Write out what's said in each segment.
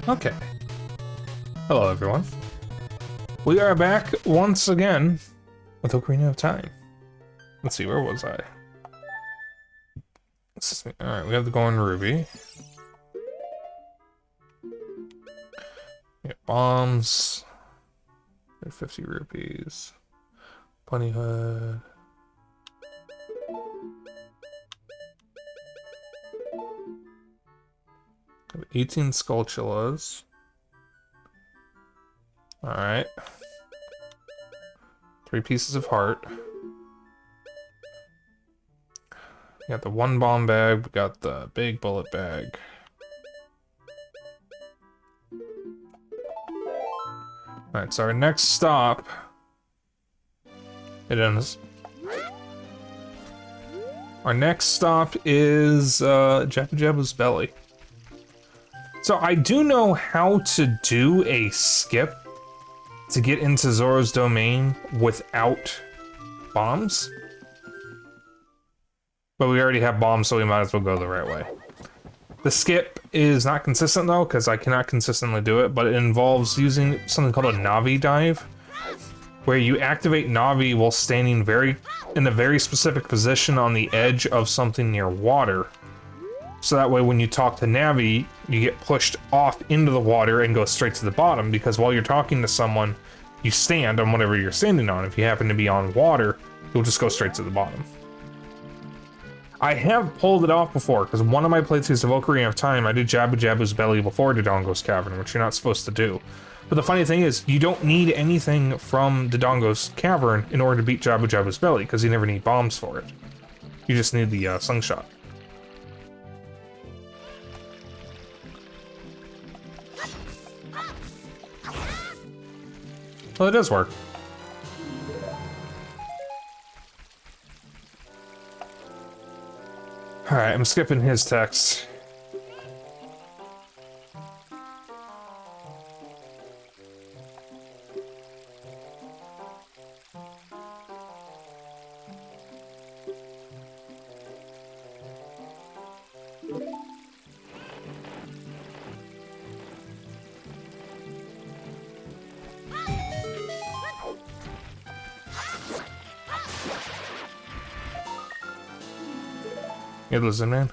Okay. Hello, everyone. We are back once again with Ocarina of Time. Let's see, where was I? Alright, we have the Golden Ruby. We got bombs. 50 rupees. Bunny hood. We have 18 Skulltulas. Alright. 3 pieces of heart. We got the 1 bomb bag, we got the big bullet bag. Alright, so our next stop... It ends. Our next stop is Jabu Jabu's belly. So I do know how to do a skip to get into Zora's domain without bombs. But we already have bombs, so we might as well go the right way. The skip is not consistent though, because I cannot consistently do it, but it involves using something called a Navi dive, where you activate Navi while standing in a very specific position on the edge of something near water. So that way when you talk to Navi, you get pushed off into the water and go straight to the bottom, because while you're talking to someone, you stand on whatever you're standing on. If you happen to be on water, you'll just go straight to the bottom. I have pulled it off before, because one of my playthroughs of Ocarina of Time, I did Jabu Jabu's belly before Dodongo's cavern, which you're not supposed to do. But the funny thing is, you don't need anything from Dodongo's cavern in order to beat Jabu Jabu's belly, because you never need bombs for it. You just need the slingshot. Well, it does work. Alright, I'm skipping his text. Hey, listen, man.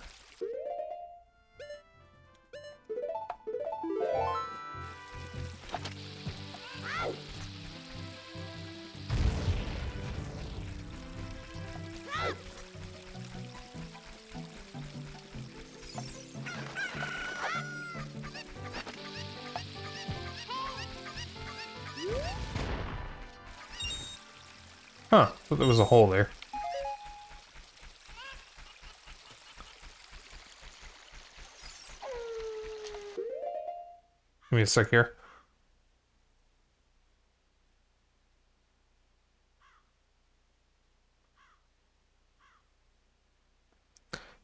Huh, thought there was a hole there. Give me a sec here.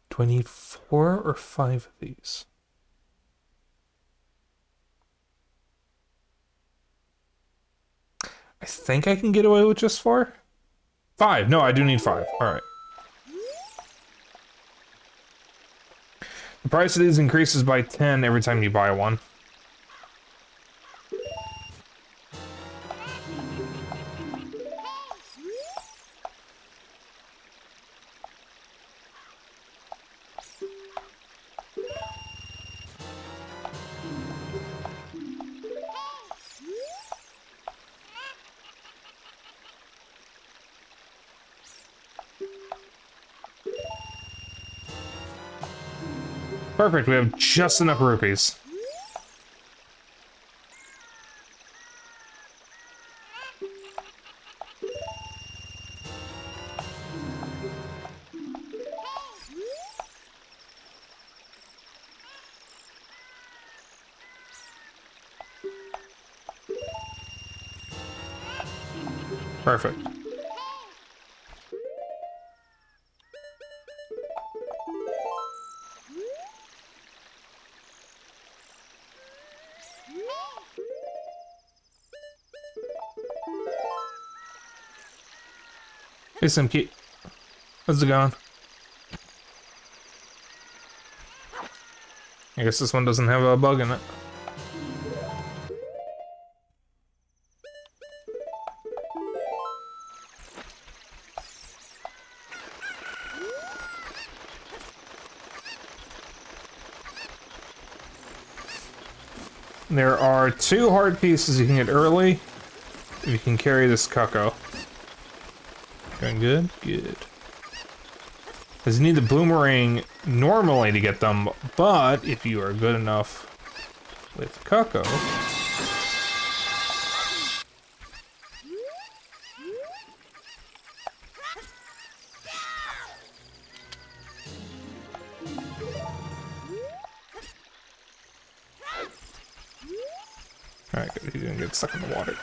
Do I need 4 or 5 of these? I think I can get away with just 4? 5. No, I do need 5. Alright. The price of these increases by 10 every time you buy one. Perfect, we have just enough rupees. Perfect. Hey, Simki. How's it going? I guess this one doesn't have a bug in it. There are 2 heart pieces you can get early if you can carry this cucko. Going good? Good. Because you need the boomerang normally to get them, but if you are good enough with cucko... Alright, good. He didn't get stuck in the water.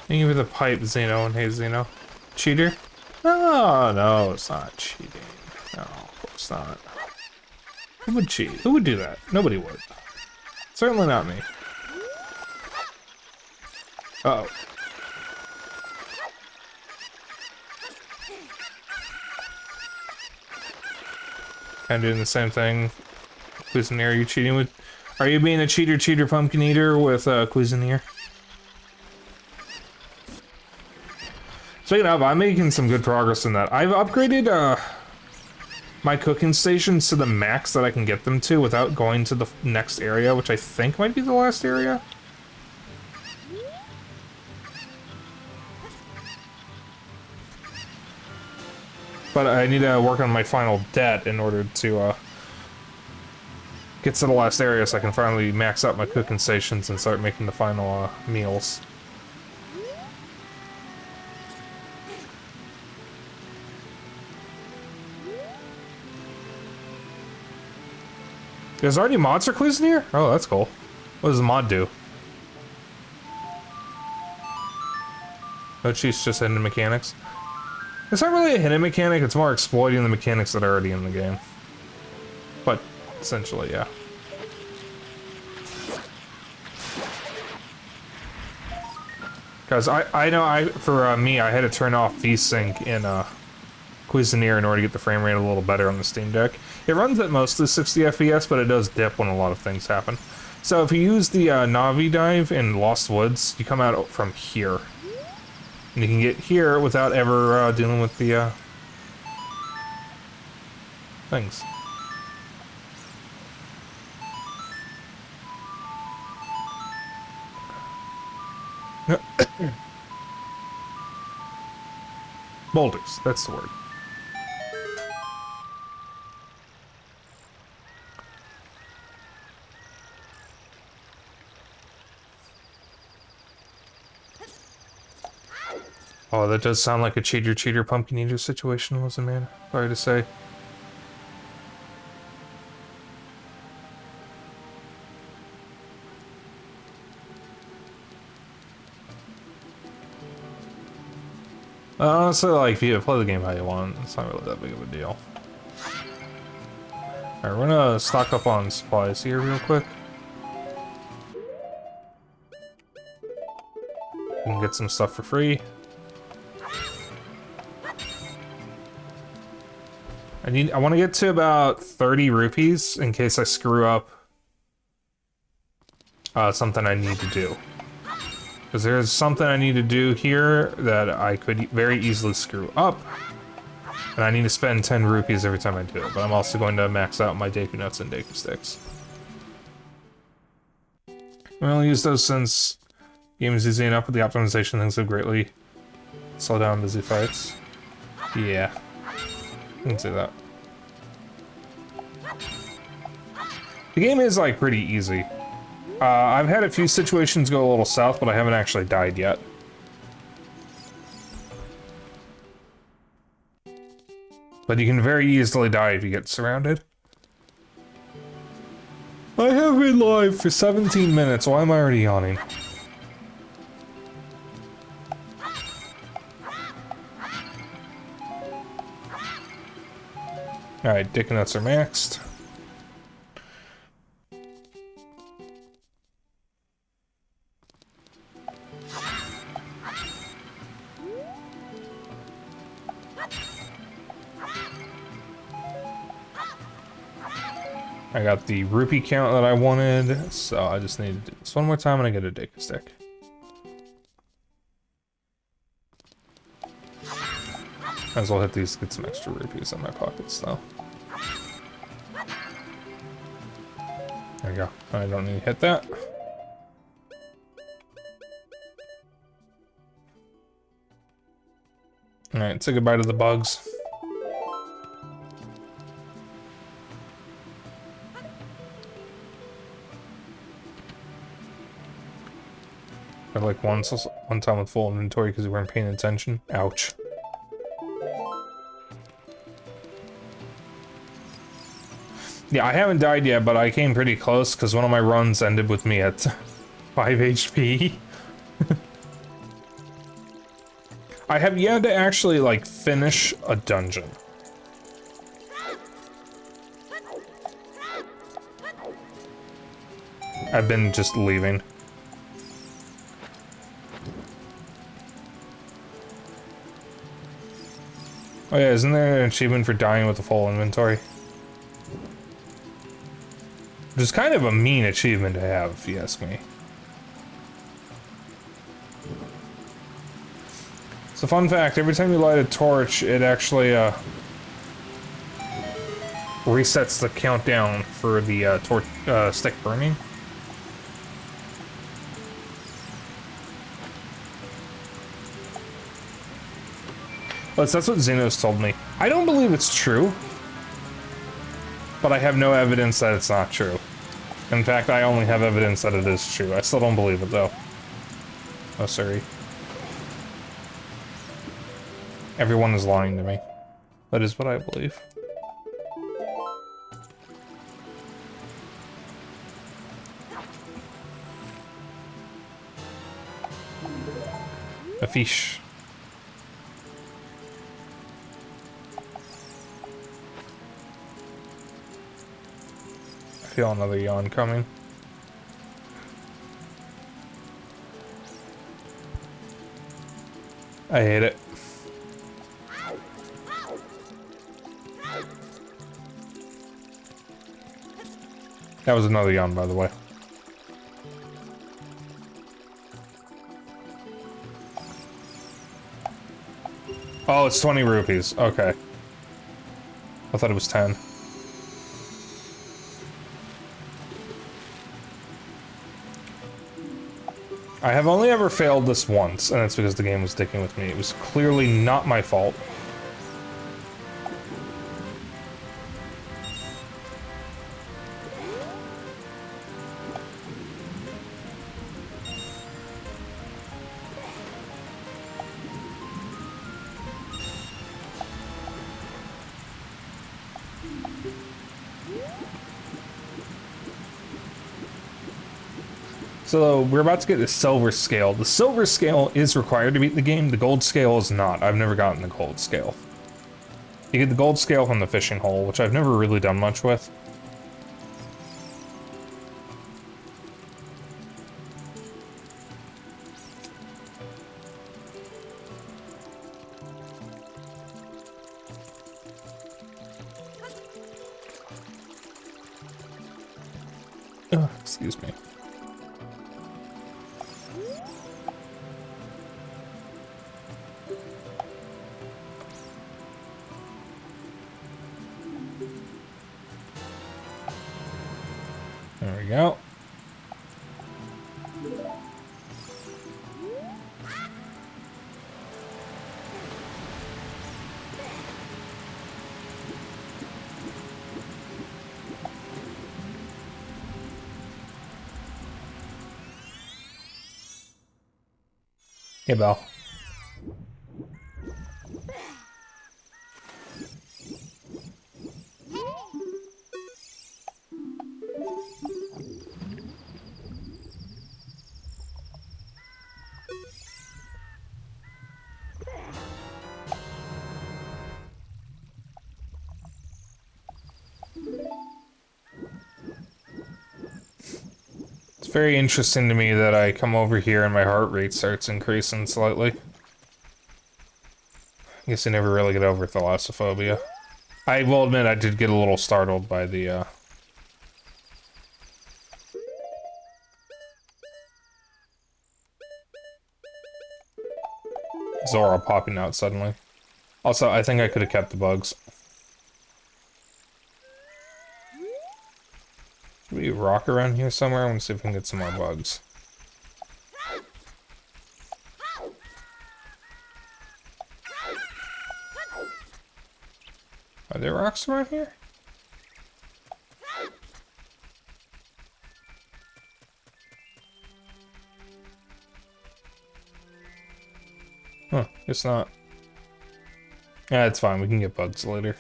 Thank you for the pipe, Xeno, and hey, Xeno. Cheater? No, no, it's not cheating. No, of course not. Who would cheat? Who would do that? Nobody would. Certainly not me. Uh-oh. I'm doing the same thing. Cuisinier, are you cheating with... Are you being a cheater pumpkin eater with Cuisinier? Speaking of, I'm making some good progress in that. I've upgraded my cooking stations to the max that I can get them to without going to the next area, which I think might be the last area. But I need to work on my final debt in order to get to the last area so I can finally max out my cooking stations and start making the final meals. There's already monster clues in here? Oh, that's cool. What does the mod do? No cheats, just hidden mechanics. It's not really a hidden mechanic, it's more exploiting the mechanics that are already in the game. But, essentially, yeah. Because I know for me, I had to turn off VSync in Cuisinier in order to get the frame rate a little better on the Steam Deck. It runs at mostly 60 FPS, but it does dip when a lot of things happen. So if you use the Navi dive in Lost Woods, you come out from here. And you can get here without ever dealing with the things. Boulders, that's the word. Oh, that does sound like a cheater pumpkin eater situation, wasn't it, man? Sorry to say. Honestly, like, if you play the game how you want, it's not really that big of a deal. Alright, we're gonna stock up on supplies here real quick. We can get some stuff for free. I want to get to about 30 rupees in case I screw up something I need to do. Because there's something I need to do here that I could very easily screw up. And I need to spend 10 rupees every time I do it. But I'm also going to max out my Deku Nuts and Deku Sticks. We only use those since the game is easy enough, but the optimization things have greatly slowed down busy fights. Yeah. I can see that. The game is, like, pretty easy. I've had a few situations go a little south, but I haven't actually died yet. But you can very easily die if you get surrounded. I have been live for 17 minutes, why am I already yawning? Alright, Dick Nuts are maxed. I got the rupee count that I wanted, so I just need to do this one more time and I get a Deku Stick. Might as well hit these, get some extra rupees in my pockets, though. There we go. I don't need to hit that. Alright, say goodbye to the bugs. I had like one time with full inventory because we weren't paying attention. Ouch. Yeah, I haven't died yet, but I came pretty close because one of my runs ended with me at 5 HP. I have yet to actually, like, finish a dungeon. I've been just leaving. Oh yeah, isn't there an achievement for dying with a full inventory? Which is kind of a mean achievement to have, if you ask me. So fun fact, every time you light a torch, it actually resets the countdown for the stick burning. That's what Xenos told me. I don't believe it's true, but I have no evidence that it's not true. In fact, I only have evidence that it is true. I still don't believe it, though. Oh, sorry. Everyone is lying to me. That is what I believe. A fish. I feel another yawn coming. I hate it. That was another yawn, by the way. Oh, it's 20 rupees. Okay. I thought it was 10. I have only ever failed this once, and it's because the game was sticking with me. It was clearly not my fault. So we're about to get the silver scale. The silver scale is required to beat the game. The gold scale is not. I've never gotten the gold scale. You get the gold scale from the fishing hole, which I've never really done much with. Excuse me. There we go. Hey, Belle. It's very interesting to me that I come over here and my heart rate starts increasing slightly. I guess I never really get over thalassophobia. I will admit I did get a little startled by the, Zora popping out suddenly. Also, I think I could have kept the bugs. Should we rock around here somewhere? I want to see if we can get some more bugs. Are there rocks around here? Huh, guess not. Yeah, it's fine. We can get bugs later.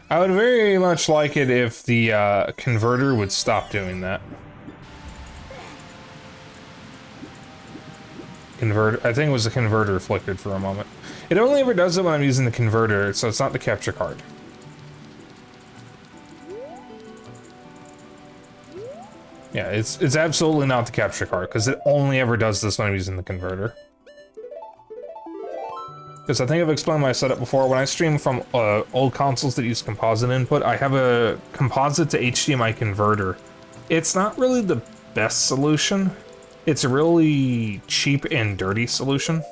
I would very much like it if the converter would stop doing that. Converter, I think it was the converter flickered for a moment. It only ever does it when I'm using the converter, so it's not the capture card. Yeah, it's absolutely not the capture card, because it only ever does this when I'm using the converter. Because I think I've explained my setup before. When I stream from old consoles that use composite input, I have a composite to HDMI converter. It's not really the best solution. It's a really cheap and dirty solution.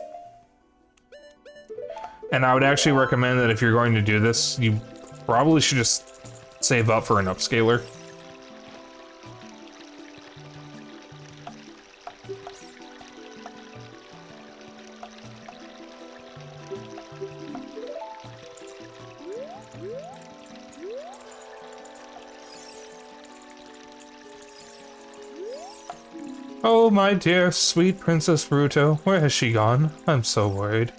And I would actually recommend that if you're going to do this, you probably should just save up for an upscaler. Oh, my dear, sweet Princess Ruto, where has she gone? I'm so worried.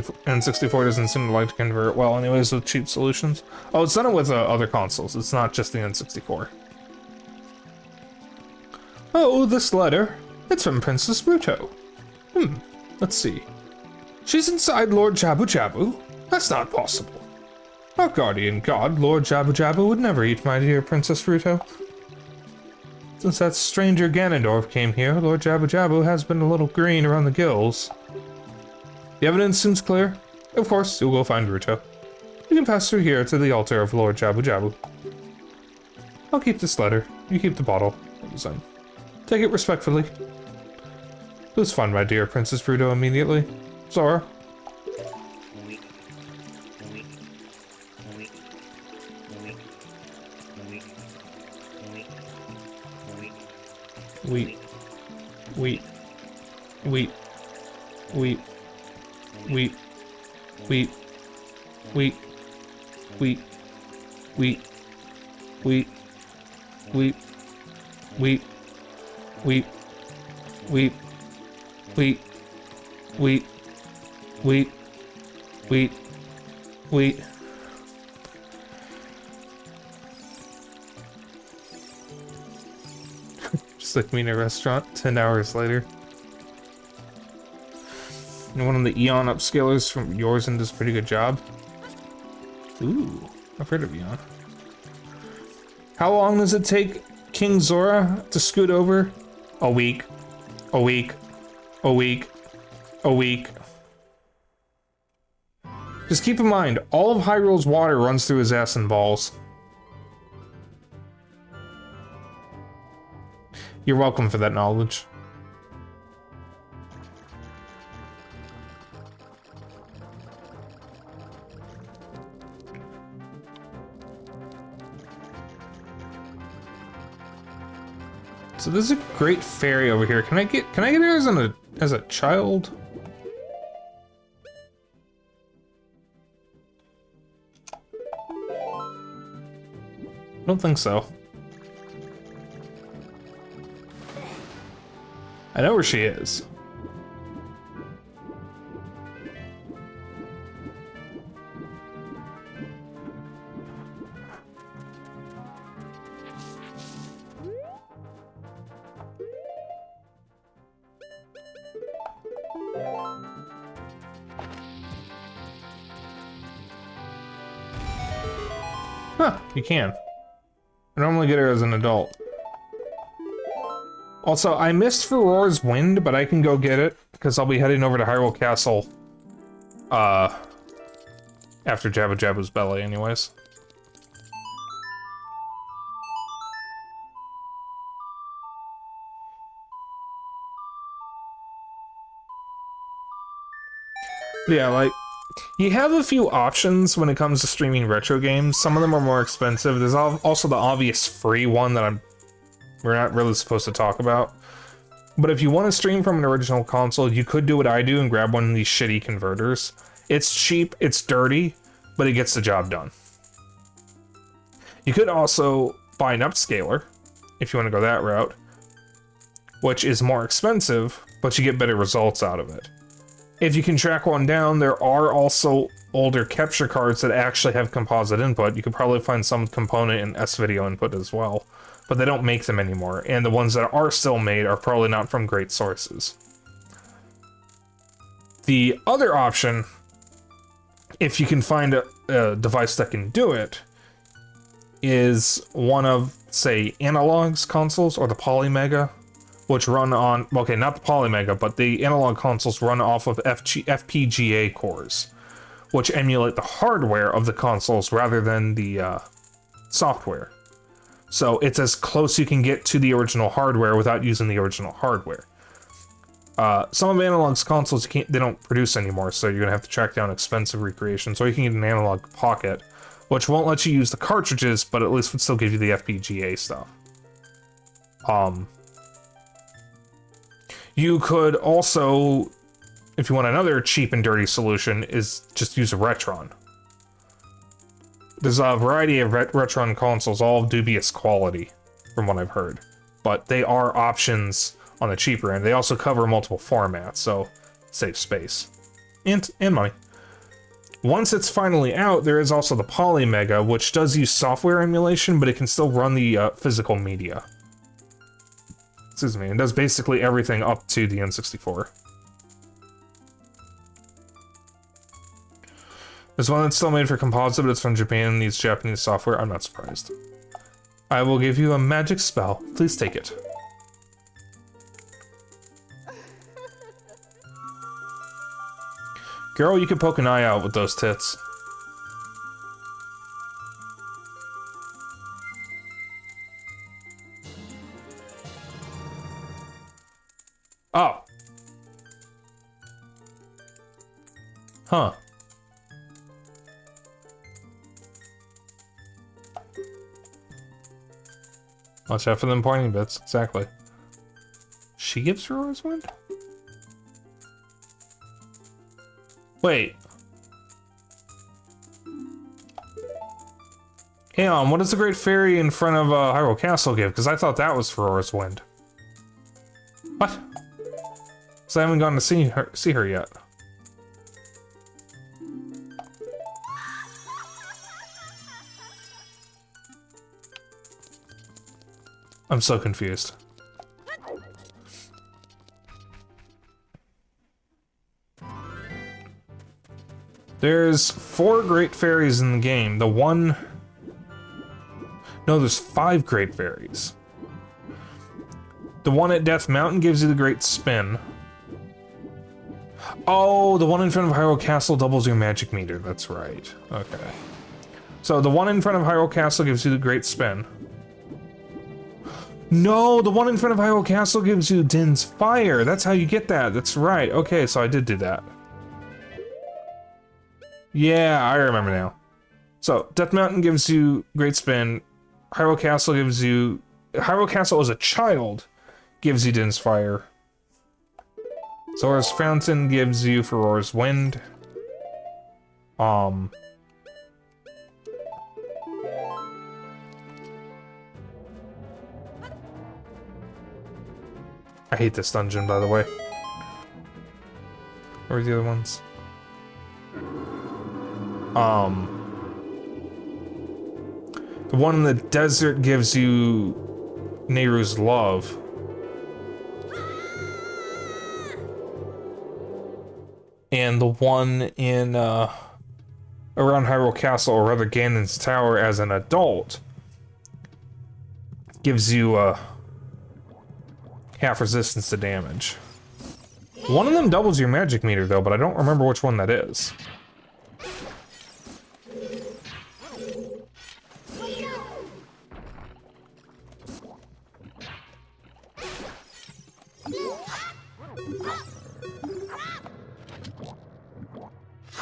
N64 doesn't seem to like to convert well anyways with cheap solutions. Oh, it's done it with other consoles. It's not just the N64. Oh, this letter. It's from Princess Ruto. Let's see. She's inside Lord Jabu Jabu? That's not possible. Our guardian god, Lord Jabu Jabu, would never eat my dear Princess Ruto. Since that stranger Ganondorf came here, Lord Jabu Jabu has been a little green around the gills. The evidence seems clear. Of course, you'll go find Ruto. You can pass through here to the altar of Lord Jabu Jabu. I'll keep this letter. You keep the bottle. Take it respectfully. Please find my dear Princess Ruto immediately. Zora. Wheat. Wheat. Wheat. Wheat. Wheat. Wheat. Wheat. Wheat. Wheat. Wheat. Wheat. Wheat. Wheat. Wheat. Wheat. Wheat. Wheat. Wheat. Wheat. Just like me in a restaurant 10 hours later. And one of the Eon upscalers from yours and does a pretty good job. Ooh, I've heard of Eon. How long does it take King Zora to scoot over? A week. A week. A week. A week. Just keep in mind, all of Hyrule's water runs through his ass and balls. You're welcome for that knowledge. So there's a great fairy over here. Can I get her as a child? I don't think so. I know where she is. Huh, you can. I normally get her as an adult. Also, I missed Furore's Wind, but I can go get it, because I'll be heading over to Hyrule Castle, after Jabu Jabu's belly anyways. Yeah, like, you have a few options when it comes to streaming retro games. Some of them are more expensive. There's also the obvious free one that we're not really supposed to talk about. But if you want to stream from an original console, you could do what I do and grab one of these shitty converters. It's cheap, it's dirty, but it gets the job done. You could also buy an upscaler, if you want to go that route, which is more expensive, but you get better results out of it. If you can track one down, there are also older capture cards that actually have composite input. You could probably find some component in S-video input as well, but they don't make them anymore, and the ones that are still made are probably not from great sources. The other option, if you can find a device that can do it, is one of, say, Analog's consoles or the Polymega, which run on, okay, not the Polymega, but the analog consoles run off of FPGA cores, which emulate the hardware of the consoles rather than the software. So it's as close you can get to the original hardware without using the original hardware. Some of Analog's consoles they don't produce anymore, so you're gonna have to track down expensive recreations, or you can get an Analog Pocket, which won't let you use the cartridges, but at least would still give you the FPGA stuff. You could also, if you want another cheap and dirty solution, is just use a Retron. There's a variety of Retron consoles, all of dubious quality, from what I've heard. But they are options on the cheaper end. They also cover multiple formats, so save space. And money. Once it's finally out, there is also the Polymega, which does use software emulation, but it can still run the physical media. Excuse me, it does basically everything up to the N64. There's one that's still made for composite, but it's from Japan and needs Japanese software. I'm not surprised. I will give you a magic spell. Please take it. Girl, you can poke an eye out with those tits. Oh. Huh. Watch out for them pointing bits, exactly. She gives Rogue's Wind? Wait. Hang on, what does the Great Fairy in front of Hyrule Castle give? Because I thought that was Rogue's Wind. What? So I haven't gone to see her yet. I'm so confused. There's 4 Great Fairies in the game. The one... No, there's 5 Great Fairies. The one at Death Mountain gives you the Great Spin. Oh, the one in front of Hyrule Castle doubles your magic meter. That's right. Okay. So the one in front of Hyrule Castle gives you the Great Spin. No, the one in front of Hyrule Castle gives you Din's Fire. That's how you get that. That's right. Okay, so I did do that. Yeah, I remember now. So, Death Mountain gives you Great Spin. Hyrule Castle gives you... Hyrule Castle as a child gives you Din's Fire. Zora's Fountain gives you Ferora's Wind. I hate this dungeon, by the way. Where are the other ones? The one in the desert gives you Nehru's Love. And the one in, around Hyrule Castle, or rather Ganon's Tower as an adult, gives you, half resistance to damage. One of them doubles your magic meter, though, but I don't remember which one that is.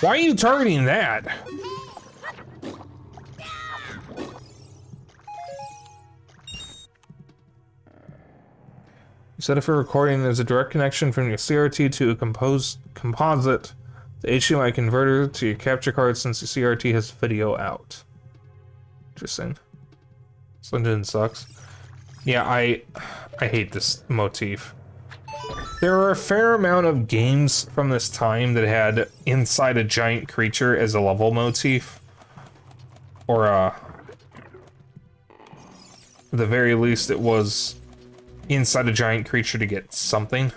Why are you targeting that? You said if you're recording, there's a direct connection from your CRT to a composite, the HDMI converter to your capture card since the CRT has video out. Interesting. This engine sucks. Yeah, I hate this motif. There are a fair amount of games from this time that had inside a giant creature as a level motif. Or, at the very least, it was inside a giant creature to get something.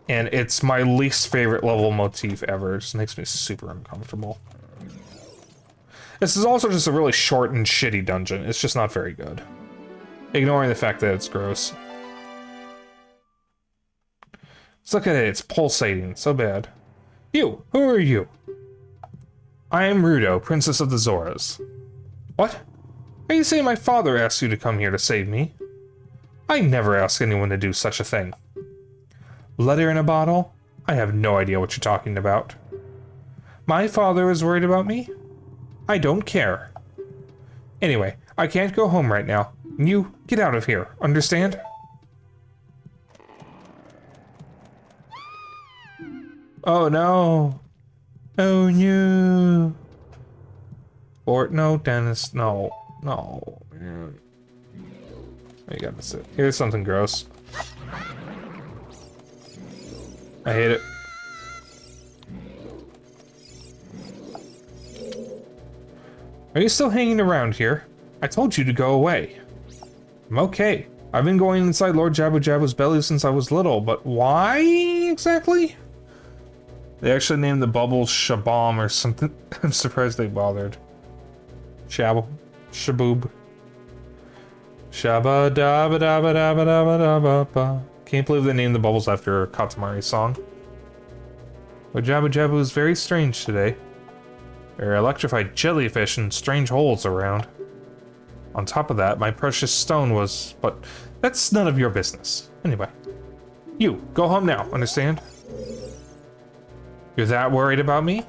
And it's my least favorite level motif ever. It just makes me super uncomfortable. This is also just a really short and shitty dungeon. It's just not very good. Ignoring the fact that it's gross. Let's look at it, it's pulsating, so bad. You, who are you? I am Rudo, Princess of the Zoras. What? Are you saying my father asked you to come here to save me? I never ask anyone to do such a thing. Letter in a bottle? I have no idea what you're talking about. My father is worried about me? I don't care. Anyway, I can't go home right now. You, get out of here, understand? Oh no. Oh no. Or no, Dennis, no. No. You gotta sit. Here's something gross. I hate it. Are you still hanging around here? I told you to go away. I'm okay. I've been going inside Lord Jabu Jabu's belly since I was little, but why exactly? They actually named the bubble Shabam or something. I'm surprised they bothered. Shaboob. Shabba dabba dabba dabba dabba dabba. Can't believe they named the bubbles after Katamari's song. But Jabu Jabu is very strange today. There are electrified jellyfish and strange holes around. On top of that, my precious stone was... but that's none of your business. Anyway. You, go home now, understand? You're that worried about me?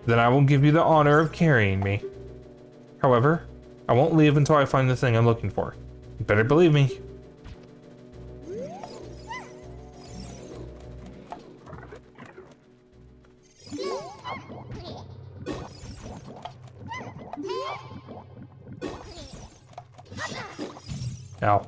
Then I will give you the honor of carrying me. However, I won't leave until I find the thing I'm looking for. You better believe me. Ow.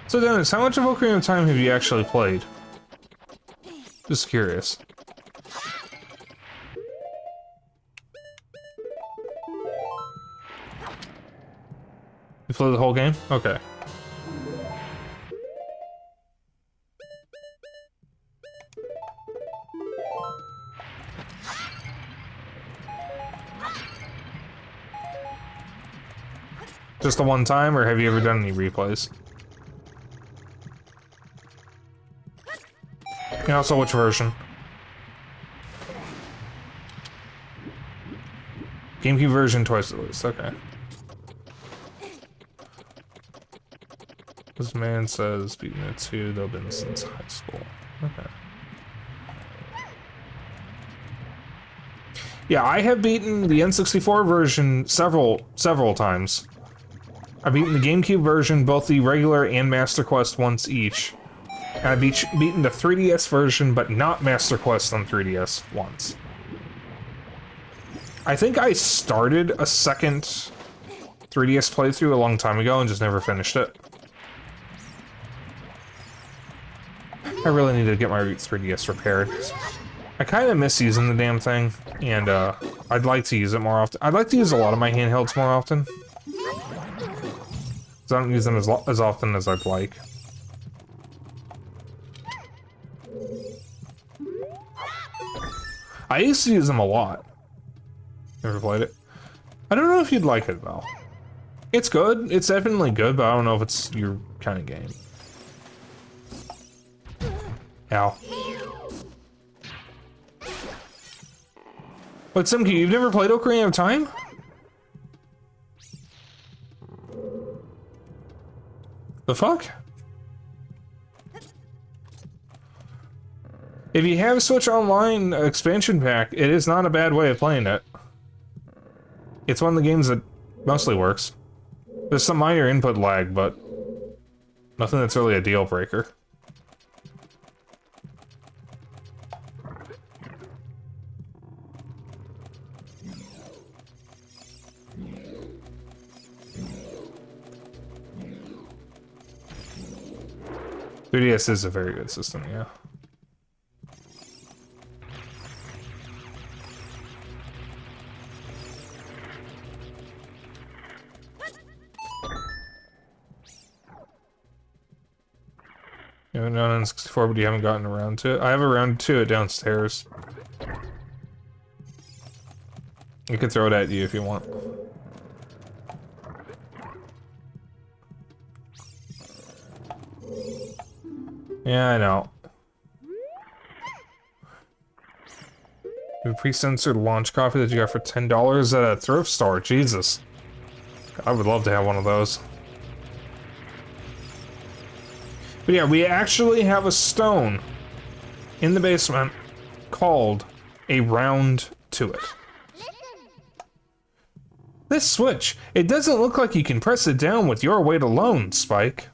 So Dennis, how much of Ocarina of Time have you actually played? Just curious. You played the whole game? Okay. Just the one time, or have you ever done any replays? And also, which version? GameCube version twice at least, okay. This man says beating it too, they've been since high school. Okay. Yeah, I have beaten the N64 version several times. I've beaten the GameCube version, both the regular and Master Quest once each. And I've beaten the 3DS version, but not Master Quest on 3DS once. I think I started a second 3DS playthrough a long time ago and just never finished it. I really need to get my 3DS repaired. I kind of miss using the damn thing, and I'd like to use it more often. I'd like to use a lot of my handhelds more often. Because I don't use them as often as I'd like. I used to use them a lot. Never played it. I don't know if you'd like it, though. It's good. It's definitely good, but I don't know if it's your kind of game. Ow. But Simki, you've never played Ocarina of Time? The fuck? If you have a Switch Online expansion pack, it is not a bad way of playing it. It's one of the games that mostly works. There's some minor input lag, but nothing that's really a deal breaker. .3DS is a very good system, yeah. You haven't done N64, but you haven't gotten around to it. I have around to it downstairs. I could throw it at you if you want. Yeah, I know. A pre-censored launch copy that you got for $10 at a thrift store. Jesus. I would love to have one of those. But yeah, we actually have a stone in the basement called a round to it. This switch, it doesn't look like you can press it down with your weight alone, Spike.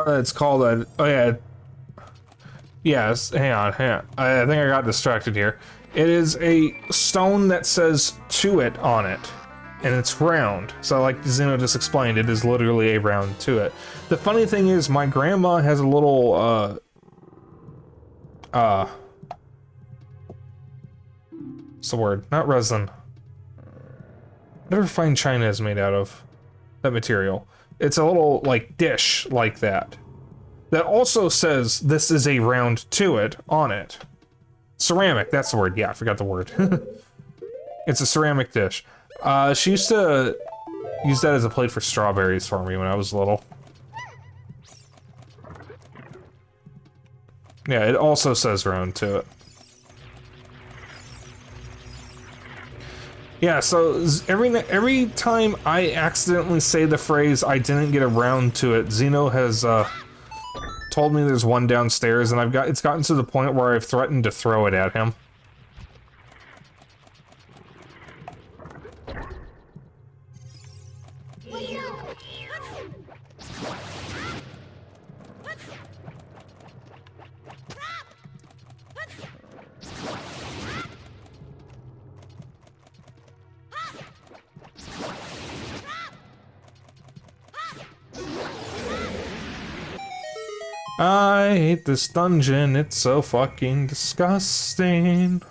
It's called a... Oh yeah. Yes, hang on. I think I got distracted here. It is a stone that says "to it" on it. And it's round. So like Zeno just explained, it is literally a round to it. The funny thing is, my grandma has a little, what's the word? Not resin. Whatever fine china is made out of. That material. It's a little, like, dish like that. That also says, this is a round to it on it. Ceramic, that's the word. Yeah, I forgot the word. It's a ceramic dish. She used to use that as a plate for strawberries for me when I was little. Yeah, it also says round to it. Yeah, so every time I accidentally say the phrase "I didn't get around to it," Zeno has told me there's one downstairs, and it's gotten to the point where I've threatened to throw it at him. I hate this dungeon, it's so fucking disgusting.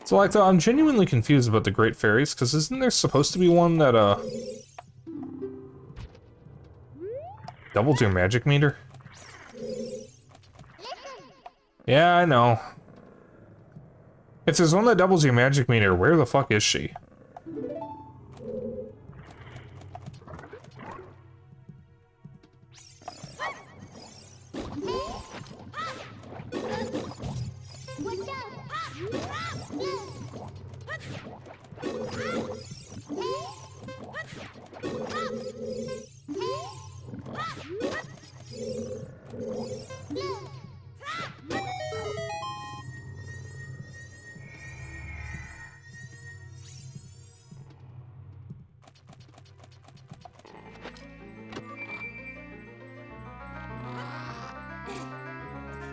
So like, I'm genuinely confused about the Great Fairies, because isn't there supposed to be one that, doubles your magic meter? Yeah, I know. If there's one that doubles your magic meter, where the fuck is she?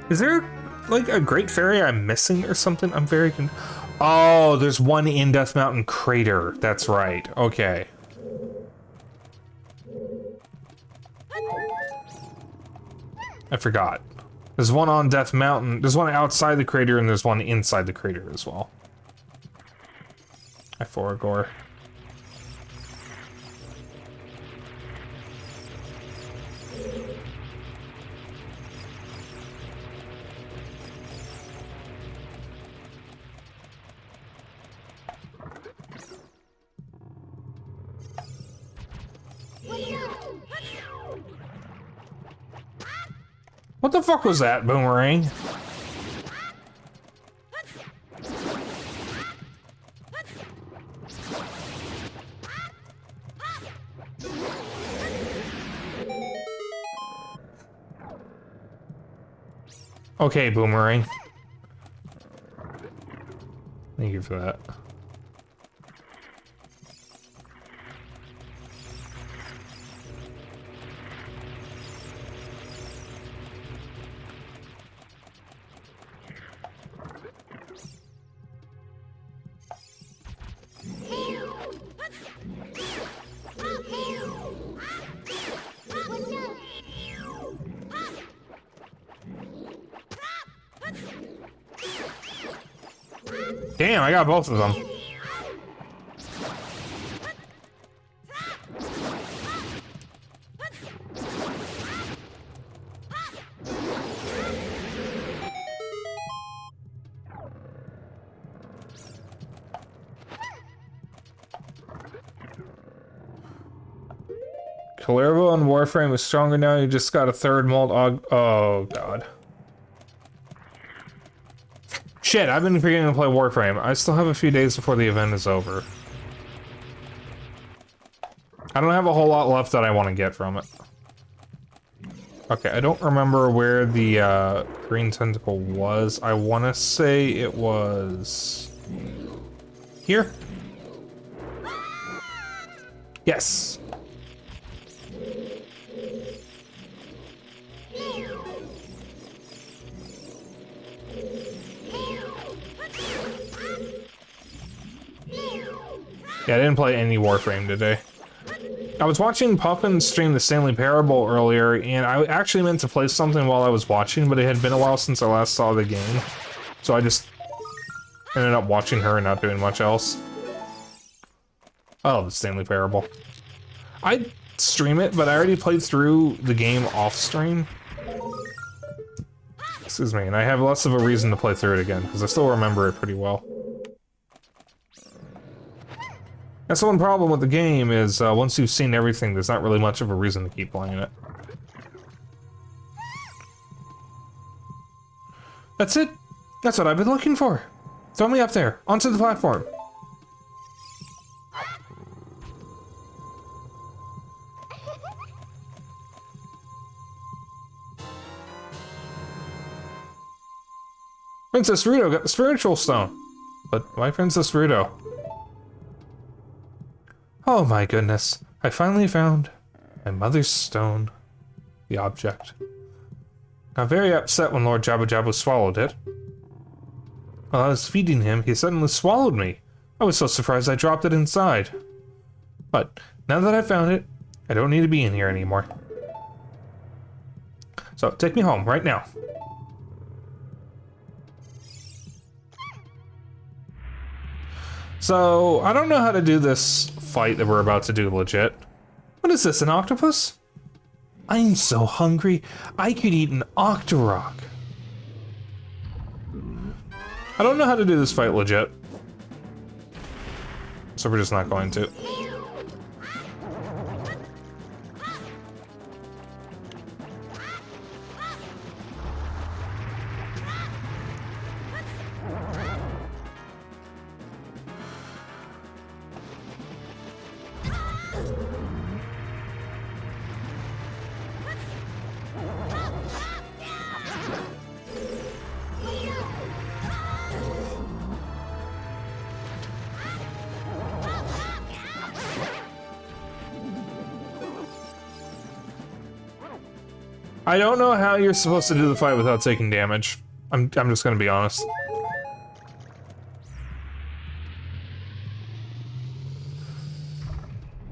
Is there, like, a Great Fairy I'm missing or something? I'm very Oh, there's one in Death Mountain Crater. That's right. Okay. I forgot. There's one on Death Mountain. There's one outside the crater, and there's one inside the crater as well. I forgore. What the fuck was that, Boomerang? Okay, Boomerang. Thank you for that. Damn, I got both of them. Kalervo on Warframe is stronger now. You just got a third mold oh god. Shit, I've been forgetting to play Warframe. I still have a few days before the event is over. I don't have a whole lot left that I want to get from it. Okay, I don't remember where the green tentacle was. I want to say it was here. Yes. Yeah, I didn't play any Warframe today. I was watching Puffin stream the Stanley Parable earlier, and I actually meant to play something while I was watching, but it had been a while since I last saw the game. So I just ended up watching her and not doing much else. Oh, the Stanley Parable. I'd stream it, but I already played through the game off stream. Excuse me, and I have less of a reason to play through it again, because I still remember it pretty well. That's the one problem with the game is once you've seen everything, there's not really much of a reason to keep playing it. That's it. That's what I've been looking for. Throw me up there, onto the platform. Princess Ruto got the spiritual stone. But why Princess Ruto? Oh my goodness, I finally found my mother's stone, the object. Got very upset when Lord Jabba Jabba swallowed it. While I was feeding him, he suddenly swallowed me. I was so surprised I dropped it inside. But now that I found it, I don't need to be in here anymore. So take me home right now. So, I don't know how to do this fight that we're about to do legit. What is this, an octopus? I'm so hungry, I could eat an Octorok. I don't know how to do this fight legit. So we're just not going to. I don't know how you're supposed to do the fight without taking damage. I'm just gonna be honest.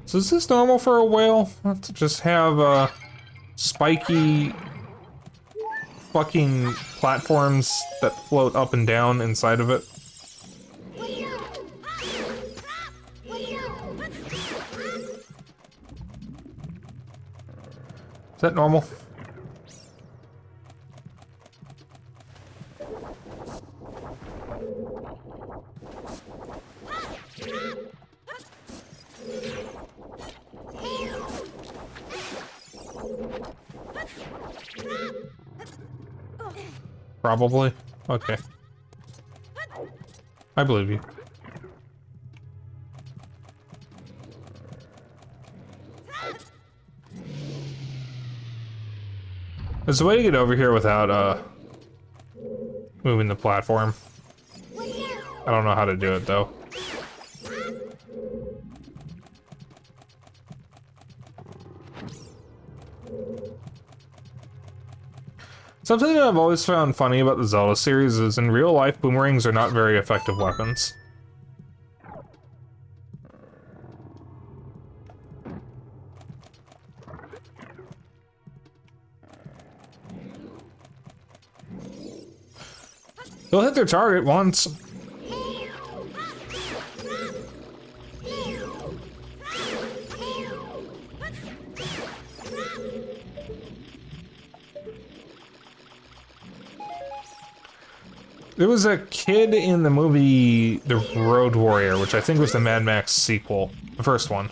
So is this normal for a whale? To just have spiky fucking platforms that float up and down inside of it? Is that normal? Probably. Okay. I believe you. There's a way to get over here without moving the platform. I don't know how to do it, though. Something that I've always found funny about the Zelda series is in real life, boomerangs are not very effective weapons. They'll hit their target once. There was a kid in the movie The Road Warrior, which I think was the Mad Max sequel, the first one,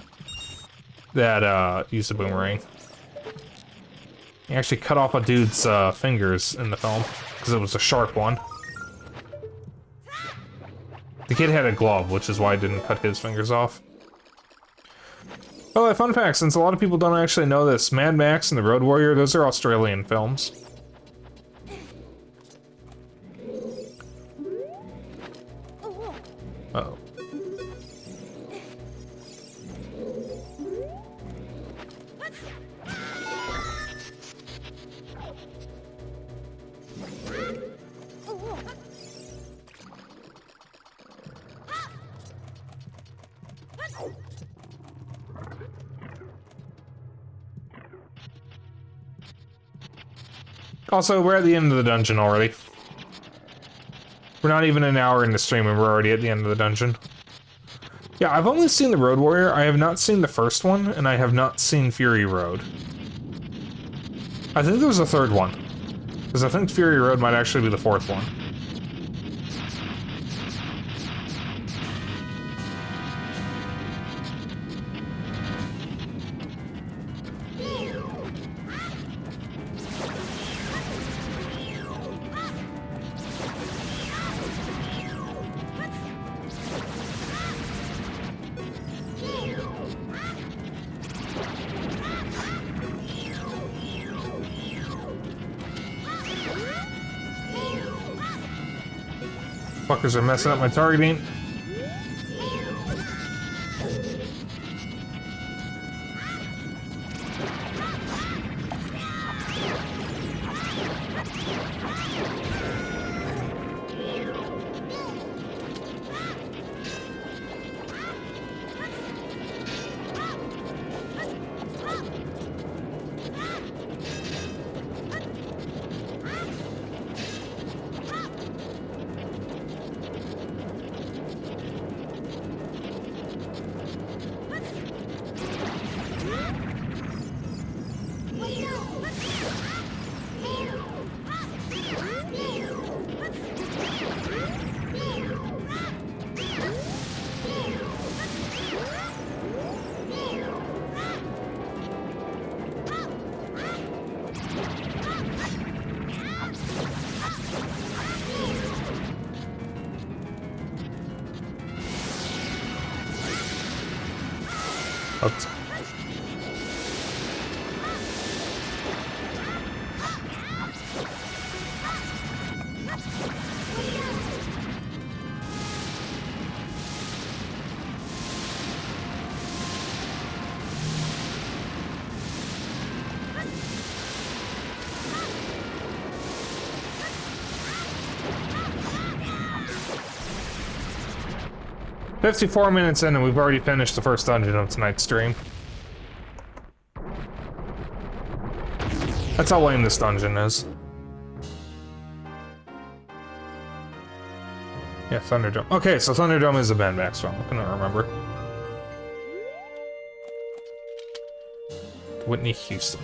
that used a boomerang. He actually cut off a dude's fingers in the film, because it was a sharp one. The kid had a glove, which is why I didn't cut his fingers off. Oh, a fun fact, since a lot of people don't actually know this, Mad Max and The Road Warrior, those are Australian films. Uh-oh. Also, we're at the end of the dungeon already. We're not even an hour into stream and we're already at the end of the dungeon. Yeah, I've only seen The Road Warrior. I have not seen the first one, and I have not seen Fury Road. I think there was a third one. Because I think Fury Road might actually be the fourth one. Fuckers are messing up my targeting. Oops. "54 minutes in and we've already finished the first dungeon of tonight's stream." That's how lame this dungeon is. Yeah, Thunderdome. Okay, so Thunderdome is a Mad Max film. I couldn't remember. Whitney Houston.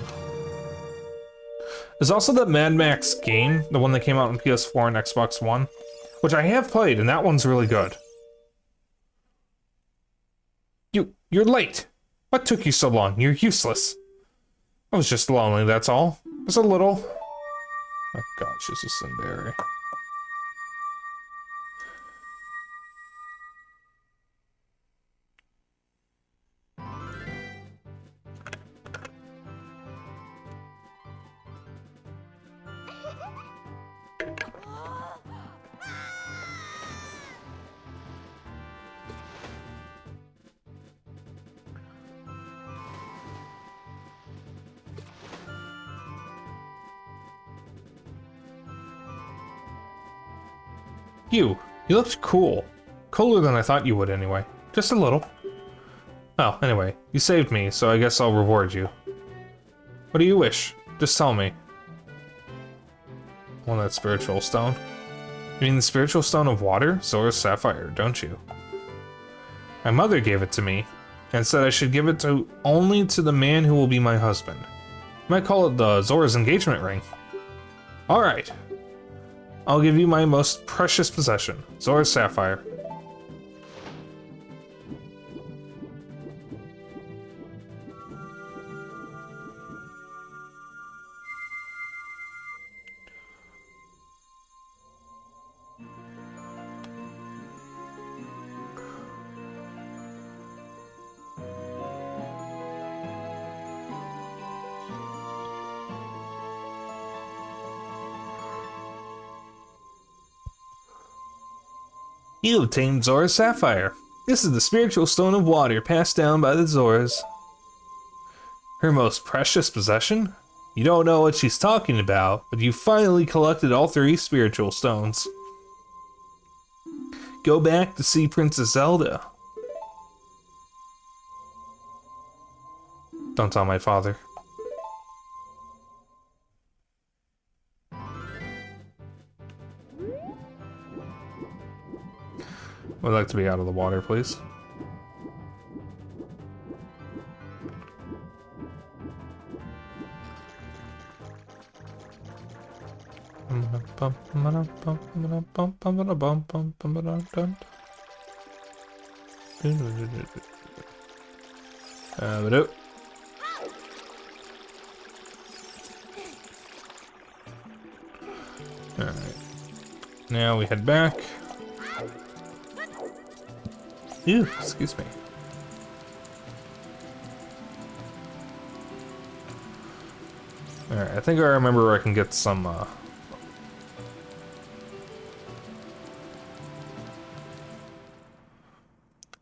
There's also the Mad Max game, the one that came out on PS4 and Xbox One, which I have played, and that one's really good. You're late. What took you so long? You're useless. I was just lonely, that's all. Just a little. Oh god, she's a Cinderella. You looked cool. Cooler than I thought you would anyway. Just a little. Well, anyway, you saved me, so I guess I'll reward you. What do you wish? Just tell me. I want that spiritual stone. You mean the spiritual stone of water? Zora's sapphire, don't you? My mother gave it to me, and said I should give it only to the man who will be my husband. You might call it the Zora's engagement ring. Alright. I'll give you my most precious possession, Zora's sapphire. You obtained Zora's sapphire. This is the spiritual stone of water passed down by the Zoras. Her most precious possession? You don't know what she's talking about, but you finally collected all 3 spiritual stones. Go back to see Princess Zelda. Don't tell my father. Would like to be out of the water, please. Alright. Now we head back. Ew, excuse me. Alright, I think I remember where I can get some,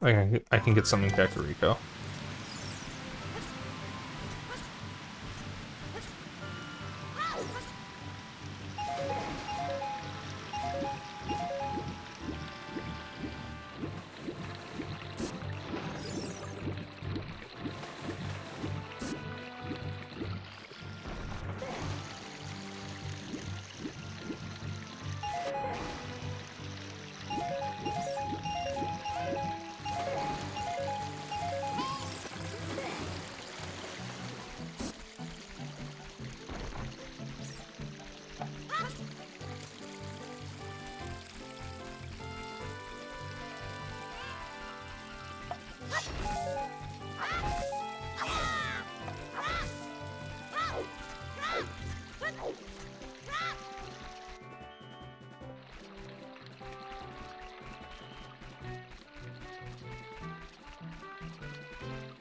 I can get some in Kakariko.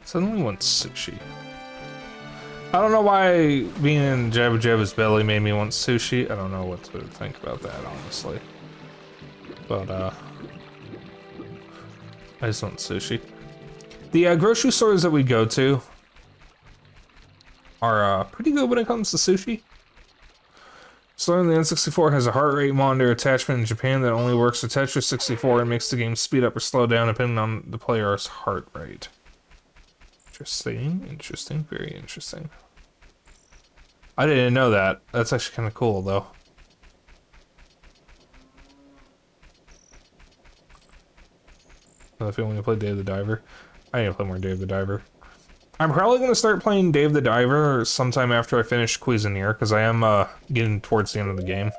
Suddenly want sushi. I don't know why being in Jabba Jabba's belly made me want sushi. I don't know what to think about that, honestly. But, I just want sushi. The grocery stores that we go to are pretty good when it comes to sushi. So the N64 has a heart rate monitor attachment in Japan that only works for Tetris 64 and makes the game speed up or slow down depending on the player's heart rate. Interesting, interesting, very interesting. I didn't know that. That's actually kind of cool, though. I feel when you play Dave the Diver. I need to play more Dave the Diver. I'm probably going to start playing Dave the Diver sometime after I finish Cuisinier, because I am getting towards the end of the game.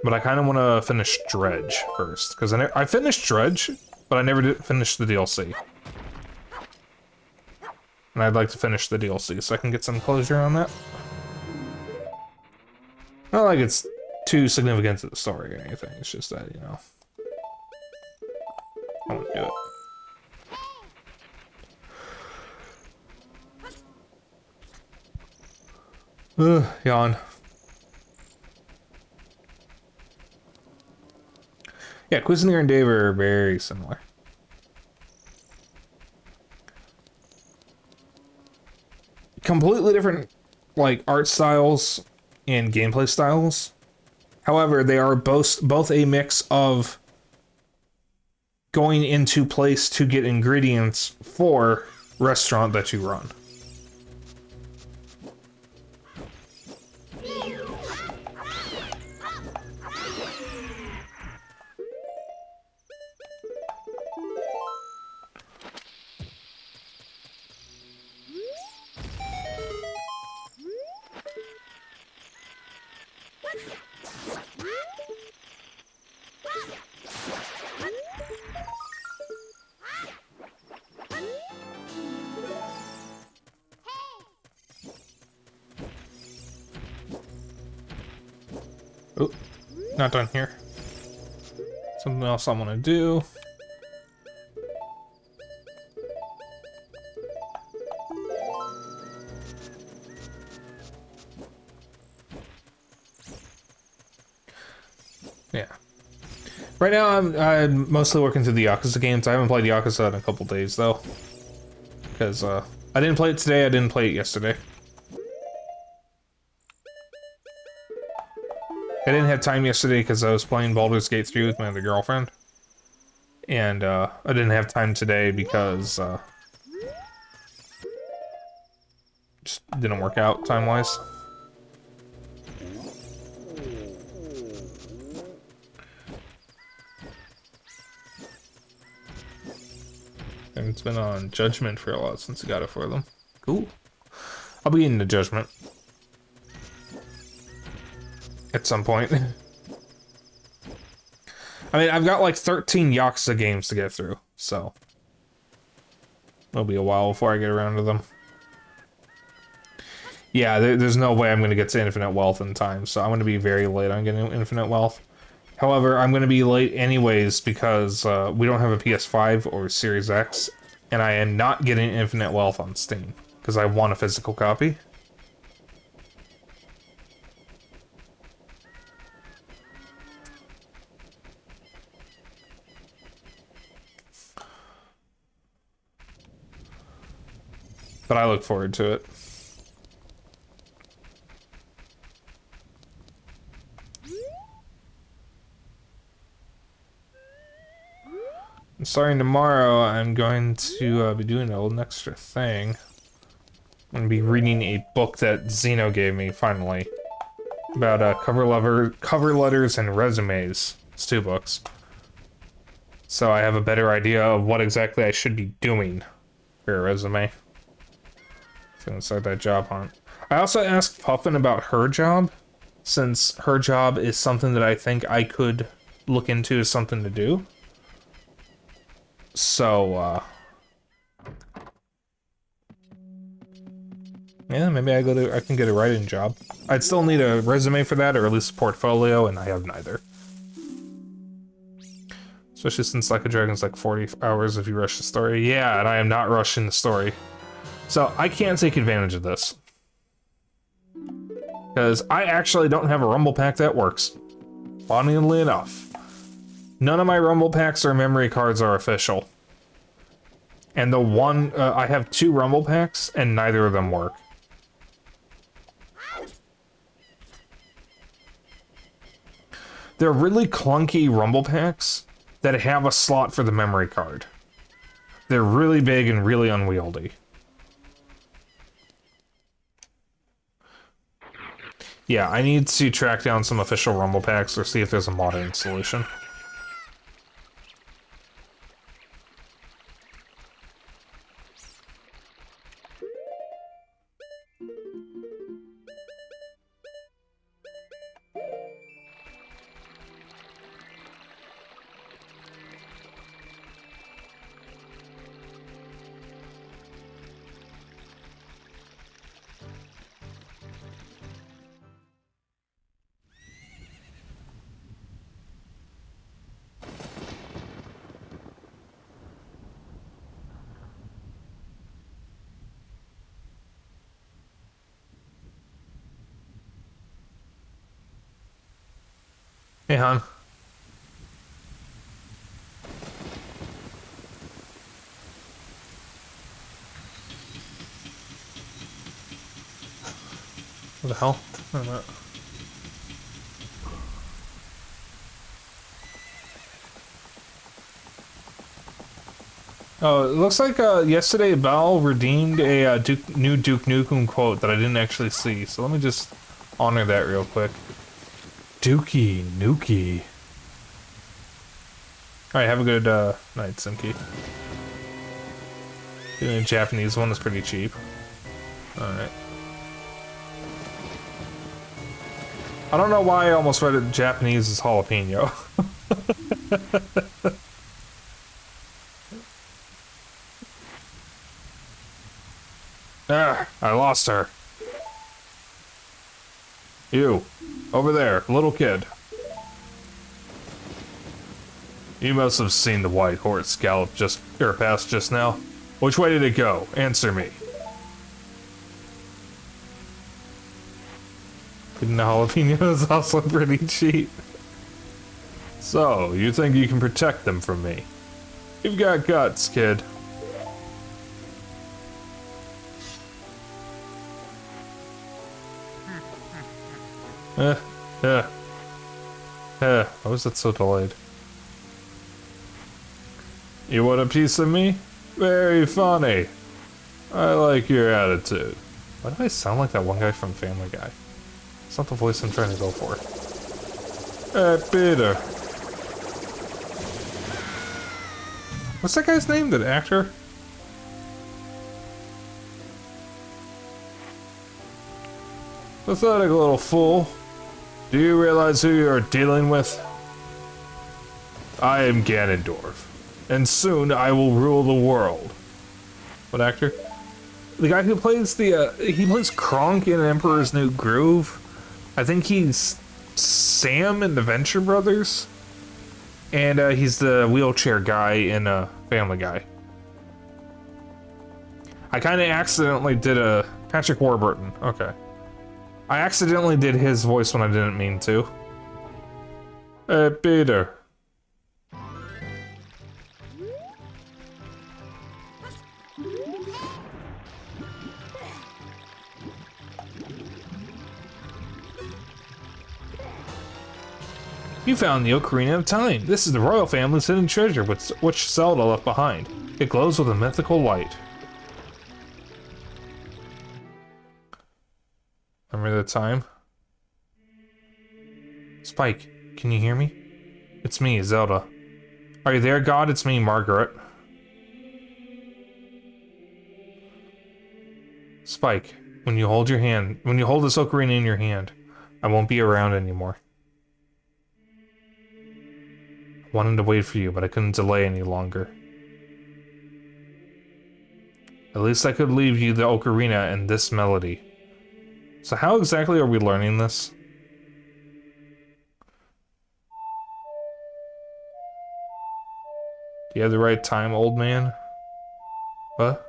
But I kind of want to finish Dredge first, because I finished Dredge, but I never did finish the DLC. And I'd like to finish the DLC so I can get some closure on that. Not like it's too significant to the story or anything, it's just that, you know. I want to do it. Yawn. Yeah, Cuisinier and Dave are very similar. Completely different, like, art styles and gameplay styles. However, they are both a mix of going into place to get ingredients for restaurant that you run. Oh, not done here. Something else I want to do. Yeah. Right now, I'm mostly working through the Yakuza games. I haven't played Yakuza in a couple days, though. Because, I didn't play it today, I didn't play it yesterday. I didn't have time yesterday because I was playing Baldur's Gate 3 with my other girlfriend. And, I didn't have time today because, just didn't work out time-wise. And it's been on Judgment for a lot since I got it for them. Cool. I'll be in the Judgment. At some point. I mean, I've got like 13 Yakuza games to get through, so it'll be a while before I get around to them. Yeah, there's no way I'm going to get to Infinite Wealth in time, so I'm going to be very late on getting Infinite Wealth. However, I'm going to be late anyways because we don't have a PS5 or Series X, and I am not getting Infinite Wealth on Steam because I want a physical copy. But I look forward to it. Starting tomorrow, I'm going to be doing a little extra thing. I'm going to be reading a book that Zeno gave me, finally. About cover letters and resumes. It's 2 books. So I have a better idea of what exactly I should be doing for a resume. So I'm gonna start that job hunt. I also asked Puffin about her job, since her job is something that I think I could look into as something to do. So, yeah, maybe I can get a writing job. I'd still need a resume for that, or at least a portfolio, and I have neither. Especially since Like a Dragon's like 40 hours if you rush the story. Yeah, and I am not rushing the story. So I can't take advantage of this. Because I actually don't have a rumble pack that works. Funnily enough. None of my rumble packs or memory cards are official. And the one, I have 2 rumble packs and neither of them work. They're really clunky rumble packs that have a slot for the memory card. They're really big and really unwieldy. Yeah, I need to track down some official rumble packs or see if there's a modern solution. Hey, hon. What the hell? I don't know. Oh, it looks like yesterday Val redeemed a new Duke Nukem quote that I didn't actually see, so let me just honor that real quick. Dookie Nukie. Alright, have a good night, Simki. The Japanese one is pretty cheap. Alright. I don't know why I almost read it Japanese as jalapeno. Ah, I lost her. You, over there, little kid. You must have seen the white horse gallop past just now. Which way did it go? Answer me. The jalapeno is also pretty cheap. So, you think you can protect them from me? You've got guts, kid. How is that so delayed? You want a piece of me? Very funny. I like your attitude. Why do I sound like that one guy from Family Guy? It's not the voice I'm trying to go for. Hey, Peter. What's that guy's name? That actor? Pathetic little fool. Do you realize who you are dealing with? I am Ganondorf, and soon I will rule the world. What actor? The guy who plays he plays Kronk in Emperor's New Groove. I think he's Sam in the Venture Brothers. And he's the wheelchair guy in Family Guy. I kind of accidentally did a Patrick Warburton. Okay. I accidentally did his voice when I didn't mean to. Hey, Peter. You found the Ocarina of Time. This is the royal family's hidden treasure, which Zelda left behind. It glows with a mythical light. Remember that time? Spike, can you hear me? It's me, Zelda. Are you there, God? It's me, Margaret. Spike, when you hold this ocarina in your hand, I won't be around anymore. I wanted to wait for you, but I couldn't delay any longer. At least I could leave you the ocarina and this melody. So how exactly are we learning this? Do you have the right time, old man? What?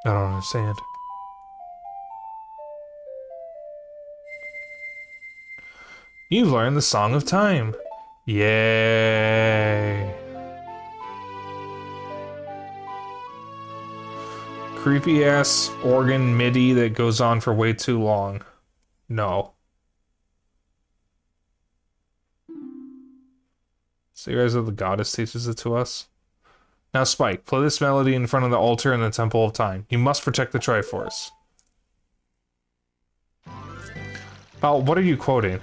I don't understand. You've learned the Song of Time. Yay. Creepy ass organ MIDI that goes on for way too long. No. So you guys are the goddess teaches it to us? Now Spike, play this melody in front of the altar in the Temple of Time. You must protect the Triforce. Val, what are you quoting?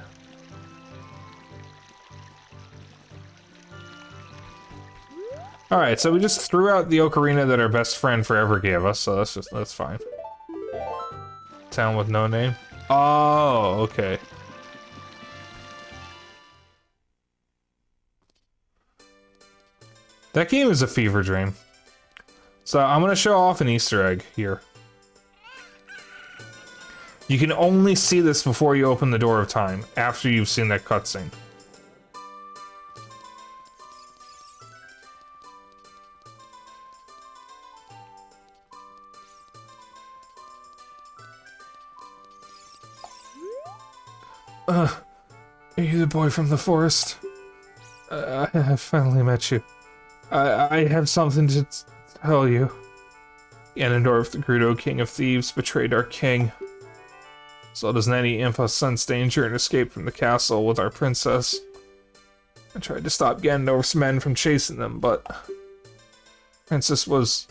Alright, so we just threw out the ocarina that our best friend forever gave us, so that's fine. Town with no name? Oh, okay. That game is a fever dream. So I'm gonna show off an Easter egg here. You can only see this before you open the door of time, after you've seen that cutscene. Are you the boy from the forest? I have finally met you. I have something to tell you. Ganondorf, the Gerudo King of Thieves, betrayed our king. So does any impa sense danger and escape from the castle with our princess. I tried to stop Ganondorf's men from chasing them, but Princess was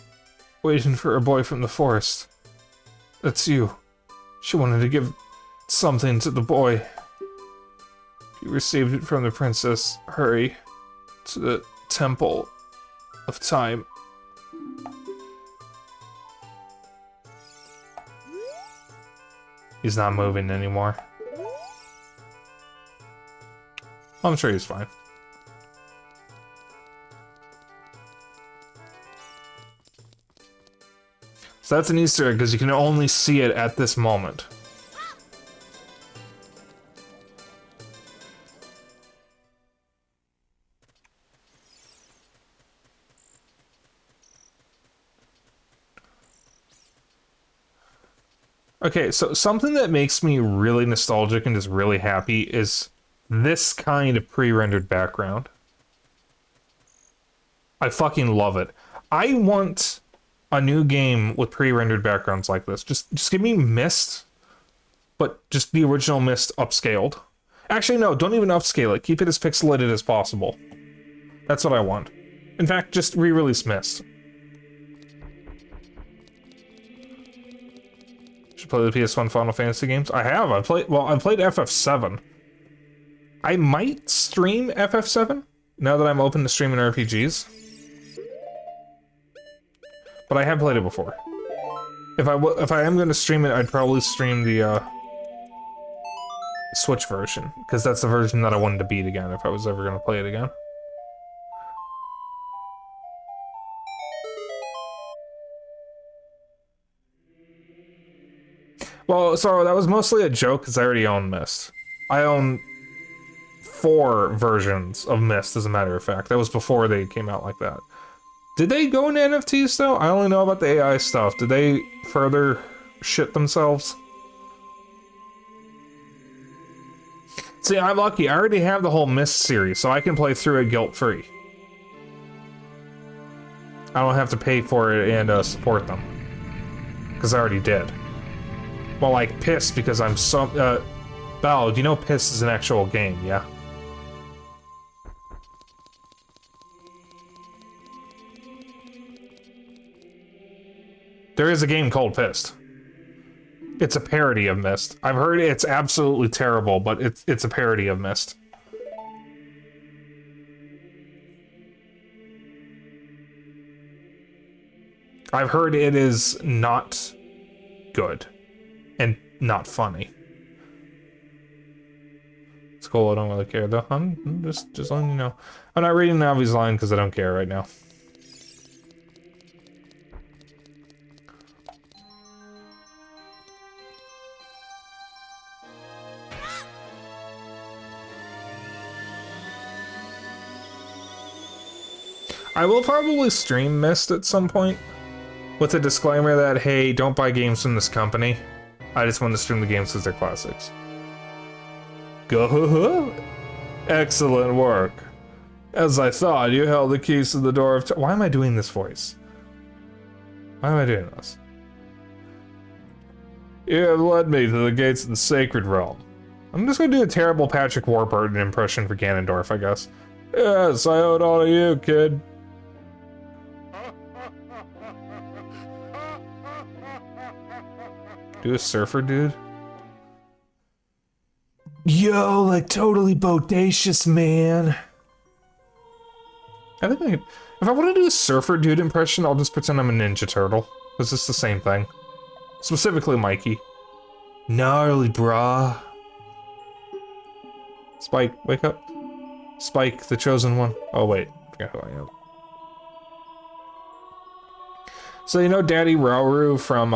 waiting for a boy from the forest. That's you. She wanted to give something to the boy. You received it from the princess. Hurry to the Temple of Time. He's not moving anymore. I'm sure he's fine. So that's an Easter egg because you can only see it at this moment. Okay, so something that makes me really nostalgic and just really happy is this kind of pre-rendered background. I fucking love it. I want a new game with pre-rendered backgrounds like this. Just give me Myst, but just the original Myst upscaled. Actually, no, don't even upscale it. Keep it as pixelated as possible. That's what I want. In fact, just re-release Myst. Should play the PS1 Final Fantasy games. I have. I've played FF7. I might stream FF7 now that I'm open to streaming RPGs. But I have played it before. If I am going to stream it, I'd probably stream the Switch version, because that's the version that I wanted to beat again if I was ever going to play it again. Well, sorry, that was mostly a joke because I already own Myst. I own 4 versions of Myst, as a matter of fact. That was before they came out like that. Did they go into NFTs though? I only know about the AI stuff. Did they further shit themselves? See, I'm lucky. I already have the whole Myst series, so I can play through it guilt-free. I don't have to pay for it and support them. Because I already did. Well, like, Piss, because I'm so... Val, do you know Piss is an actual game, yeah? There is a game called Pissed. It's a parody of Myst. I've heard it's absolutely terrible, but it's a parody of Myst. I've heard it is not good. And not funny. It's cool, I don't really care though. I'm just letting you know. I'm not reading Navi's line because I don't care right now. I will probably stream Myst at some point, with a disclaimer that, hey, don't buy games from this company. I just want to stream the games because they're classics. Go! Excellent work. As I thought, you held the keys to the door of... Why am I doing this voice? Why am I doing this? You have led me to the gates of the sacred realm. I'm just going to do a terrible Patrick Warburton impression for Ganondorf, I guess. Yes, I owe it all to you, kid. Do a surfer dude? Yo, like totally bodacious, man. I think if I want to do a surfer dude impression, I'll just pretend I'm a Ninja Turtle. It's just the same thing. Specifically Mikey. Gnarly, brah. Spike, wake up. Spike, the chosen one. Oh wait, I forgot who I am. So you know Daddy Rauru from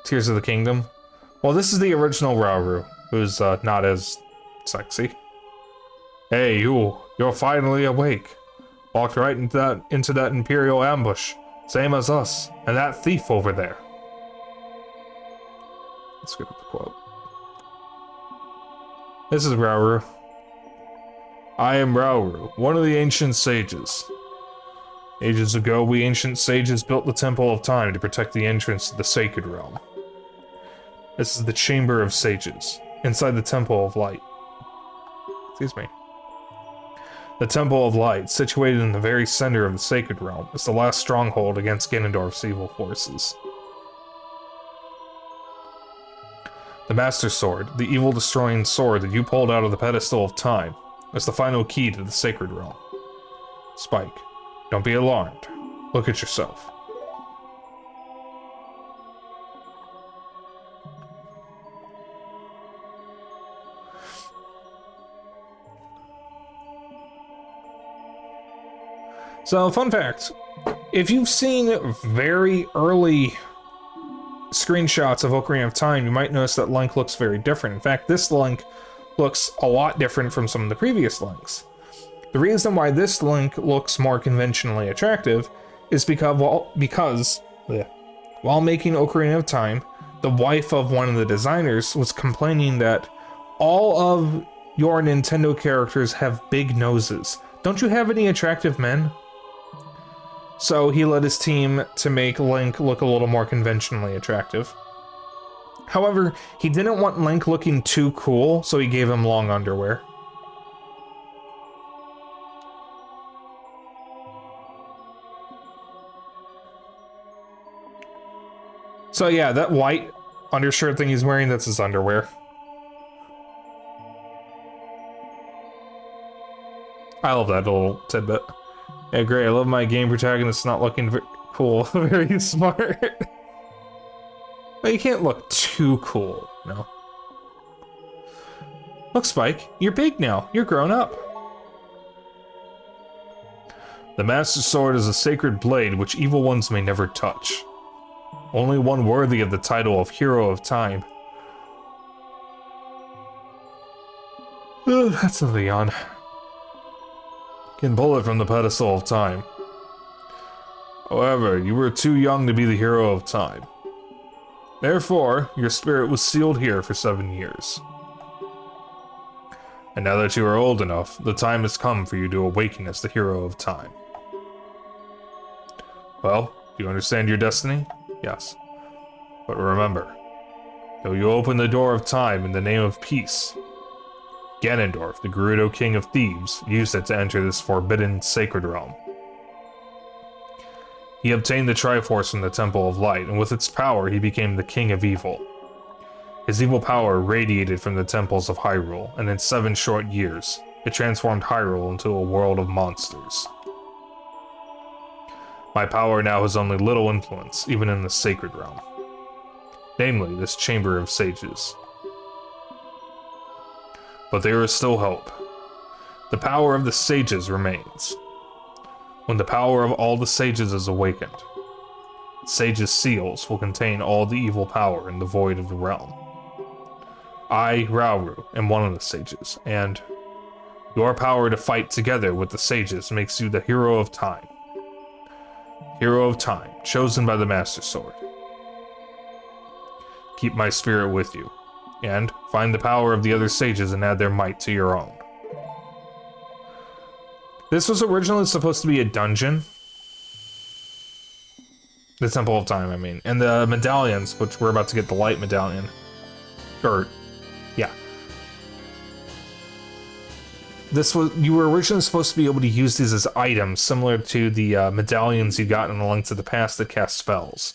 Tears of the Kingdom? Well, this is the original Rauru, who's not as sexy. Hey, you're finally awake. Walked right into that Imperial ambush, same as us, and that thief over there. Let's get up the quote. This is Rauru. I am Rauru, one of the ancient sages. Ages ago, we ancient sages built the Temple of Time to protect the entrance to the Sacred Realm. This is the Chamber of Sages, inside the Temple of Light. Excuse me. The Temple of Light, situated in the very center of the Sacred Realm, is the last stronghold against Ganondorf's evil forces. The Master Sword, the evil-destroying sword that you pulled out of the pedestal of time, is the final key to the Sacred Realm. Spike, don't be alarmed. Look at yourself. So, fun fact, if you've seen very early screenshots of Ocarina of Time, you might notice that Link looks very different. In fact, this Link looks a lot different from some of the previous Links. The reason why this Link looks more conventionally attractive is because while making Ocarina of Time, the wife of one of the designers was complaining that all of your Nintendo characters have big noses. Don't you have any attractive men? So he led his team to make Link look a little more conventionally attractive. However, he didn't want Link looking too cool, so he gave him long underwear. So yeah, that white undershirt thing he's wearing, that's his underwear. I love that little tidbit. Yeah, great. I love my game protagonist not looking very cool. Very smart. But you can't look too cool, you know? Look, Spike, you're big now. You're grown up. The Master Sword is a sacred blade which evil ones may never touch. Only one worthy of the title of Hero of Time. That's a Leon. Can pull it from the pedestal of time. However, you were too young to be the hero of time. Therefore, your spirit was sealed here for 7 years. And now that you are old enough, the time has come for you to awaken as the hero of time. Well, do you understand your destiny? Yes. But remember, though you open the door of time in the name of peace, Ganondorf, the Gerudo King of Thieves, used it to enter this forbidden sacred realm. He obtained the Triforce from the Temple of Light, and with its power he became the King of Evil. His evil power radiated from the temples of Hyrule, and in 7 short years, it transformed Hyrule into a world of monsters. My power now has only little influence, even in the sacred realm. Namely, this Chamber of Sages. But there is still hope. The power of the sages remains. When the power of all the sages is awakened, Sage's seals will contain all the evil power in the void of the realm. I, Rauru, am one of the sages, and your power to fight together with the sages makes you the hero of time. Hero of time, chosen by the Master Sword. Keep my spirit with you, and find the power of the other sages and add their might to your own. This was originally supposed to be a dungeon. The Temple of Time, I mean. And the medallions, which we're about to get the light medallion. Yeah. You were originally supposed to be able to use these as items, similar to the medallions you got in the Link to the Past that cast spells.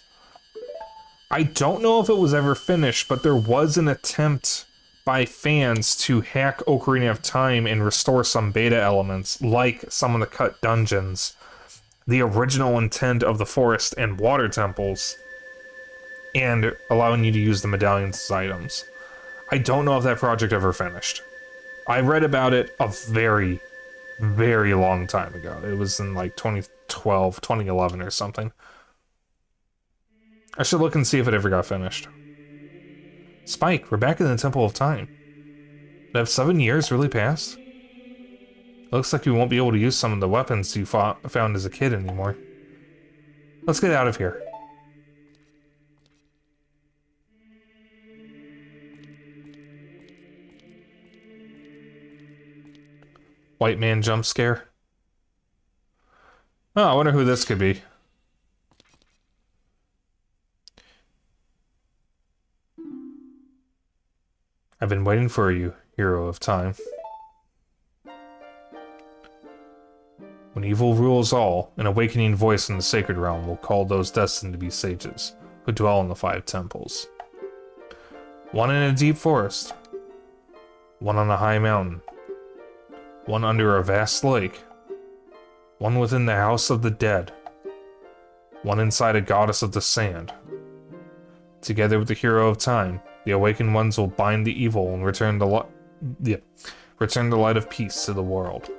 I don't know if it was ever finished, but there was an attempt by fans to hack Ocarina of Time and restore some beta elements, like some of the cut dungeons, the original intent of the forest and water temples, and allowing you to use the medallions as items. I don't know if that project ever finished. I read about it a very, very long time ago. It was in like 2012, 2011 or something. I should look and see if it ever got finished. Spike, we're back in the Temple of Time. Have 7 years really passed? It looks like we won't be able to use some of the weapons you found as a kid anymore. Let's get out of here. White man jump scare. Oh, I wonder who this could be. I've been waiting for you, hero of time. When evil rules all, an awakening voice in the sacred realm will call those destined to be sages, who dwell in the 5 temples. One in a deep forest, one on a high mountain, one under a vast lake, one within the house of the dead, one inside a goddess of the sand. Together with the hero of time, the awakened ones will bind the evil and return the light of peace to the world.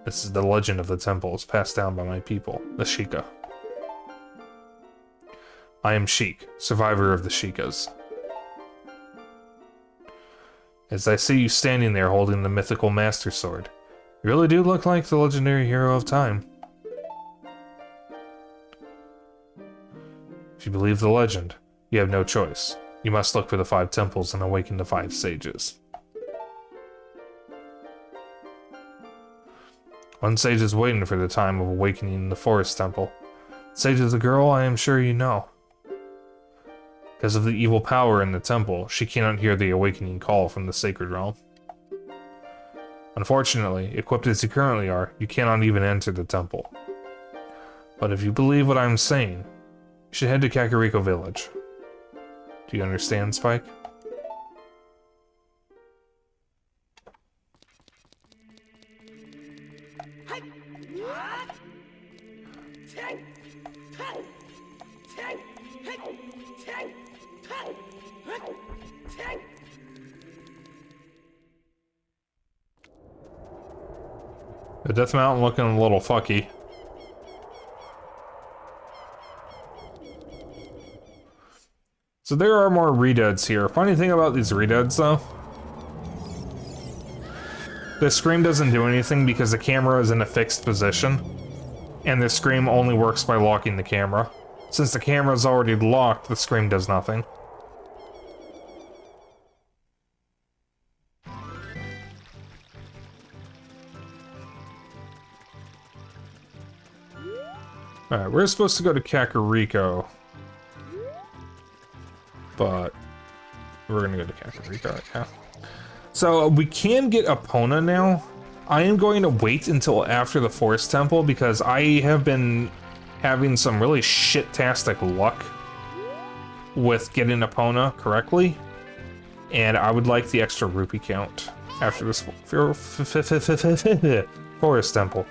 This is the legend of the temples passed down by my people, the Sheikah. I am Sheik, survivor of the Sheikahs. As I see you standing there holding the mythical Master Sword, you really do look like the legendary hero of time. If you believe the legend, you have no choice. You must look for the 5 temples and awaken the 5 sages. One sage is waiting for the time of awakening in the forest temple. Sage is a girl I am sure you know. Because of the evil power in the temple, she cannot hear the awakening call from the sacred realm. Unfortunately, equipped as you currently are, you cannot even enter the temple. But if you believe what I'm saying, you should head to Kakariko Village. Do you understand, Spike? The Death Mountain looking a little fucky. So there are more redeads here. Funny thing about these redeads, though, the scream doesn't do anything because the camera is in a fixed position, and the scream only works by locking the camera. Since the camera is already locked, the scream does nothing. Alright, we're supposed to go to Kakariko, but we're gonna go to Kakariko right now. So we can get Epona now. I am going to wait until after the Forest Temple because I have been having some really shit-tastic luck with getting Epona correctly, and I would like the extra rupee count after this Forest Temple.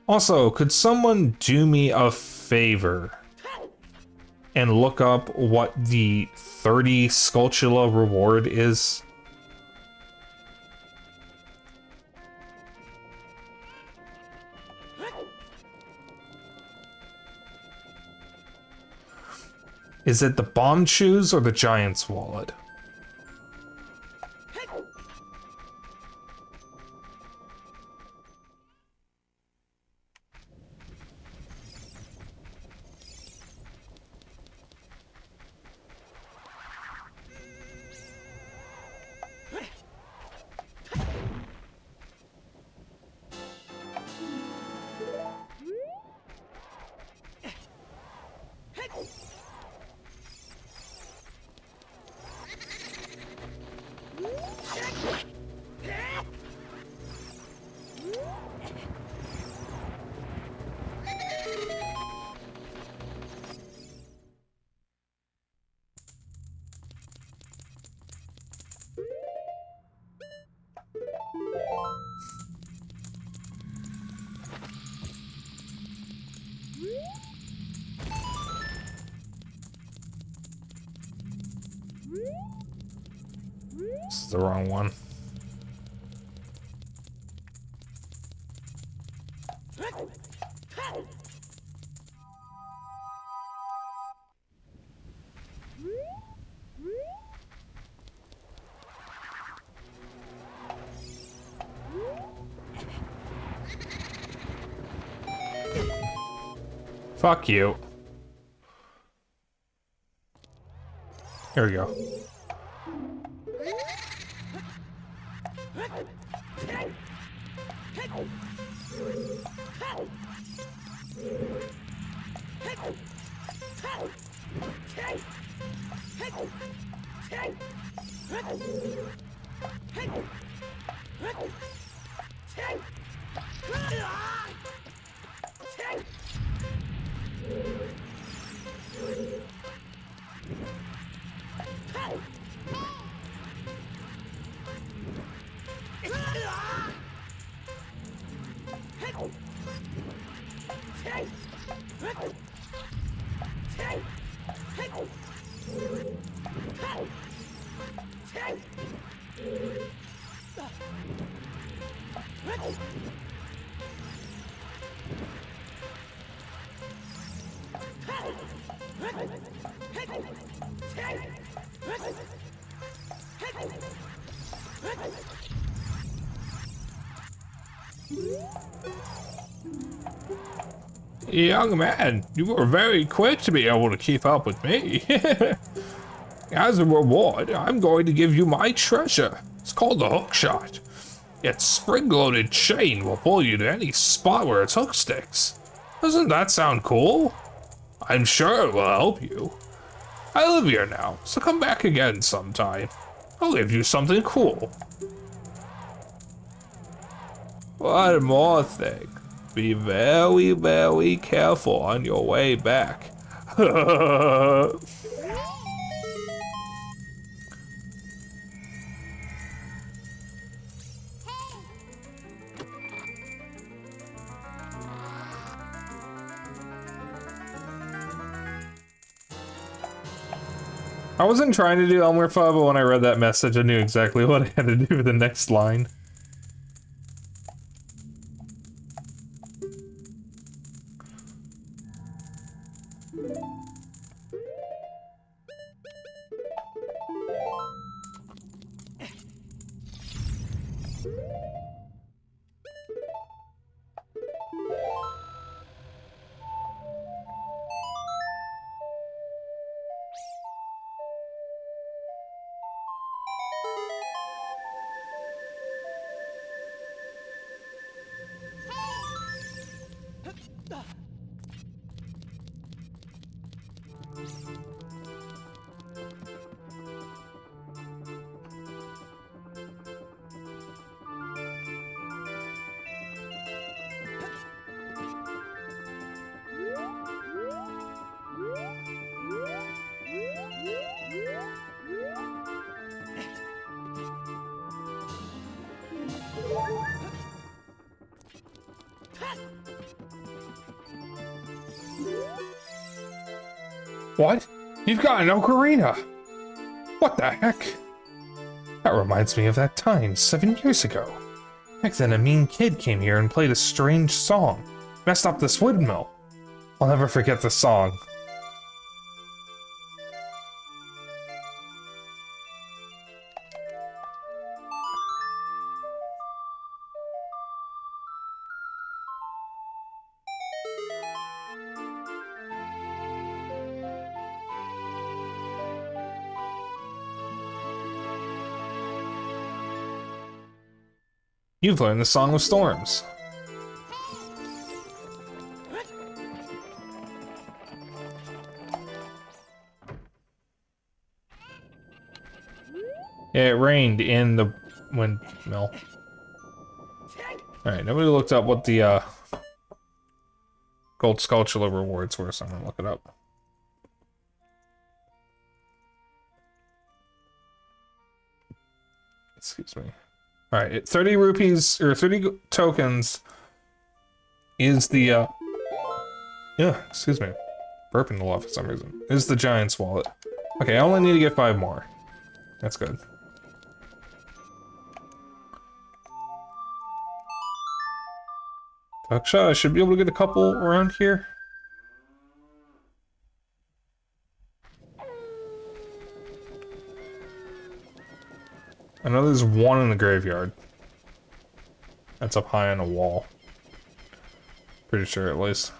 Also, could someone do me a favor and look up what the 30 Skulltula reward is? Is it the bomb shoes or the giant's wallet? This is the wrong one. Fuck you. Here we go. Young man, you were very quick to be able to keep up with me. As a reward, I'm going to give you my treasure. It's called the hook shot. Its spring-loaded chain will pull you to any spot where its hook sticks. Doesn't that sound cool? I'm sure it will help you. I live here now, so come back again sometime. I'll give you something cool. One more thing. Be very, very careful on your way back. I wasn't trying to do Elmer Fudd, but when I read that message, I knew exactly what I had to do with the next line. What? You've got an Ocarina! What the heck? That reminds me of that time 7 years ago. Back then a mean kid came here and played a strange song. Messed up this windmill. I'll never forget the song. You've learned the Song of Storms. Yeah, it rained in the windmill. Alright, nobody looked up what the gold sculpture rewards were, so I'm gonna look it up. Excuse me. Alright, 30 rupees, or 30 tokens is the, yeah, excuse me. Burping a lot for some reason. Is the Giant's wallet. Okay, I only need to get 5 more. That's good. Duckshot, I should be able to get a couple around here. I know there's one in the graveyard. That's up high on a wall. Pretty sure, at least.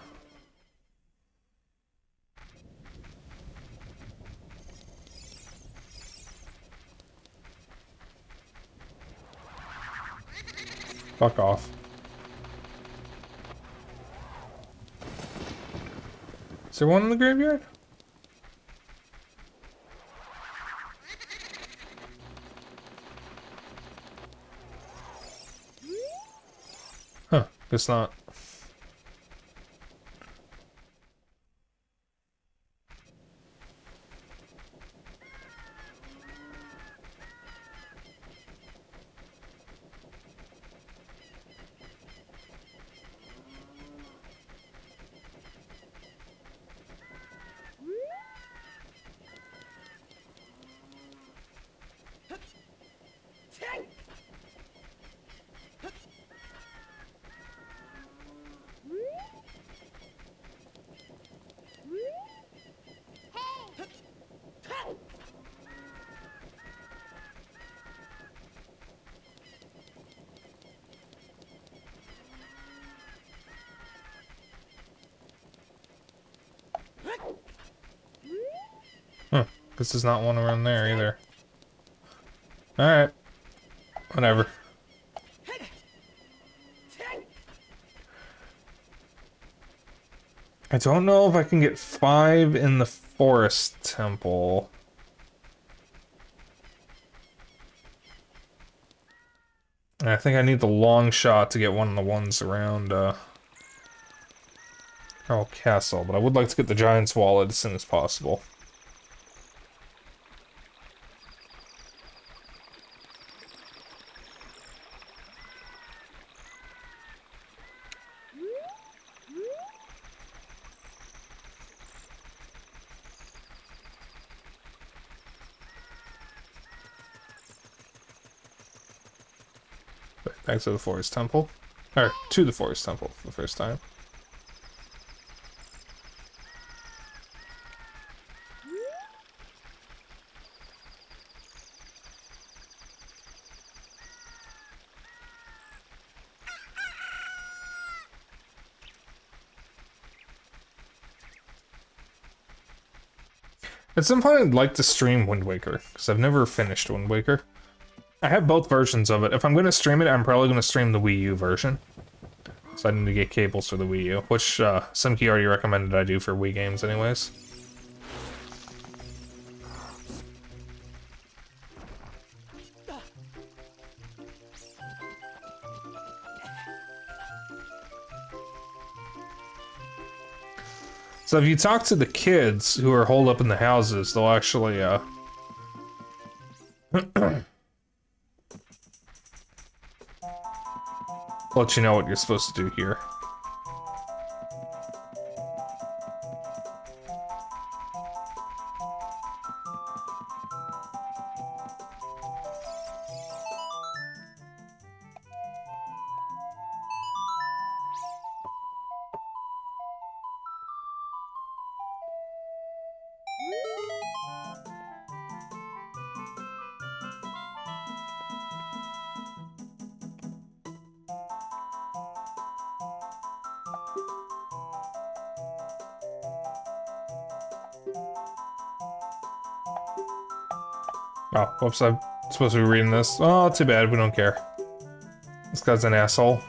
Fuck off. Is there one in the graveyard? Huh, guess not. Huh, guess there's not one around there either. Alright. Whatever. I don't know if I can get 5 in the forest temple. And I think I need the long shot to get one of the ones around, Carol Castle, but I would like to get the Giant's Wallet as soon as possible. Back to the Forest Temple. Or, to the Forest Temple for the first time. At some point I'd like to stream Wind Waker, because I've never finished Wind Waker. I have both versions of it. If I'm going to stream it, I'm probably going to stream the Wii U version. So I need to get cables for the Wii U, which Simkey already recommended I do for Wii games anyways. So if you talk to the kids who are holed up in the houses, they'll actually, let you know what you're supposed to do here. Oh, whoops, I'm supposed to be reading this. Oh, too bad, we don't care. This guy's an asshole.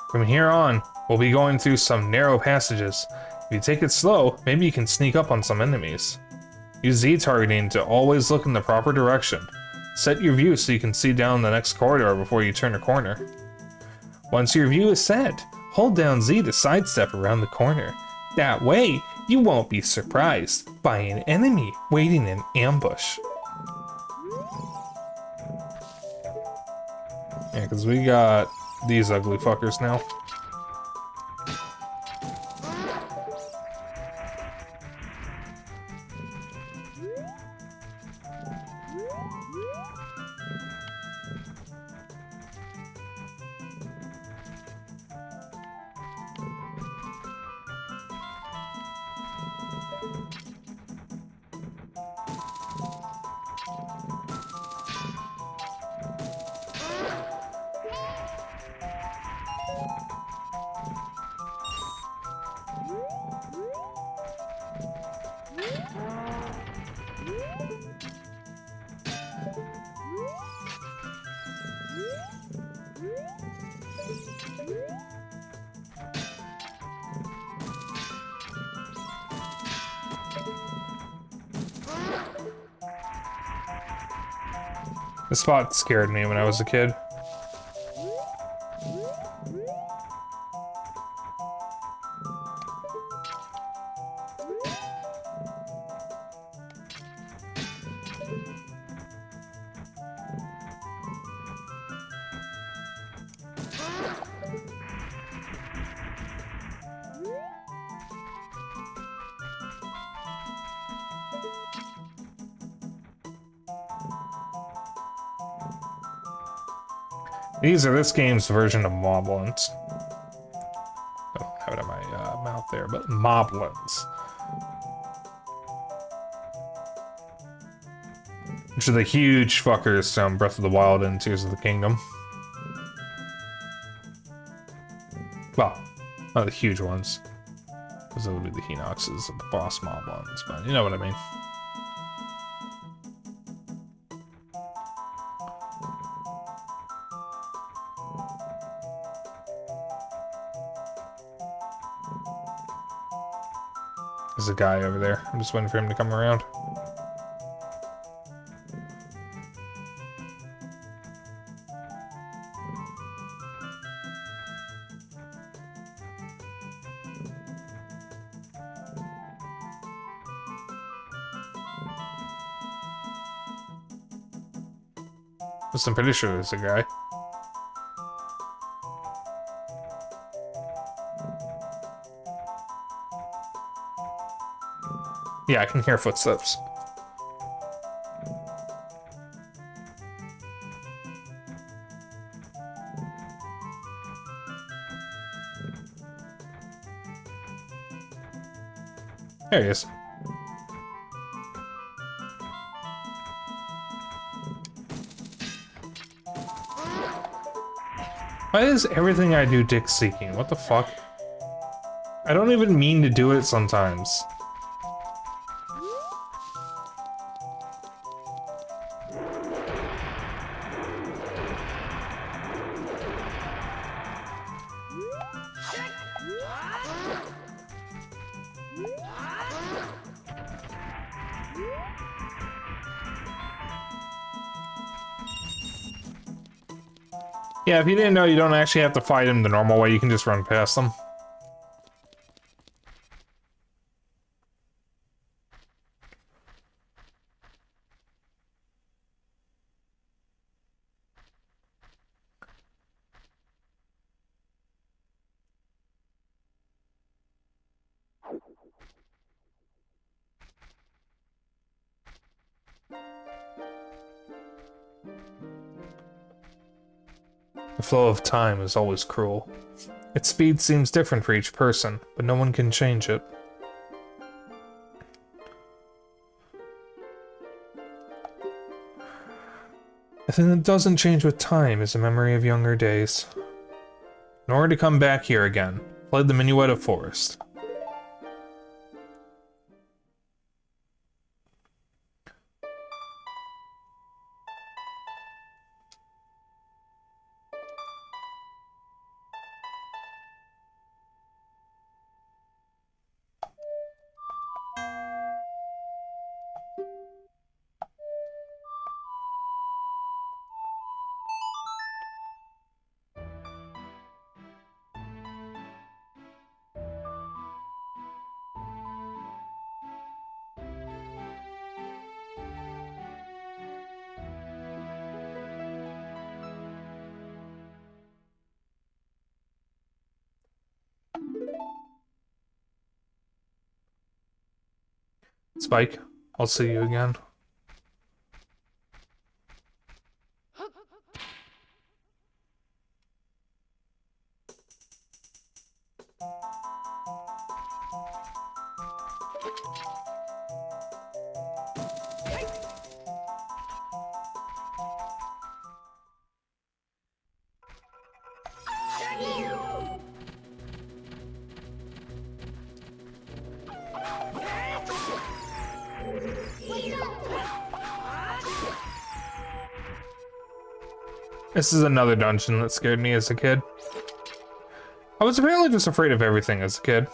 From here on, we'll be going through some narrow passages. If you take it slow, maybe you can sneak up on some enemies. Use Z targeting to always look in the proper direction. Set your view so you can see down the next corridor before you turn a corner. Once your view is set, hold down Z to sidestep around the corner. That way, you won't be surprised by an enemy waiting in ambush. Yeah, because we got these ugly fuckers now. This spot scared me when I was a kid. These are this game's version of moblins. I don't have it in my mouth there, but moblins. Which are the huge fuckers from Breath of the Wild and Tears of the Kingdom. Well, not the huge ones. Those would be the Hinoxes, the boss moblins, but you know what I mean. There's a guy over there. I'm just waiting for him to come around. I'm pretty sure there's a guy. Yeah, I can hear footsteps. There he is. Why is everything I do dick seeking? What the fuck? I don't even mean to do it sometimes. Yeah, if you didn't know, you don't actually have to fight him the normal way, you can just run past them. The flow of time is always cruel. Its speed seems different for each person, but no one can change it. The thing that doesn't change with time is a memory of younger days. In order to come back here again, play the Minuet of Forest. Spike, I'll see you again. This is another dungeon that scared me as a kid. I was apparently just afraid of everything as a kid.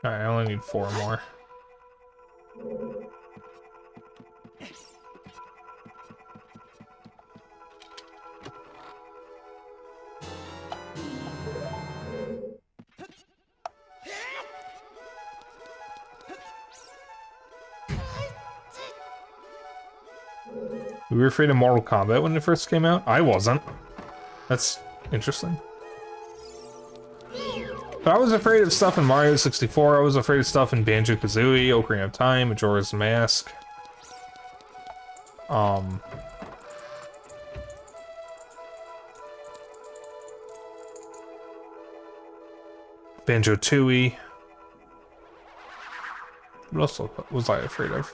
Alright, I only need 4 more. We were afraid of Mortal Kombat when it first came out? I wasn't. That's interesting. But I was afraid of stuff in Mario 64, I was afraid of stuff in Banjo-Kazooie, Ocarina of Time, Majora's Mask. Banjo-Tooie. What else was I afraid of?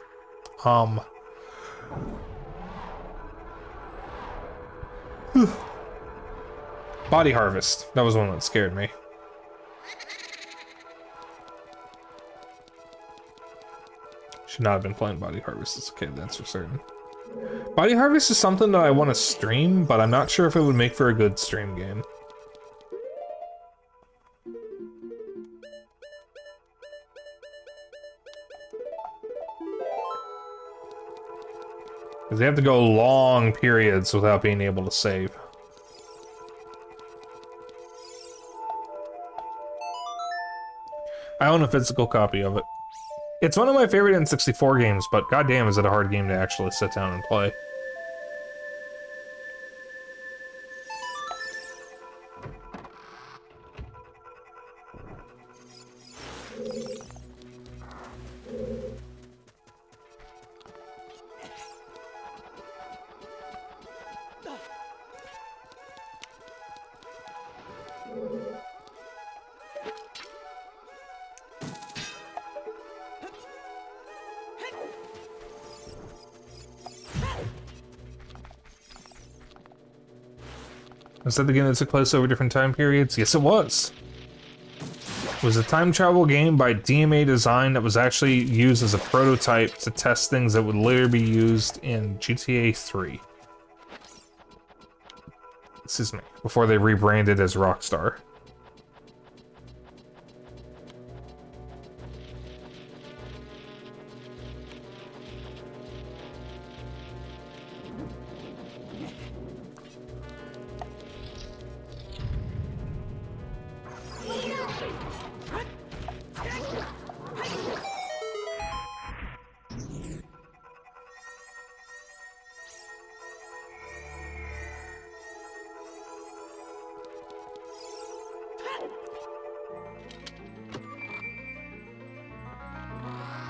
Body Harvest. That was one that scared me. Should not have been playing Body Harvest as a kid, that's for certain. Body Harvest is something that I want to stream, but I'm not sure if it would make for a good stream game. Because they have to go long periods without being able to save. I own a physical copy of it. It's one of my favorite N64 games, but goddamn is it a hard game to actually sit down and play. Was that the game that took place over different time periods? Yes, it was. It was a time travel game by DMA Design that was actually used as a prototype to test things that would later be used in GTA 3. Excuse me, before they rebranded as Rockstar.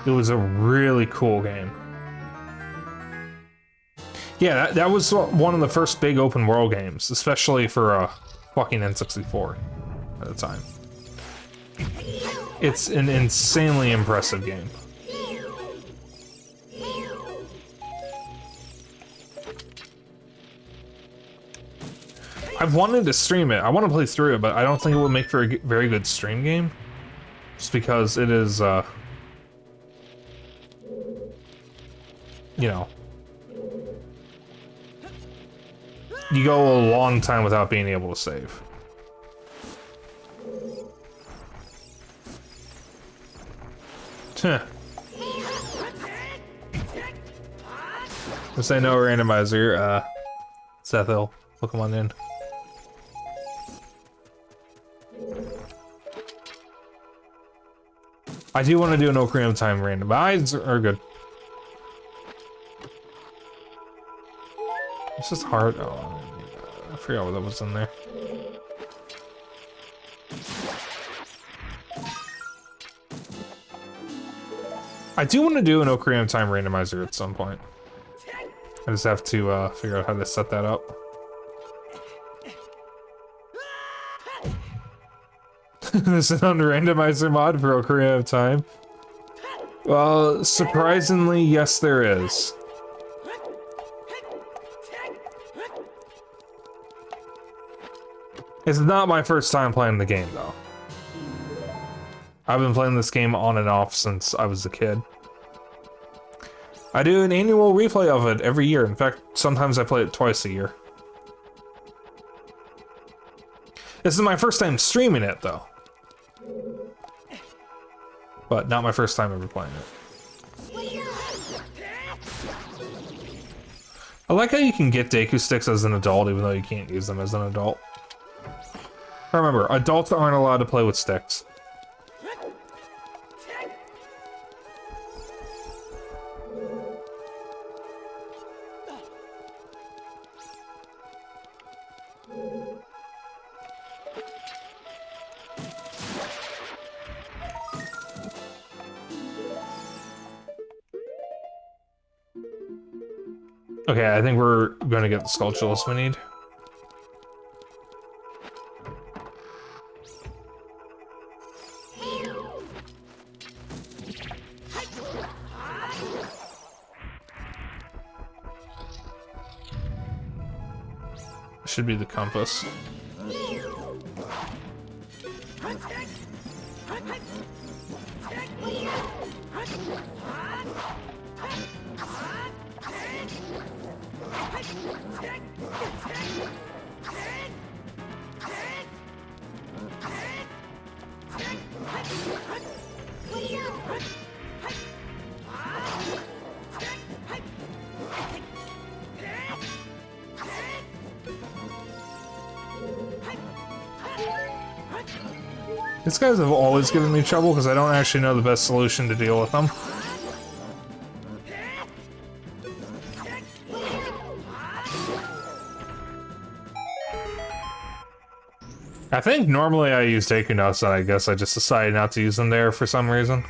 It was a really cool game. Yeah, that was one of the first big open world games, especially for a fucking N64 at the time. It's an insanely impressive game. I've wanted to stream it. I want to play through it, but I don't think it would make for a very good stream game. Just because it is, you know, you go a long time without being able to save. Just say no randomizer, Seth Hill, Pokemon in. I do want to do an Ocarina of Time random, but eyes are good. It's just hard. Oh, I forgot what that was in there. I do want to do an Ocarina of Time randomizer at some point. I just have to figure out how to set that up. There's an unrandomizer mod for Ocarina of Time. Well, surprisingly, yes, there is. It's not my first time playing the game, though. I've been playing this game on and off since I was a kid. I do an annual replay of it every year. In fact, sometimes I play it twice a year. This is my first time streaming it, though. but not my first time ever playing it. I like how you can get Deku sticks as an adult, even though you can't use them as an adult. Remember, adults aren't allowed to play with sticks. Okay, I think we're gonna get the Skulltulus we need. Should be the compass. These guys have always given me trouble because I don't actually know the best solution to deal with them. I think normally I use Deku Nuts, and I guess I just decided not to use them there for some reason.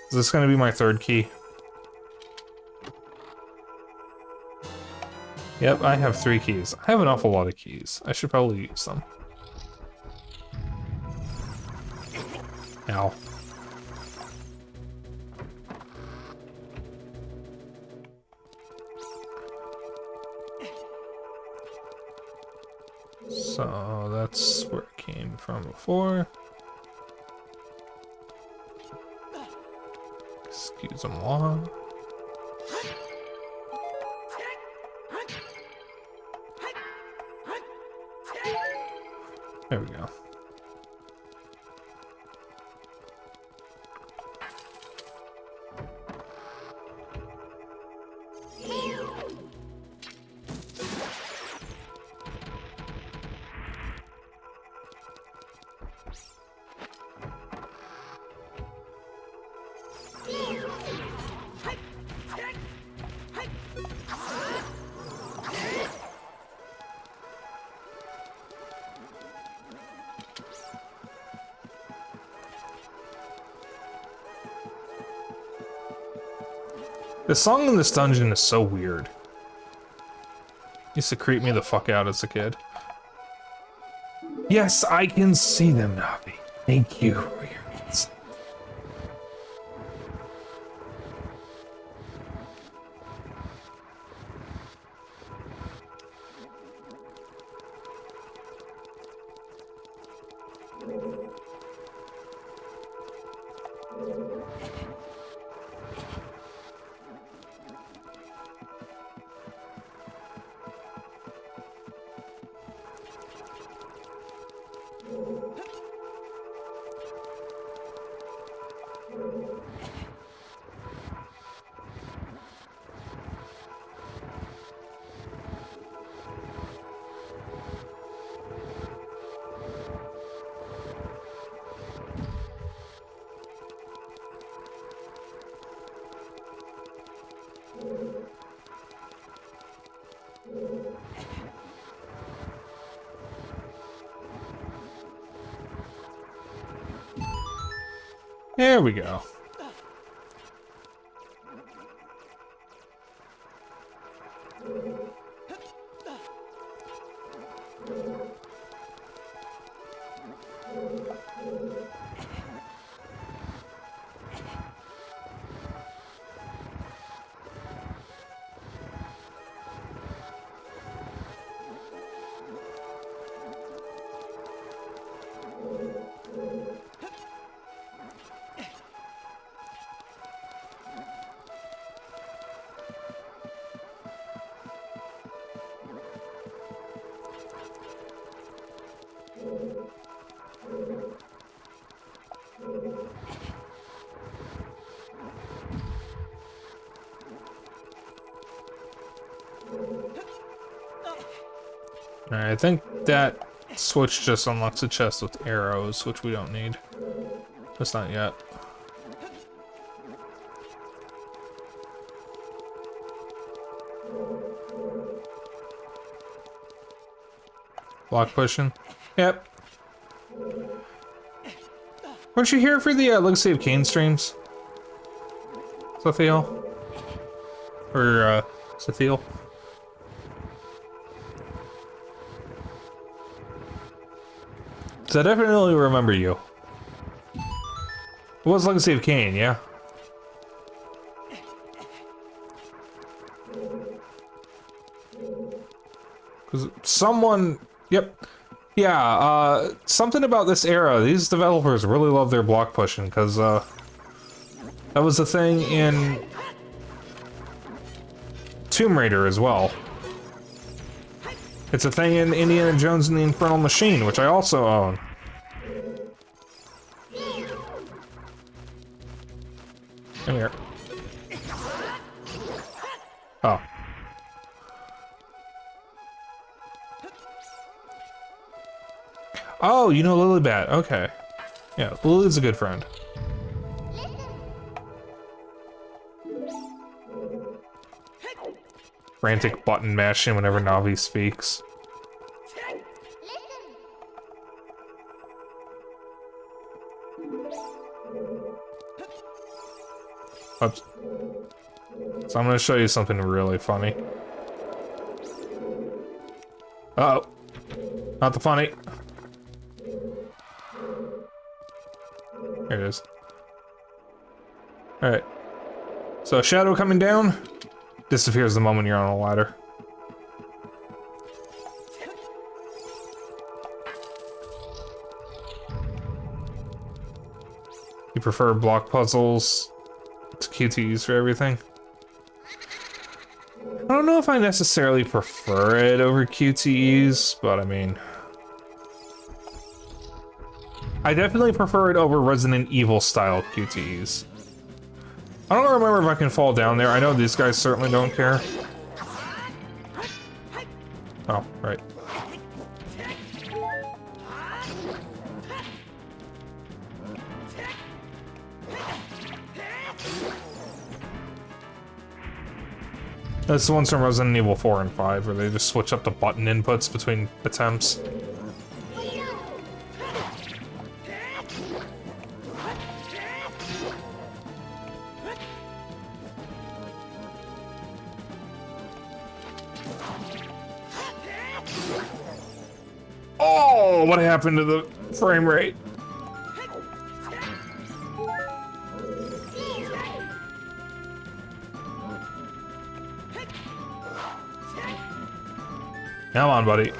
Is this going to be my third key? Yep, I have 3 keys. I have an awful lot of keys. I should probably use them. Ow. So that's where it came from before. Excuse-moi. There we go. The song in this dungeon is so weird. Used to creep me the fuck out as a kid. Yes, I can see them, Navi. Thank you for your needs. There we go. Alright, I think that switch just unlocks a chest with arrows, which we don't need. Just not yet. Block pushing. Yep. Weren't you here for the Legacy of Kain streams? Sathiel? Or, Sathiel? So I definitely remember you. It was Legacy of Kain, yeah? Because someone... Yep. Yeah, something about this era. These developers really love their block pushing, because, that was the thing in Tomb Raider as well. It's a thing in Indiana Jones and the Infernal Machine, which I also own. Come here. Oh. Oh, you know Lilybat. Okay. Yeah, Lily's a good friend. Frantic button mashing whenever Navi speaks. Oops. So I'm gonna show you something really funny. Uh-oh. Not the funny. Here it is. Alright. So shadow coming down. Disappears the moment you're on a ladder. You prefer block puzzles to QTEs for everything? I don't know if I necessarily prefer it over QTEs, but I mean... I definitely prefer it over Resident Evil style QTEs. I don't remember if I can fall down there. I know these guys certainly don't care. Oh, right. That's the ones from Resident Evil 4 and 5, where they just switch up the button inputs between attempts. Oh, what happened to the frame rate? Come on, buddy.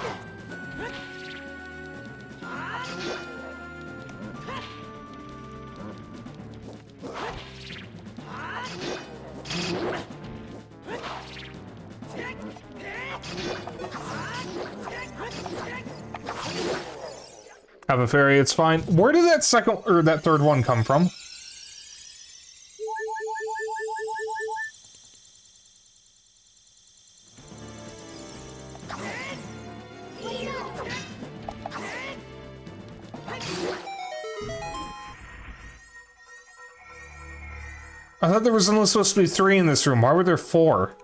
Have a fairy, it's fine. Where did that second or that third one come from? I thought there was only supposed to be 3 in this room. Why were there 4?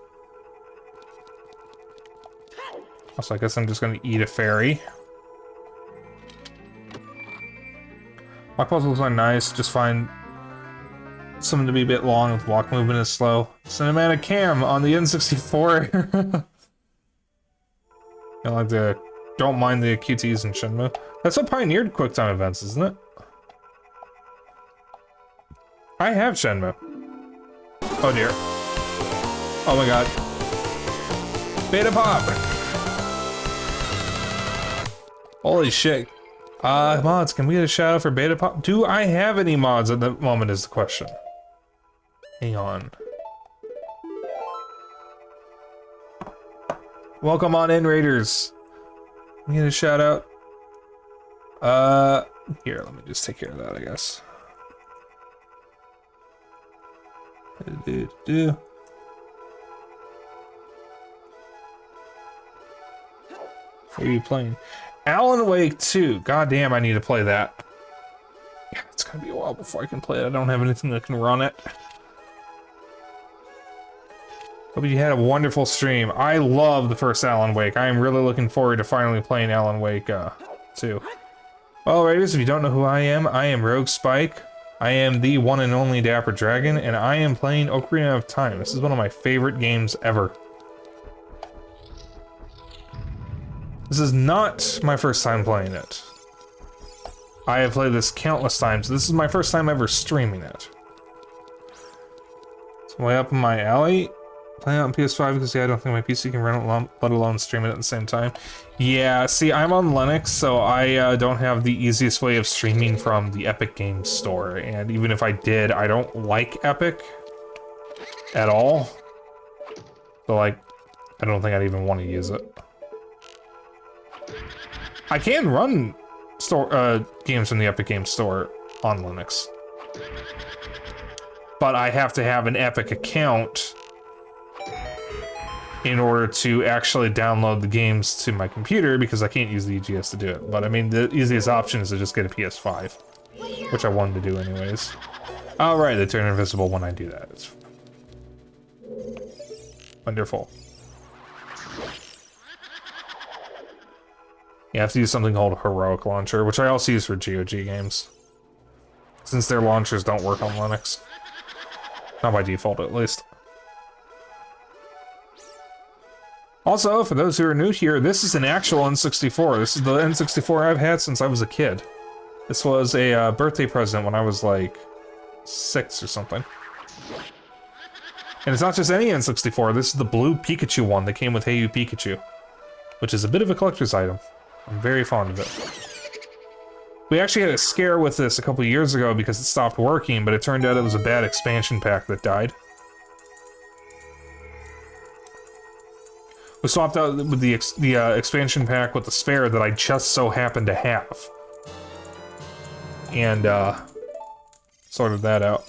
Also, I guess I'm just gonna eat a fairy. My puzzles are nice, just find something to be a bit long if block movement is slow. Cinematic cam on the N64. I like the... Don't mind the QTs in Shenmue. That's what pioneered QuickTime events, isn't it? I have Shenmue. Oh dear. Oh my god. Beta pop! Holy shit. Mods, can we get a shout out for beta pop? Do I have any mods at the moment is the question. Hang on. Welcome on in, Raiders. Can we get a shout out? Here, let me just take care of that, I guess. What are you playing? Alan Wake 2. God damn, I need to play that. Yeah, it's gonna be a while before I can play it. I don't have anything that can run it. Hope you had a wonderful stream. I love the first Alan Wake. I am really looking forward to finally playing Alan Wake 2. Well, raiders, if you don't know who I am RogueSpyke. I am the one and only Dapper Dragon, and I am playing Ocarina of Time. This is one of my favorite games ever. This is not my first time playing it. I have played this countless times. This is my first time ever streaming it. It's way up in my alley. Playing it on PS5 because yeah, I don't think my PC can run it, let alone stream it at the same time. Yeah, see, I'm on Linux, so I don't have the easiest way of streaming from the Epic Games Store. And even if I did, I don't like Epic at all. So, like, I don't think I'd even want to use it. I can run games from the Epic Games Store on Linux. But I have to have an Epic account in order to actually download the games to my computer because I can't use the EGS to do it. But I mean, the easiest option is to just get a PS5, which I wanted to do anyways. Alright, they turn invisible when I do that. It's wonderful. You have to use something called Heroic Launcher, which I also use for GOG games, since their launchers don't work on Linux. Not by default, at least. Also, for those who are new here, this is an actual N64. This is the N64 I've had since I was a kid. This was a birthday present when I was like 6 or something. And it's not just any N64, this is the blue Pikachu one that came with Hey You Pikachu, which is a bit of a collector's item. I'm very fond of it. We actually had a scare with this a couple years ago because it stopped working, but it turned out it was a bad expansion pack that died. We swapped out with the expansion pack with the spare that I just so happened to have. And, sorted that out.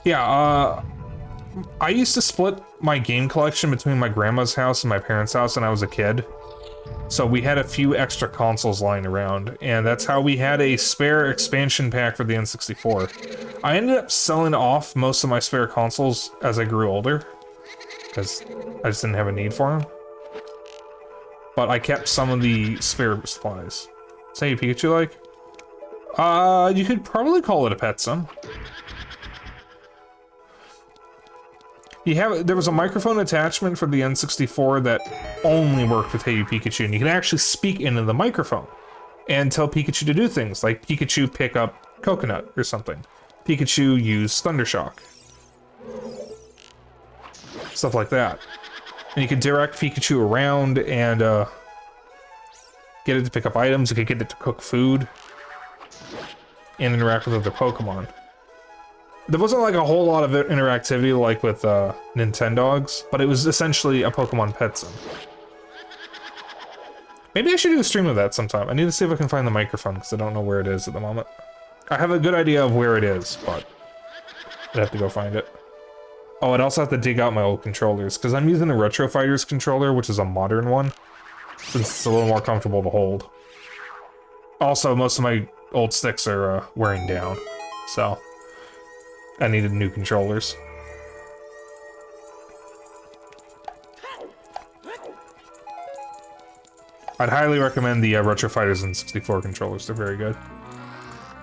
Yeah, I used to split my game collection between my grandma's house and my parents' house when I was a kid. So we had a few extra consoles lying around, and that's how we had a spare expansion pack for the N64. I ended up selling off most of my spare consoles as I grew older, because I just didn't have a need for them. But I kept some of the spare supplies. Say Pikachu like? You could probably call it a pet sim. There was a microphone attachment for the N64 that only worked with Hey You Pikachu, and you can actually speak into the microphone and tell Pikachu to do things, like Pikachu pick up coconut or something. Pikachu use Thundershock. Stuff like that. And you could direct Pikachu around and get it to pick up items, you could get it to cook food, and interact with other Pokemon. There wasn't like a whole lot of interactivity like with Nintendogs, but it was essentially a Pokemon pet sim. Maybe I should do a stream of that sometime. I need to see if I can find the microphone, because I don't know where it is at the moment. I have a good idea of where it is, but I'd have to go find it. Oh, I'd also have to dig out my old controllers, because I'm using a Retro Fighters controller, which is a modern one, since it's a little more comfortable to hold. Also, most of my old sticks are wearing down, so I needed new controllers. I'd highly recommend the Retro Fighters N64 controllers, they're very good.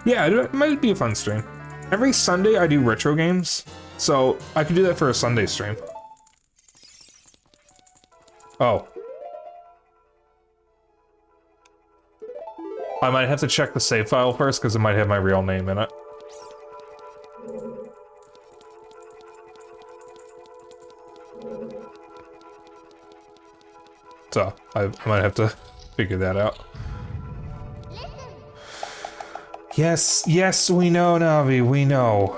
Yeah, it might be a fun stream. Every Sunday I do retro games, so I could do that for a Sunday stream. Oh. I might have to check the save file first, because it might have my real name in it. So, I might have to figure that out. Yes, we know, Navi, we know.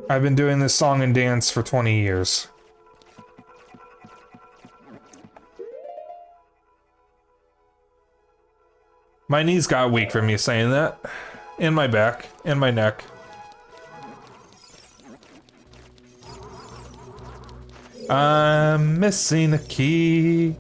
I've been doing this song and dance for 20 years. My knees got weak from me saying that. And my back, and my neck. I'm missing a key.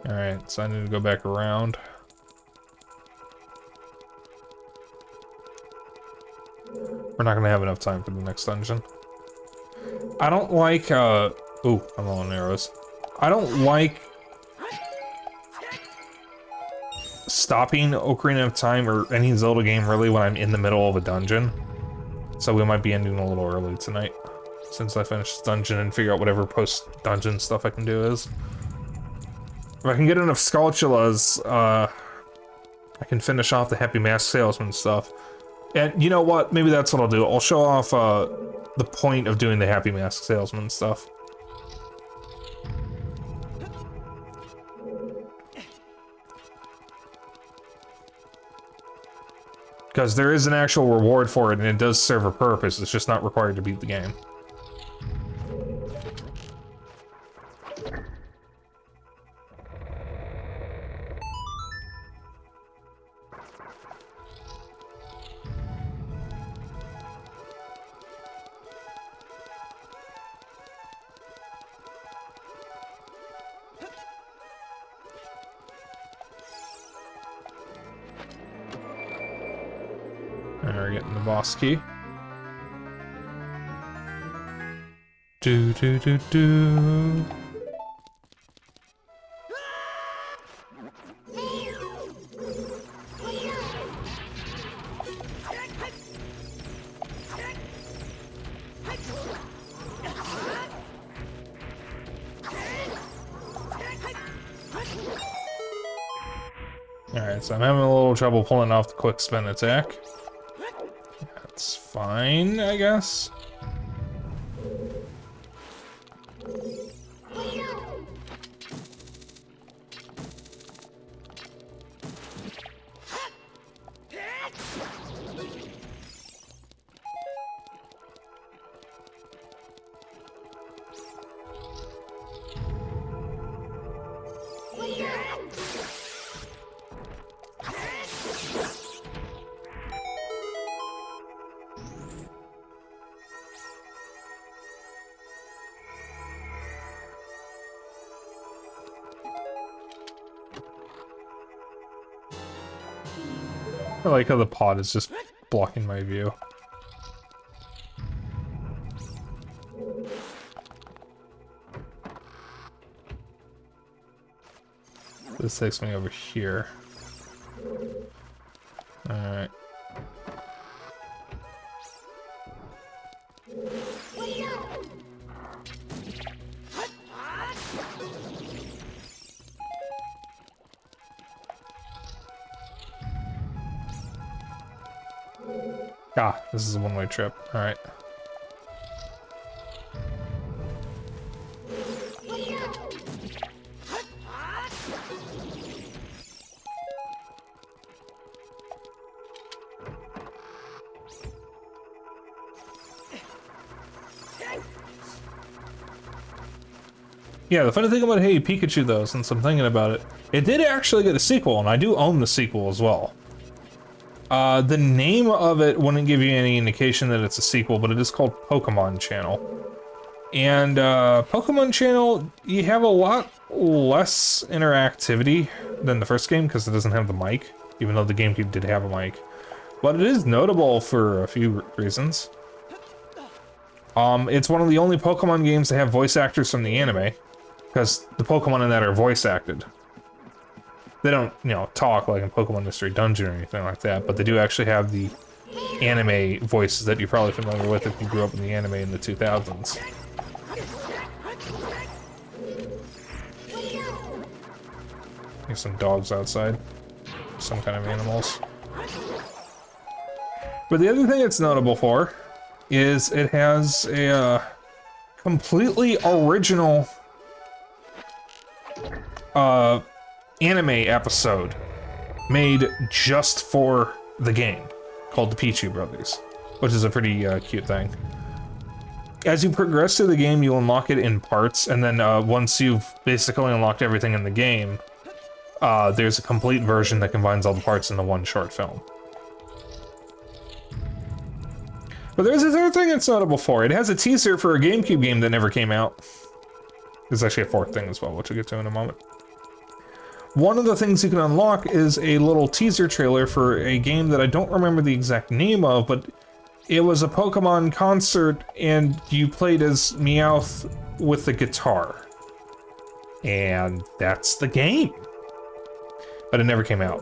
Alright, so I need to go back around. We're not gonna have enough time for the next dungeon. I don't like, ooh, I'm low on arrows. I don't like stopping Ocarina of Time or any Zelda game really when I'm in the middle of a dungeon. So we might be ending a little early tonight, since I finished this dungeon and figure out whatever post-dungeon stuff I can do is. If I can get enough Skulltulas, I can finish off the Happy Mask Salesman stuff. And you know what? Maybe that's what I'll do. I'll show off the point of doing the Happy Mask Salesman stuff. Because there is an actual reward for it, and it does serve a purpose. It's just not required to beat the game. And we're getting the boss key. Do do do do. Alright, so I'm having a little trouble pulling off the quick spin attack. That's fine, I guess. I like how the pod is just blocking my view. This takes me over here. Alright. Ah, this is a one-way trip. Alright. Yeah, the funny thing about Hey Pikachu, though, since I'm thinking about it, it did actually get a sequel, and I do own the sequel as well. The name of it wouldn't give you any indication that it's a sequel, but it is called Pokemon Channel. And Pokemon Channel, you have a lot less interactivity than the first game because it doesn't have the mic, even though the GameCube did have a mic. But it is notable for a few reasons. It's one of the only Pokemon games that have voice actors from the anime, because the Pokemon in that are voice acted. They don't, you know, talk like in Pokemon Mystery Dungeon or anything like that, but they do actually have the anime voices that you're probably familiar with if you grew up in the anime in the 2000s. There's some dogs outside. Some kind of animals. But the other thing it's notable for is it has a completely original anime episode made just for the game called the Pichu Brothers, which is a pretty cute thing. As you progress through the game, you unlock it in parts, and then once you've basically unlocked everything in the game, there's a complete version that combines all the parts into one short film. But there's this other thing it's notable for. It has a teaser for a GameCube game that never came out. There's actually a fourth thing as well, which we'll get to in a moment. one of the things you can unlock is a little teaser trailer for a game that I don't remember the exact name of, but it was a Pokemon concert, and you played as Meowth with the guitar. And that's the game. But it never came out.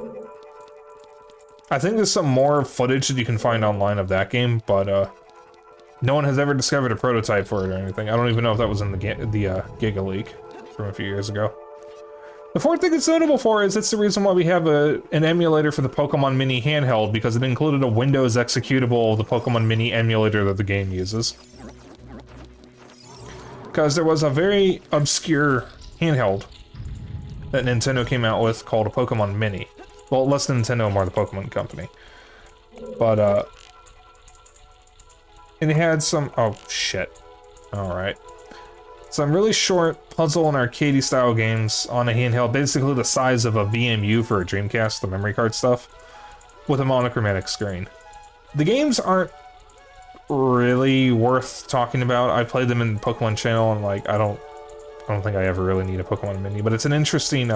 I think there's some more footage that you can find online of that game, but no one has ever discovered a prototype for it or anything. I don't even know if that was in the Giga Leak from a few years ago. The fourth thing it's notable for is it's the reason why we have an emulator for the Pokemon Mini handheld, because it included a Windows executable of the Pokemon Mini emulator that the game uses. Because there was a very obscure handheld that Nintendo came out with called a Pokemon Mini. Well, less than Nintendo, more the Pokemon Company. But, and it had some... oh, shit. Alright. Some really short puzzle and arcadey style games on a handheld, basically the size of a VMU for a Dreamcast, the memory card stuff, with a monochromatic screen. The games aren't really worth talking about. I played them in Pokemon Channel, and like I don't think I ever really need a Pokemon Mini, but it's an interesting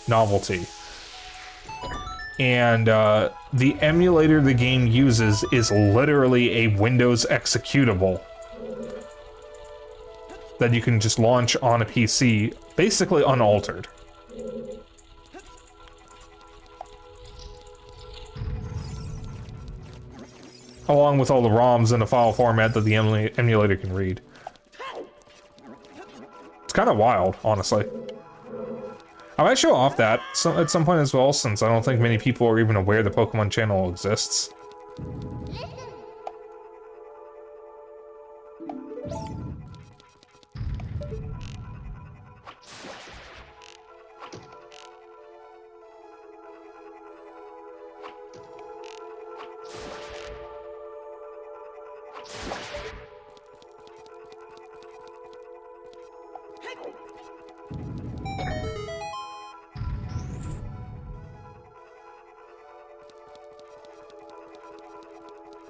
novelty. And the emulator the game uses is literally a Windows executable that you can just launch on a PC, basically unaltered. Along with all the ROMs in a file format that the emulator can read. It's kind of wild, honestly. I might show off that at some point as well, since I don't think many people are even aware the Pokemon Channel exists.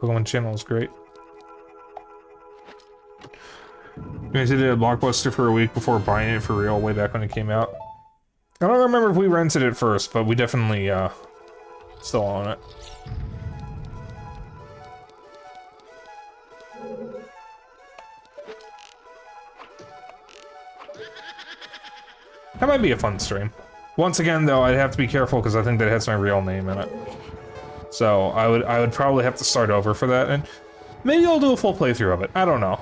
Pokemon Channel is great. You guys did a Blockbuster for a week before buying it for real way back when it came out. I don't remember if we rented it first, but we definitely still own it. That might be a fun stream. Once again, though, I'd have to be careful because I think that has my real name in it. So I would probably have to start over for that, and maybe I'll do a full playthrough of it. I don't know.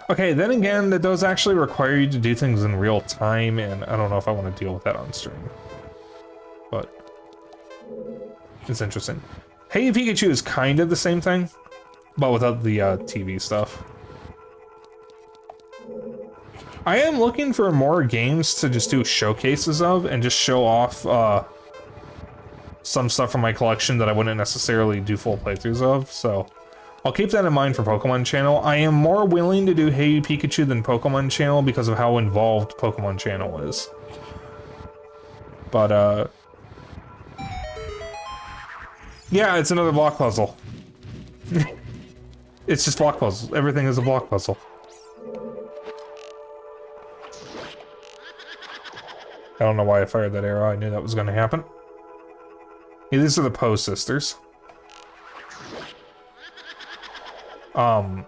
Okay, then again, that does actually require you to do things in real time, and I don't know if I want to deal with that on stream. But it's interesting. Hey Pikachu is kind of the same thing, but without the TV stuff. I am looking for more games to just do showcases of and just show off some stuff from my collection that I wouldn't necessarily do full playthroughs of, so I'll keep that in mind for Pokemon Channel. I am more willing to do Hey Pikachu than Pokemon Channel because of how involved Pokemon Channel is. But, yeah, it's another block puzzle. It's just block puzzles. Everything is a block puzzle. I don't know why I fired that arrow. I knew that was going to happen. Yeah, these are the Poe sisters. I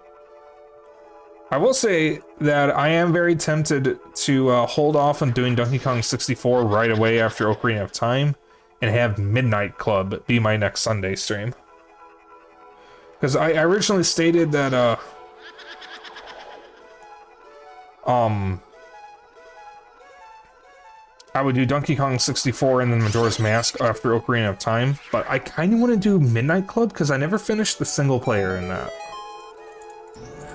will say that I am very tempted to hold off on doing Donkey Kong 64 right away after Ocarina of Time and have Midnight Club be my next Sunday stream. Because I originally stated that, I would do Donkey Kong 64 and then Majora's Mask after Ocarina of Time, but I kind of want to do Midnight Club because I never finished the single player in that.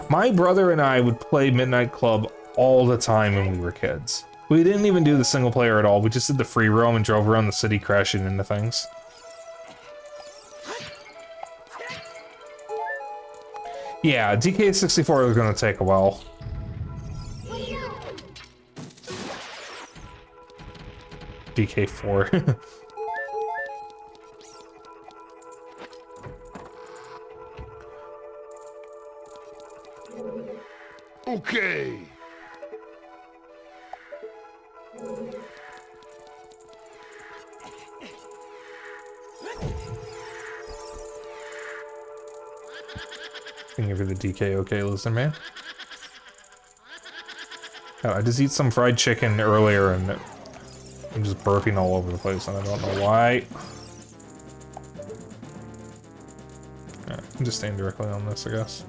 My brother and I would play Midnight Club all the time when we were kids. We didn't even do the single player at all, we just did the free roam and drove around the city crashing into things. Yeah, DK64 is going to take a while. DK4. Okay. Thank you for the DK, okay, listen, man. God, I just eat some fried chicken earlier and I'm just burping all over the place and I don't know why. Alright, I'm just staying directly on this, I guess.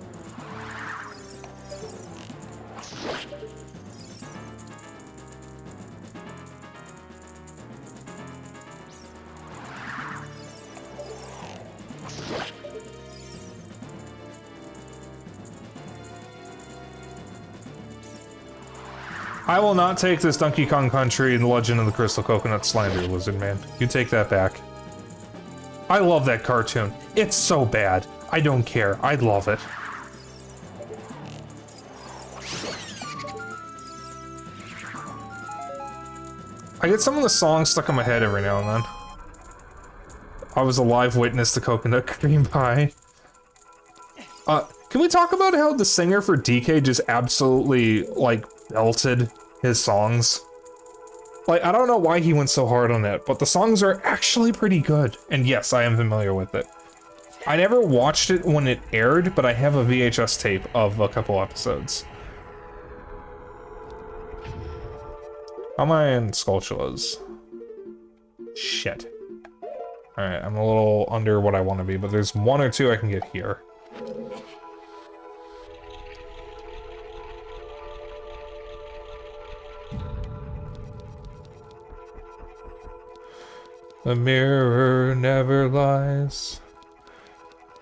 I will not take this Donkey Kong Country and the Legend of the Crystal Coconut slander, Lizard Man. You take that back. I love that cartoon. It's so bad. I don't care. I love it. I get some of the songs stuck in my head every now and then. I was a live witness to Coconut Cream Pie. Can we talk about how the singer for DK just absolutely, like, belted his songs? Like, I don't know why he went so hard on it, but the songs are actually pretty good. And yes, I am familiar with it. I never watched it when it aired, but I have a VHS tape of a couple episodes. How am I in Skulltulas? Shit. Alright, I'm a little under what I want to be, but there's one or two I can get here. The mirror never lies.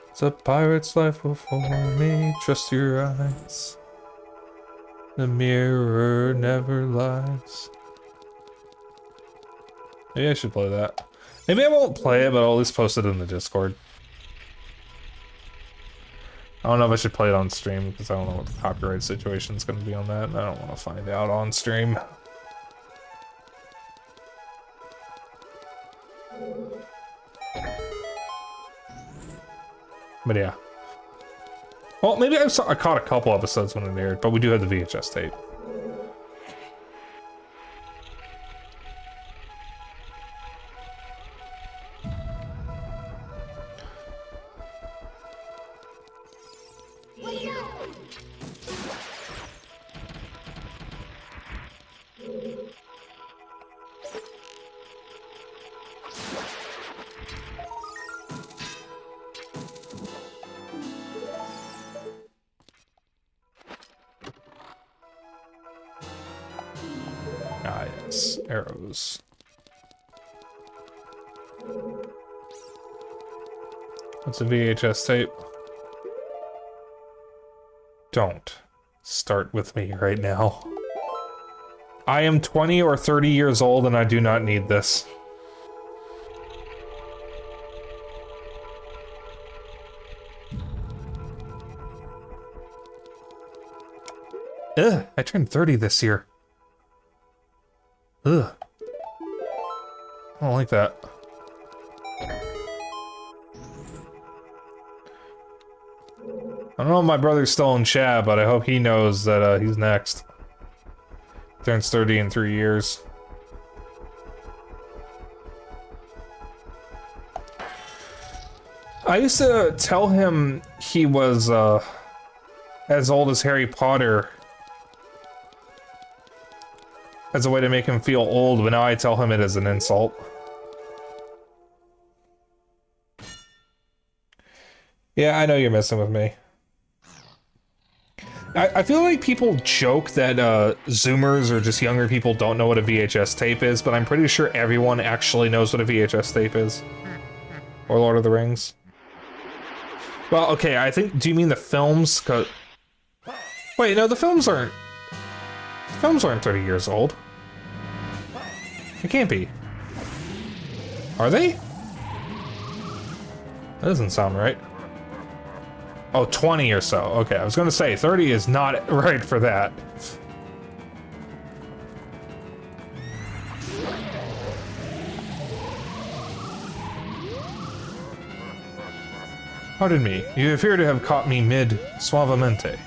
It's a pirate's life before me. Trust your eyes. The mirror never lies. Maybe I should play that. Maybe I won't play it, but I'll at least post it in the Discord. I don't know if I should play it on stream, because I don't know what the copyright situation is going to be on that, and I don't want to find out on stream. But yeah. Well, maybe I caught a couple episodes when it aired, but we do have the VHS tape. Ah, yes. Arrows. What's a VHS tape? Don't start with me right now. I am 20 or 30 years old and I do not need this. Ugh, I turned 30 this year. Ugh. I don't like that. I don't know if my brother's still in chat, but I hope he knows that he's next. Turns 30 in 3 years. I used to tell him he was as old as Harry Potter as a way to make him feel old, but now I tell him it as an insult. Yeah, I know you're messing with me. I feel like people joke that Zoomers or just younger people don't know what a VHS tape is, but I'm pretty sure everyone actually knows what a VHS tape is. Or Lord of the Rings. Well, okay, I think, do you mean the films? 'Cause... Wait, no, the films aren't 30 years old. It can't be. Are they? That doesn't sound right. Oh, 20 or so. Okay, I was gonna say, 30 is not right for that. Pardon me, you appear to have caught me mid-suavemente.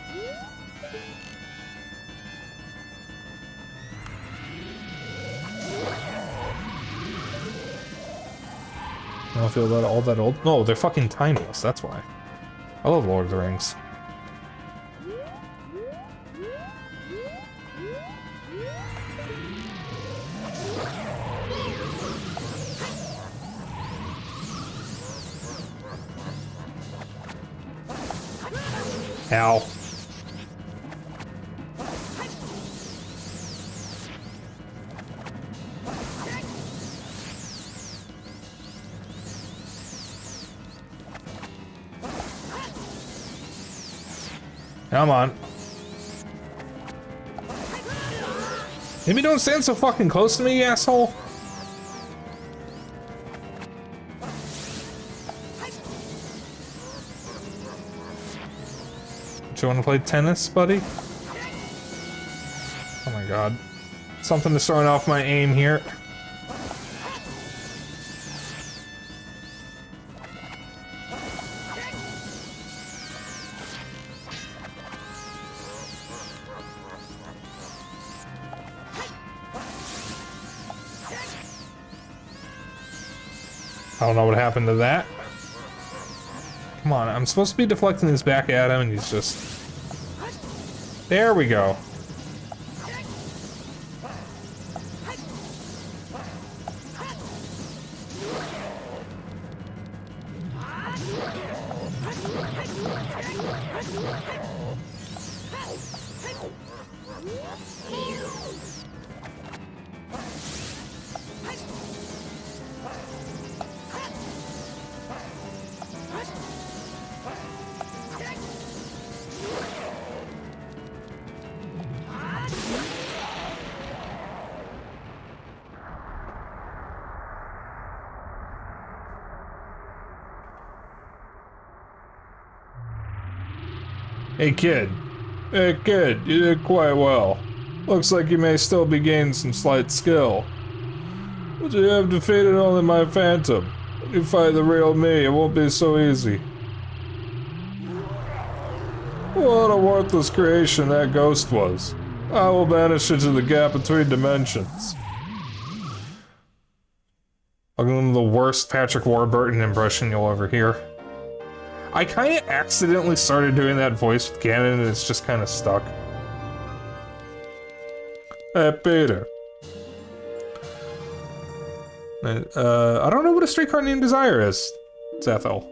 I don't feel that all that old. No, they're fucking timeless, that's why. I love Lord of the Rings. Ow. Come on. Maybe don't stand so fucking close to me, you asshole. Do you want to play tennis, buddy? Oh my god. Something is throwing off my aim here. I don't know what happened to that. Come on, I'm supposed to be deflecting this back at him and he's just... There we go. Hey kid. Hey kid, you did quite well. Looks like you may still be gaining some slight skill. But you have defeated only my phantom. When you fight the real me, it won't be so easy. What a worthless creation that ghost was. I will banish it to the gap between dimensions. I'm the worst Patrick Warburton impression you'll ever hear. I kind of accidentally started doing that voice with Ganon and it's just kind of stuck. Hey, Peter. I don't know what a streetcar named Desire is. It's Ethel.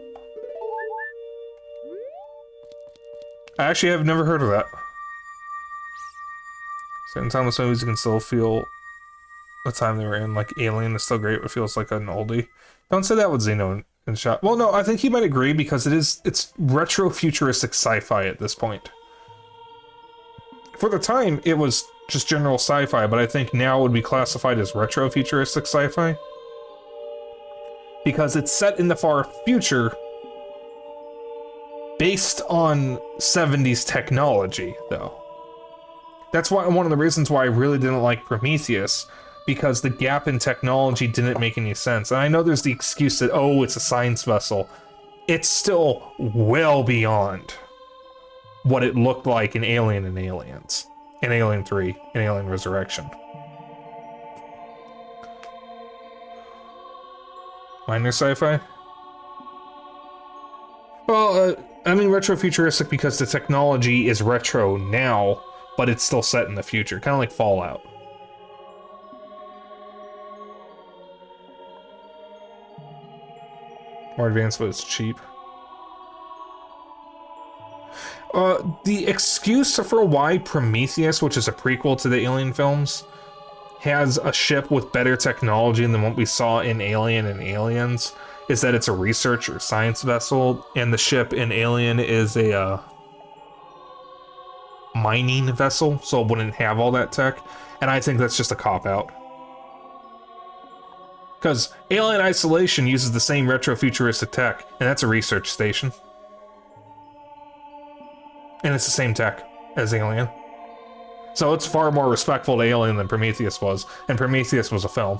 I actually have never heard of that. Same time with movies, you can still feel the time they were in. Like, Alien is still great, but it feels like an oldie. Don't say that with Xeno and Shot. Well, no, I think you might agree because it's retro-futuristic sci-fi at this point. For the time, it was just general sci-fi, but I think now it would be classified as retro-futuristic sci-fi. Because it's set in the far future based on 70s technology, though. That's why one of the reasons why I really didn't like Prometheus, because the gap in technology didn't make any sense. And I know there's the excuse that, oh, it's a science vessel. It's still well beyond what it looked like in Alien and Aliens. In Alien 3, in Alien Resurrection. Minor sci-fi? Well, I mean retro-futuristic because the technology is retro now, but it's still set in the future. Kind of like Fallout. More advanced, but it's cheap. The excuse for why Prometheus, which is a prequel to the Alien films, has a ship with better technology than what we saw in Alien and Aliens is that it's a research or science vessel, and the ship in Alien is a mining vessel, so it wouldn't have all that tech. And I think that's just a cop-out. Because Alien Isolation uses the same retro-futuristic tech, and that's a research station. And it's the same tech as Alien. So it's far more respectful to Alien than Prometheus was, and Prometheus was a film.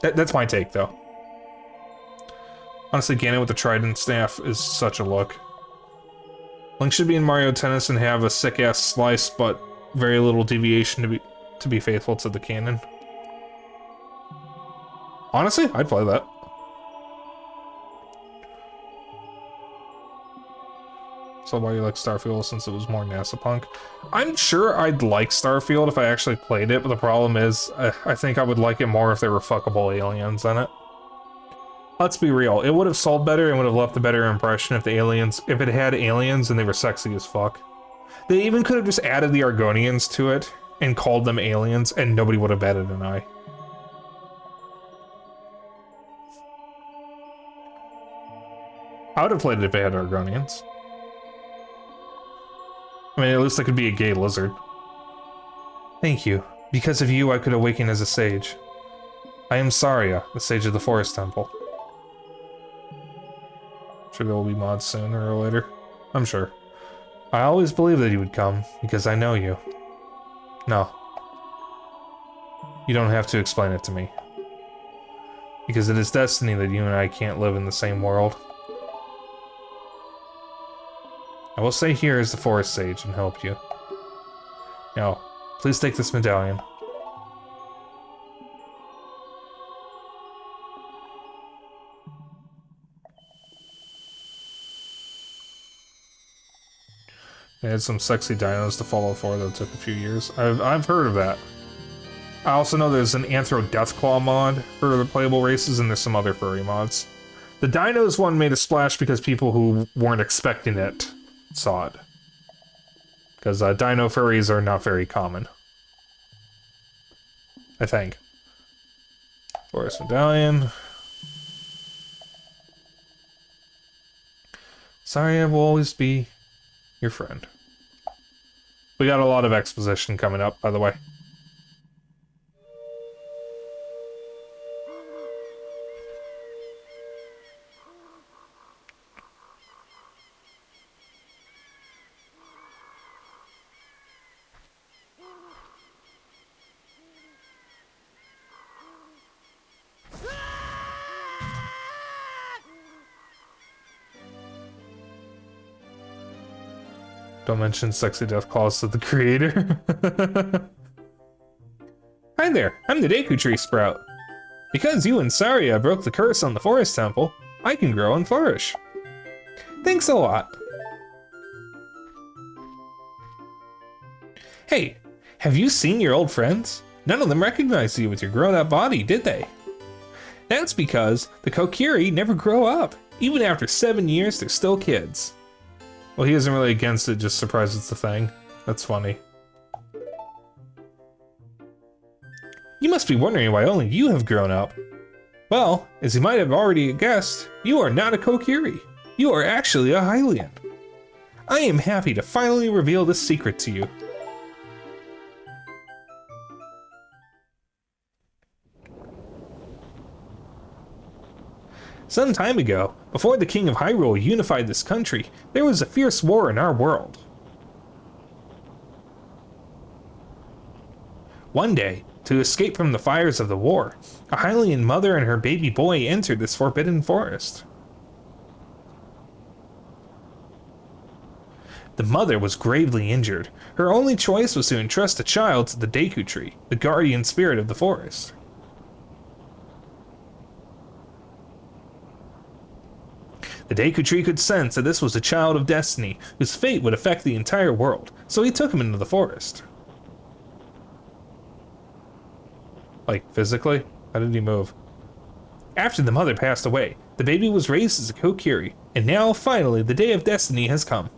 That's my take, though. Honestly, Ganon with the Trident Staff is such a look. Link should be in Mario Tennis and have a sick-ass slice, but very little deviation to be faithful to the canon. Honestly, I'd play that. So why you like Starfield since it was more NASA punk? I'm sure I'd like Starfield if I actually played it, but the problem is, I think I would like it more if there were fuckable aliens in it. let's be real. It would have sold better and would have left a better impression if if it had aliens and they were sexy as fuck. They even could have just added the Argonians to it and called them aliens, and nobody would have batted an eye. I would have played it if it had Argonians. I mean, at least I could be a gay lizard. Thank you. Because of you, I could awaken as a sage. I am Saria, the sage of the Forest Temple. Sure there will be mods sooner or later. I'm sure. I always believed that you would come, because I know you. No. You don't have to explain it to me. Because it is destiny that you and I can't live in the same world. I will stay here as the Forest Sage and help you. Now, please take this medallion. They had some sexy dinos to follow for that took a few years. I've heard of that. I also know there's an Anthro Deathclaw mod for the playable races, and there's some other furry mods. The dinos one made a splash because people who weren't expecting it saw it. Because dino furries are not very common. I think. Forest Medallion. Sorry, I will always be your friend. We got a lot of exposition coming up, by the way. Don't mention sexy death claws to the creator. Hi there, I'm the Deku Tree Sprout. Because you and Saria broke the curse on the Forest Temple, I can grow and flourish. Thanks a lot. Hey, have you seen your old friends? None of them recognized you with your grown-up body, did they? That's because the Kokiri never grow up. Even after 7 years, they're still kids. Well, he isn't really against it, just surprised it's a thing. That's funny. You must be wondering why only you have grown up. Well, as you might have already guessed, you are not a Kokiri. You are actually a Hylian. I am happy to finally reveal this secret to you. Some time ago, before the King of Hyrule unified this country, there was a fierce war in our world. One day, to escape from the fires of the war, a Hylian mother and her baby boy entered this forbidden forest. The mother was gravely injured. Her only choice was to entrust the child to the Deku Tree, the guardian spirit of the forest. The Deku Tree could sense that this was a child of destiny, whose fate would affect the entire world, so he took him into the forest. Like, physically? How did he move? After the mother passed away, the baby was raised as a Kokiri, and now, finally, the day of destiny has come.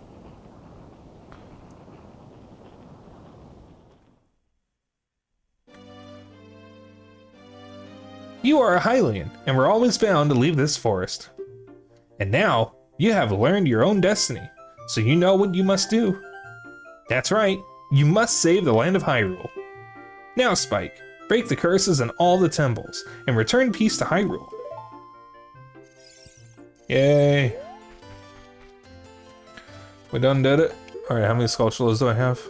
You are a Hylian, and were always bound to leave this forest. And now, you have learned your own destiny, so you know what you must do. That's right, you must save the land of Hyrule. Now, Spike, break the curses in all the temples, and return peace to Hyrule. Yay. We done did it. Alright, how many Skulltulas do I have?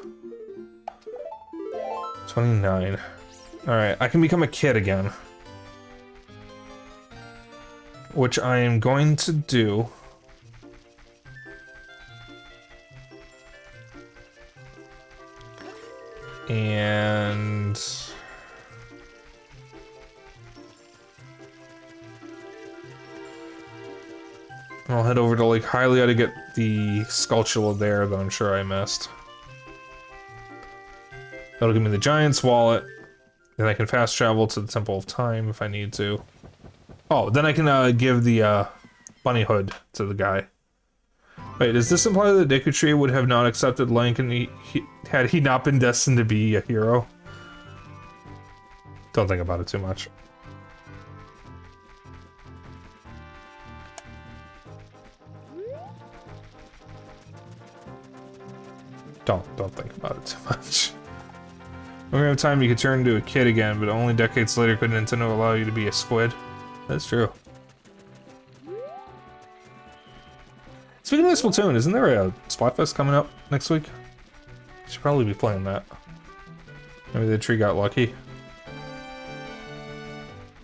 29. Alright, I can become a kid again. Which I am going to do. And I'll head over to Lake Hylia to get the Skulltula there that I'm sure I missed. That'll give me the Giant's Wallet, then I can fast travel to the Temple of Time if I need to. Oh, then I can give the bunny hood to the guy. Wait, does this imply that Deku Tree would have not accepted Link and had he not been destined to be a hero? Don't think about it too much. Don't think about it too much. When we have time, you could turn into a kid again, but only decades later could Nintendo allow you to be a squid. That's true. Speaking of Splatoon, isn't there a Splatfest coming up next week? Should probably be playing that. Maybe the tree got lucky.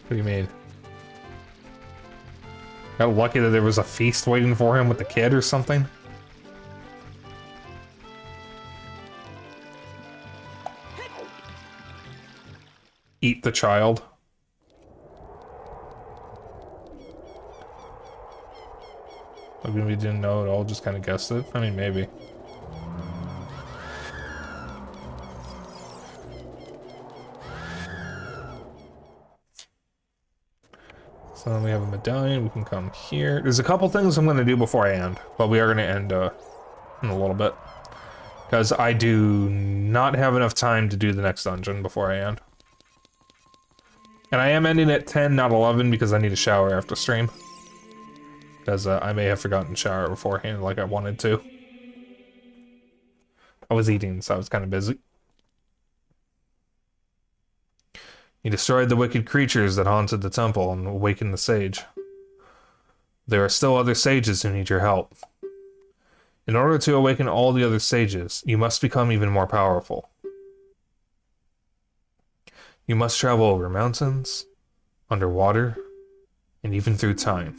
What do you mean? Got lucky that there was a feast waiting for him with the kid or something? Eat the child. Maybe we didn't know at all, just kind of guessed it. I mean, maybe. So then we have a medallion, we can come here. There's a couple things I'm going to do before I end, but we are going to end in a little bit. Because I do not have enough time to do the next dungeon before I end. And I am ending at 10, not 11, because I need a shower after stream. Because I may have forgotten to shower beforehand like I wanted to. I was eating, so I was kind of busy. You destroyed the wicked creatures that haunted the temple and awakened the sage. There are still other sages who need your help. In order to awaken all the other sages, you must become even more powerful. You must travel over mountains, underwater, and even through time.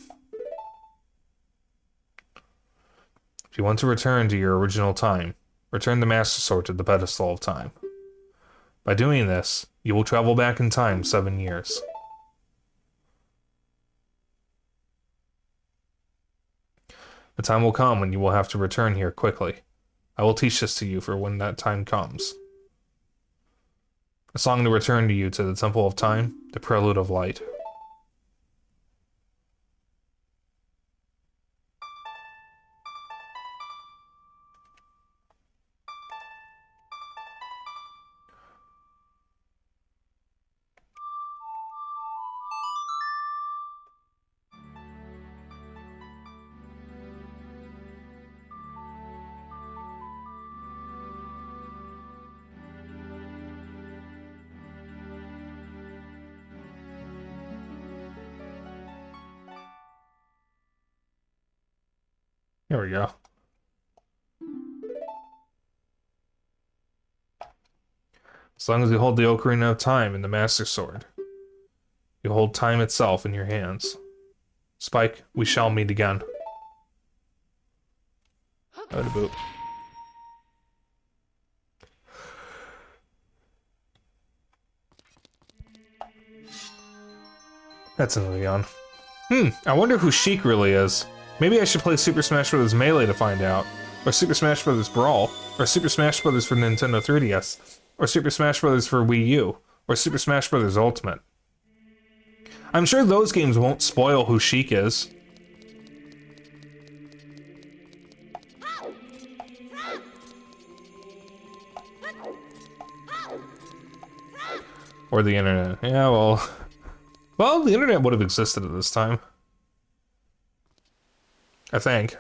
If you want to return to your original time, return the Master Sword to the pedestal of time. By doing this, you will travel back in time 7 years. The time will come when you will have to return here quickly. I will teach this to you for when that time comes. A song to return to you to the Temple of Time, the Prelude of Light. Here we go. As long as you hold the Ocarina of Time and the Master Sword, you hold time itself in your hands. Spike, we shall meet again. Out of boot. That's another yawn. I wonder who Sheik really is. Maybe I should play Super Smash Bros. Melee to find out. Or Super Smash Bros. Brawl. Or Super Smash Bros. For Nintendo 3DS. Or Super Smash Bros. For Wii U. Or Super Smash Bros. Ultimate. I'm sure those games won't spoil who Sheik is. Or the internet. Yeah, well... Well, the internet would have existed at this time. I think.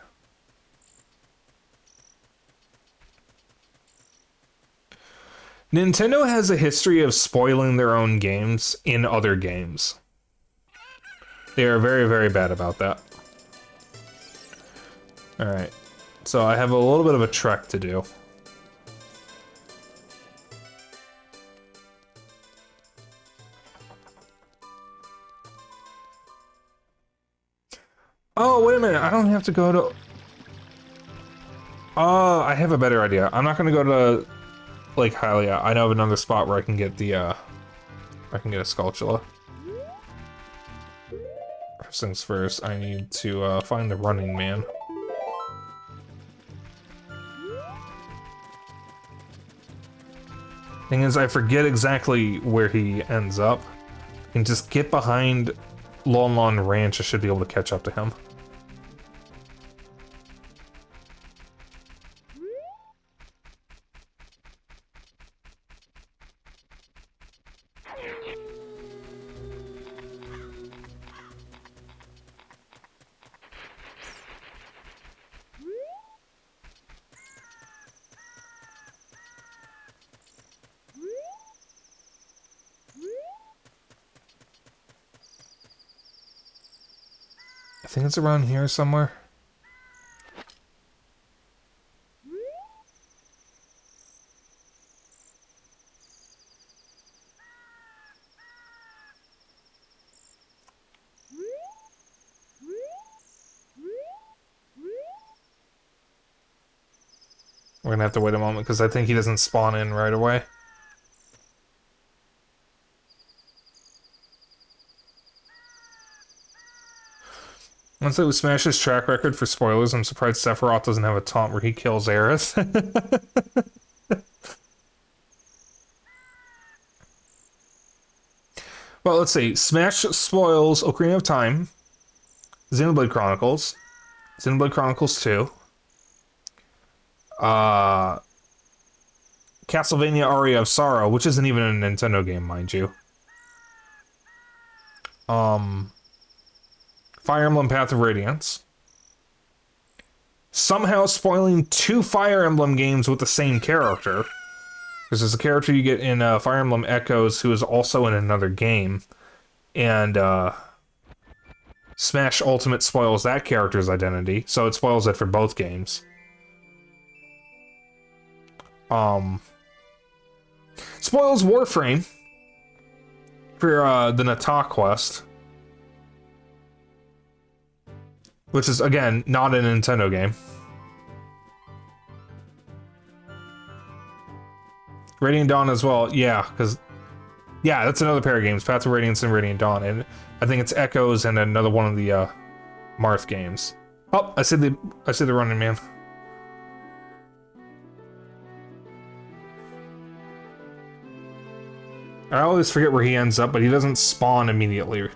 Nintendo has a history of spoiling their own games in other games. They are very, very bad about that. Alright. So I have a little bit of a trek to do. Oh, wait a minute. I don't have to go to... Oh, I have a better idea. I'm not going to go to Lake Hylia. I know of another spot where I can get the, I can get a Skulltula. First things first, I need to, find the Running Man. Thing is, I forget exactly where he ends up. I can just get behind Lon Lon Ranch, I should be able to catch up to him. I think it's around here somewhere. We're gonna have to wait a moment because I think he doesn't spawn in right away. Once it was Smash's track record for spoilers, I'm surprised Sephiroth doesn't have a taunt where he kills Aerith. Well, let's see. Smash spoils Ocarina of Time, Xenoblade Chronicles, Xenoblade Chronicles 2, Castlevania Aria of Sorrow, which isn't even a Nintendo game, mind you. Fire Emblem Path of Radiance. Somehow spoiling 2 Fire Emblem games with the same character. Because there's a character you get in Fire Emblem Echoes who is also in another game. And Smash Ultimate spoils that character's identity, so it spoils it for both games. Spoils Warframe for the Nata quest. Which is, again, not a Nintendo game. Radiant Dawn as well, yeah, because... Yeah, that's another pair of games, Path of Radiance and Radiant Dawn, and I think it's Echoes and another one of the, Marth games. Oh, I see the Running Man. I always forget where he ends up, but he doesn't spawn immediately.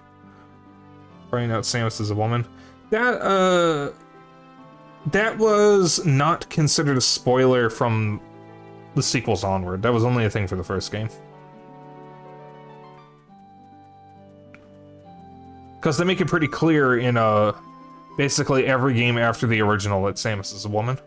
Finding out Samus is a woman. That was not considered a spoiler from the sequels onward. That was only a thing for the first game. Because they make it pretty clear in basically every game after the original that Samus is a woman.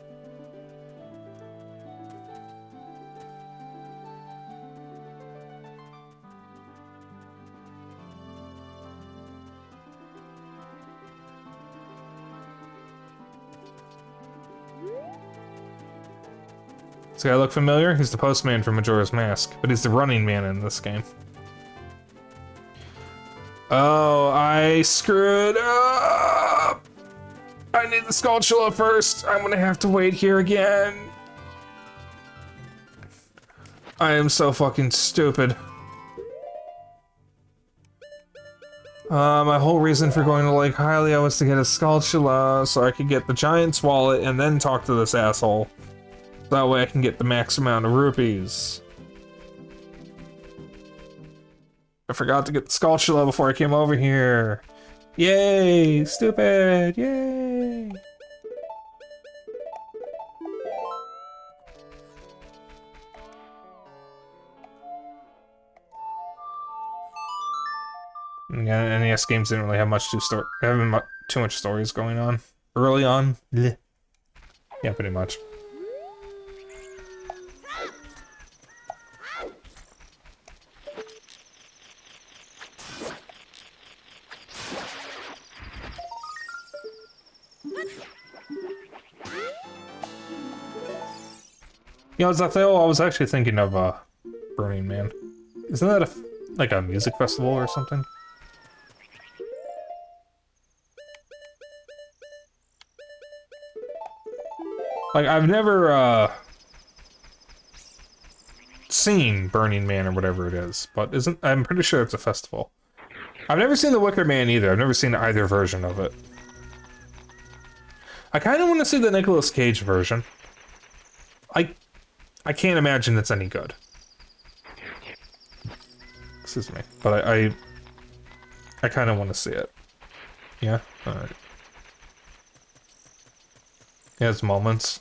This guy look familiar? He's the postman from Majora's Mask, but he's the running man in this game. Oh, I screwed up! I need the Skulltula first. I'm gonna have to wait here again. I am so fucking stupid. My whole reason for going to Lake Hylia was to get a Skulltula so I could get the Giant's wallet and then talk to this asshole. That way I can get the max amount of rupees. I forgot to get the Skulltula before I came over here. Yay! Stupid! Yay! Yeah, NES games didn't really have much too much stories going on. Early on, bleh. Yeah, pretty much. You know, Zathael, I was actually thinking of Burning Man. Isn't that like a music festival or something? Like, I've never seen Burning Man or whatever it is, but I'm pretty sure it's a festival. I've never seen The Wicker Man either. I've never seen either version of it. I kind of want to see the Nicolas Cage version. I can't imagine it's any good. Excuse me, but I kind of want to see it. Yeah? Alright. It has moments.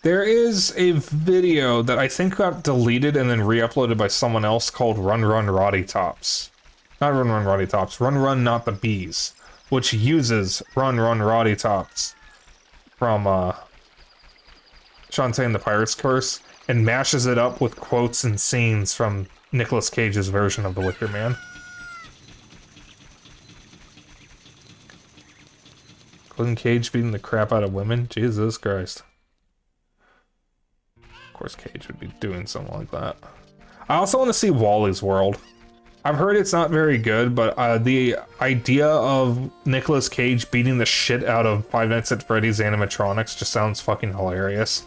There is a video that I think got deleted and then re-uploaded by someone else called Run Run Roddy Tops. Not Run Run Roddy Tops, Run Run Not the Bees, which uses Run Run Roddy Tops from Shantae and the Pirate's Curse and mashes it up with quotes and scenes from Nicolas Cage's version of The Wicker Man. Nicolas Cage beating the crap out of women? Jesus Christ. Of course Cage would be doing something like that. I also want to see Wally's World. I've heard it's not very good, but the idea of Nicolas Cage beating the shit out of Five Nights at Freddy's animatronics just sounds fucking hilarious.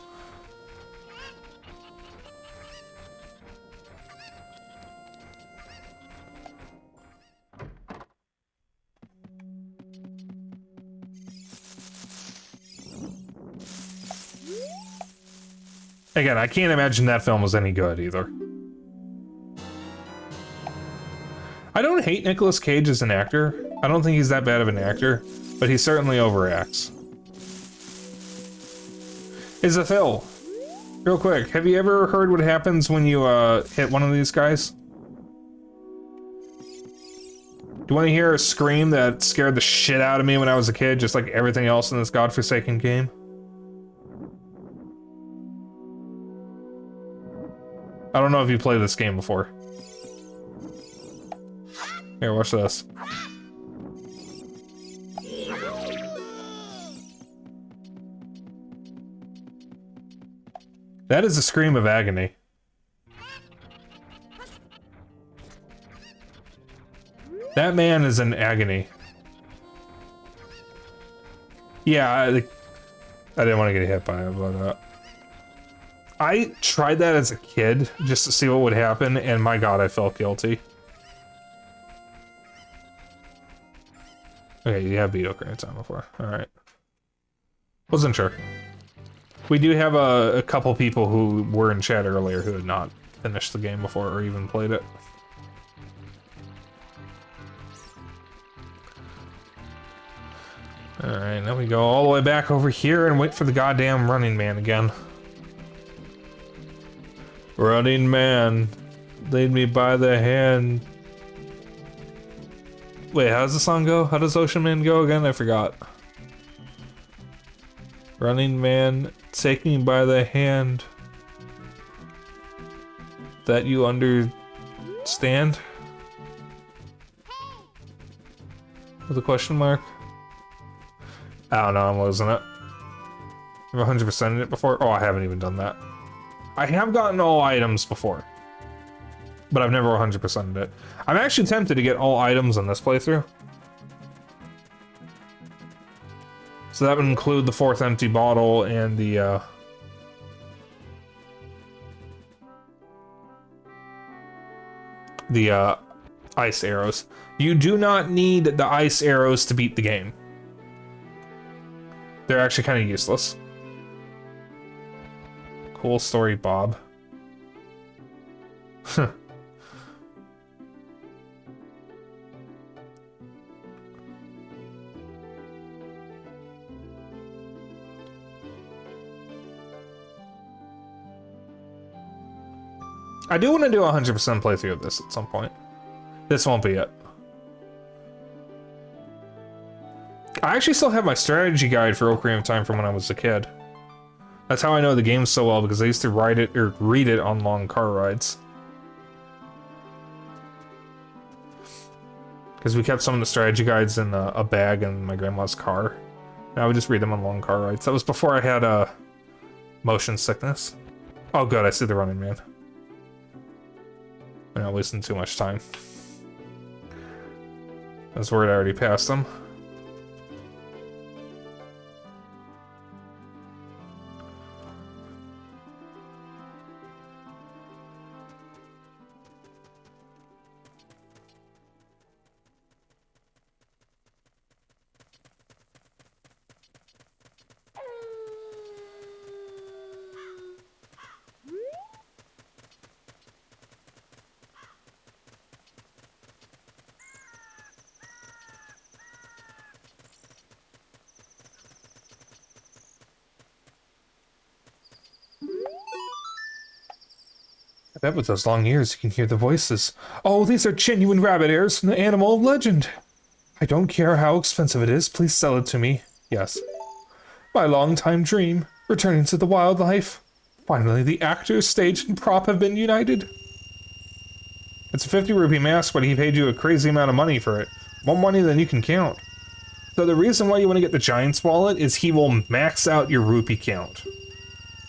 Again, I can't imagine that film was any good either. I don't hate Nicolas Cage as an actor. I don't think he's that bad of an actor, but he certainly overacts. Is a Phil, real quick, have you ever heard what happens when you hit one of these guys? Do you want to hear a scream that scared the shit out of me when I was a kid, just like everything else in this godforsaken game? I don't know if you played this game before. Here, watch this. That is a scream of agony. That man is in agony. Yeah, I didn't want to get hit by it, but I tried that as a kid just to see what would happen, and my god, I felt guilty. Okay, you have beat Ocarina of Time before. Alright. Wasn't sure. We do have a couple people who were in chat earlier who had not finished the game before or even played it. Alright, now we go all the way back over here and wait for the goddamn Running Man again. Running Man, lead me by the hand. Wait, how does the song go? How does Ocean Man go again? I forgot. Running Man, take me by the hand. That you understand? With a question mark? I don't know, I'm losing it. I've 100%ed it before? Oh, I haven't even done that. I have gotten all items before, but I've never 100%ed it. I'm actually tempted to get all items in this playthrough. So that would include the 4th empty bottle and the ice arrows. You do not need the ice arrows to beat the game. They're actually kind of useless. Cool story, Bob. I do want to do a 100% playthrough of this at some point. This won't be it. I actually still have my strategy guide for Ocarina of Time from when I was a kid. That's how I know the game so well, because I used to write it or read it on long car rides. Because we kept some of the strategy guides in a bag in my grandma's car. And I would just read them on long car rides. That was before I had motion sickness. Oh good, I see the Running Man. I'm not wasting too much time. That's where I already passed them. I bet with those long ears you can hear the voices. Oh, these are genuine rabbit ears from the animal of legend. I don't care how expensive it is, please sell it to me. Yes. My long-time dream, returning to the wildlife. Finally, the actor, stage, and prop have been united. It's a 50 rupee mask, but he paid you a crazy amount of money for it. More money than you can count. So the reason why you want to get the Giant's wallet is he will max out your rupee count.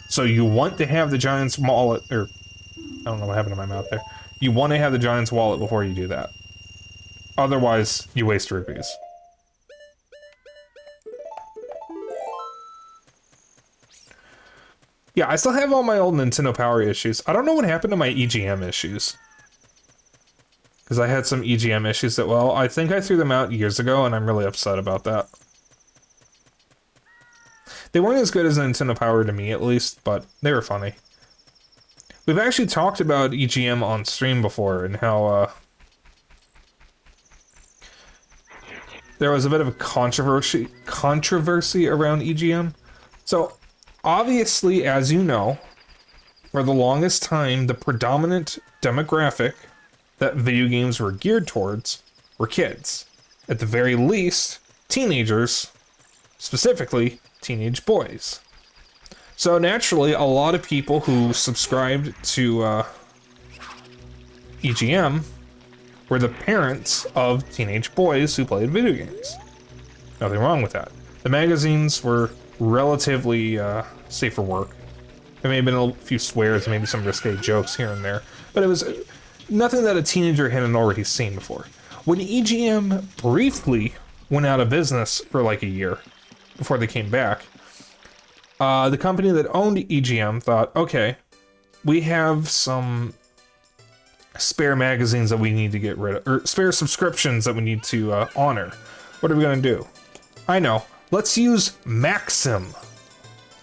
So you want to have the Giant's wallet, or I don't know what happened to my mouth there. You want to have the Giant's wallet before you do that. Otherwise, you waste rupees. Yeah, I still have all my old Nintendo Power issues. I don't know what happened to my EGM issues. Because I had some EGM issues that, well, I think I threw them out years ago, and I'm really upset about that. They weren't as good as Nintendo Power to me, at least, but they were funny. We've actually talked about EGM on stream before, and how, there was a bit of a controversy around EGM. So, obviously, as you know, for the longest time, the predominant demographic that video games were geared towards were kids. At the very least, teenagers, specifically teenage boys. So naturally, a lot of people who subscribed to EGM were the parents of teenage boys who played video games. Nothing wrong with that. The magazines were relatively safe for work. There may have been a few swears, maybe some risque jokes here and there, but it was nothing that a teenager hadn't already seen before. When EGM briefly went out of business for like a year before they came back, the company that owned EGM thought, okay, we have some spare magazines that we need to get rid of, or spare subscriptions that we need to honor. What are we going to do? I know. Let's use Maxim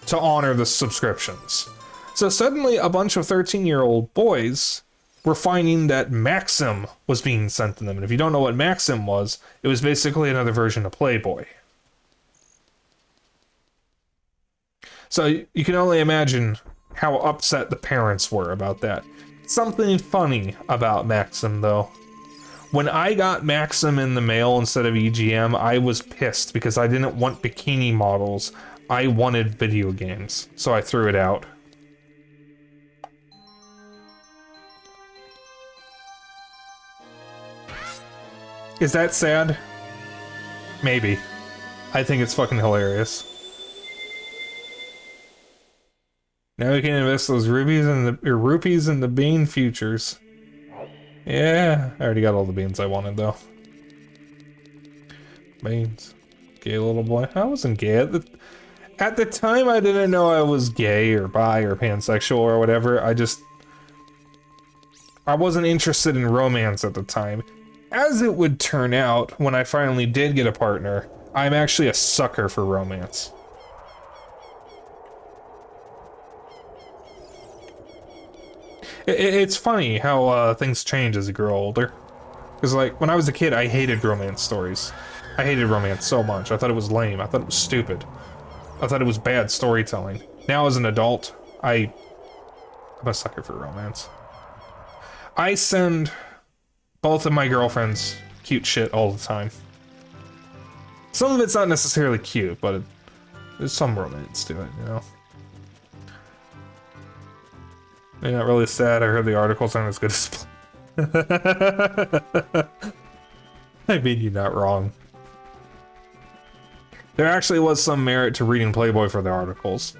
to honor the subscriptions. So suddenly a bunch of 13-year-old boys were finding that Maxim was being sent to them. And if you don't know what Maxim was, it was basically another version of Playboy. So you can only imagine how upset the parents were about that. Something funny about Maxim, though. When I got Maxim in the mail instead of EGM, I was pissed because I didn't want bikini models. I wanted video games, so I threw it out. Is that sad? Maybe. I think it's fucking hilarious. Now we can invest those rupees in the bean futures. Yeah, I already got all the beans I wanted though. Beans. Gay little boy. I wasn't gay at the time. I didn't know I was gay or bi or pansexual or whatever. I wasn't interested in romance at the time. As it would turn out, when I finally did get a partner, I'm actually a sucker for romance. It's funny how things change as you grow older. Because, like, when I was a kid, I hated romance stories. I hated romance so much. I thought it was lame. I thought it was stupid. I thought it was bad storytelling. Now, as an adult, I'm a sucker for romance. I send both of my girlfriends cute shit all the time. Some of it's not necessarily cute, but there's some romance to it, you know? They're not really sad. I heard the articles aren't as good as... I mean, you're not wrong. There actually was some merit to reading Playboy for the articles.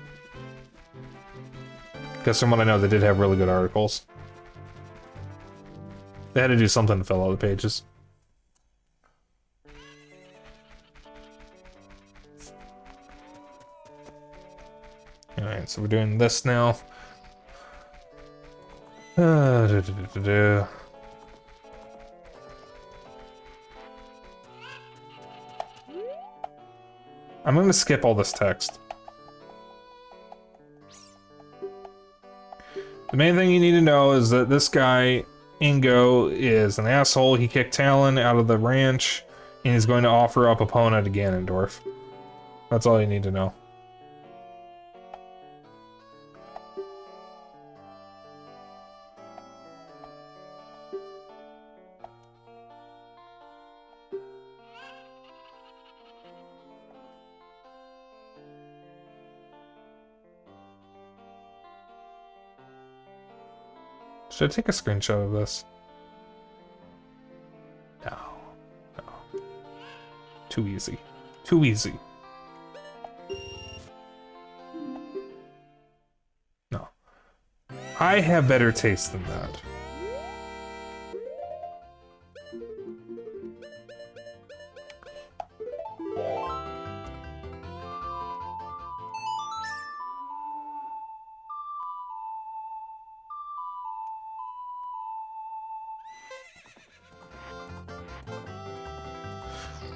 Because from what I know, they did have really good articles. They had to do something to fill out the pages. Alright, so we're doing this now. I'm gonna skip all this text. The main thing you need to know is that this guy, Ingo, is an asshole. He kicked Talon out of the ranch, and he's going to offer up Epona to Ganondorf. That's all you need to know. Should I take a screenshot of this? No. No. Too easy. Too easy. No. I have better taste than that.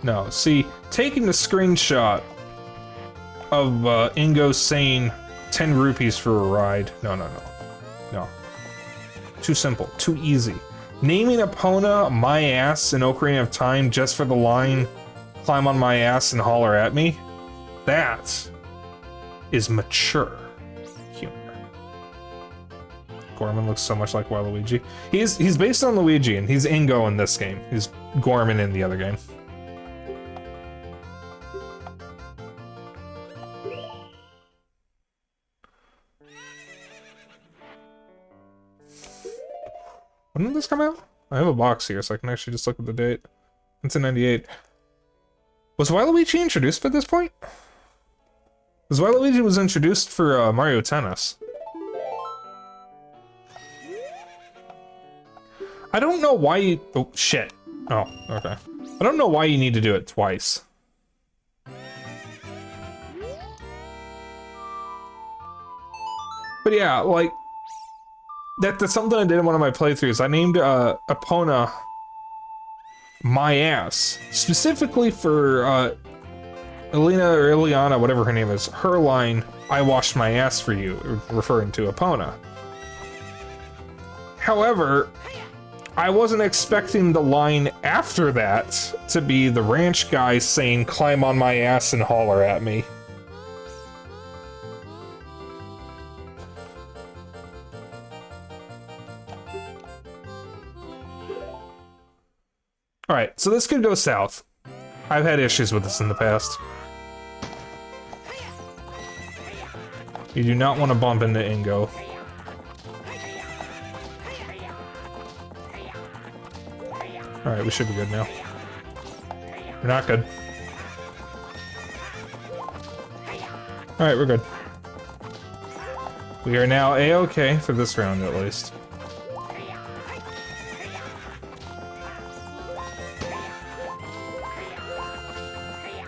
No, see, taking the screenshot of Ingo saying 10 rupees for a ride. No, no, no. No. Too simple. Too easy. Naming Epona my ass in Ocarina of Time just for the line, climb on my ass and holler at me? That is mature humor. Gorman looks so much like Waluigi. He's based on Luigi, and he's Ingo in this game. He's Gorman in the other game. When did this come out? I have a box here, so I can actually just look at the date. It's in 98. Was Waluigi introduced at this point? Because Waluigi was introduced for Mario Tennis. I don't know why you... Oh, shit. Oh, okay. I don't know why you need to do it twice. But yeah, like... That's something I did in one of my playthroughs. I named Epona my ass. Specifically for Elena or Ileana, whatever her name is. Her line, I washed my ass for you, referring to Epona. However, I wasn't expecting the line after that to be the ranch guy saying, climb on my ass and holler at me. Alright, so this could go south. I've had issues with this in the past. You do not want to bump into Ingo. Alright, we should be good now. We're not good. Alright, we're good. We are now A-okay for this round, at least.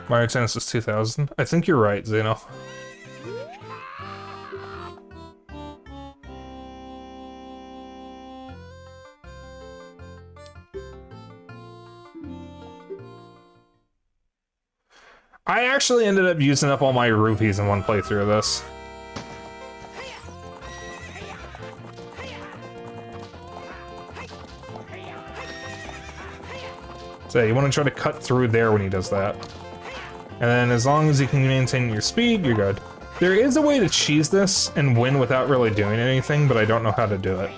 Mario Tennis is 2000. I think you're right, Zeno. I actually ended up using up all my rupees in one playthrough of this. So you want to try to cut through there when he does that. And then as long as you can maintain your speed, you're good. There is a way to cheese this and win without really doing anything, but I don't know how to do it.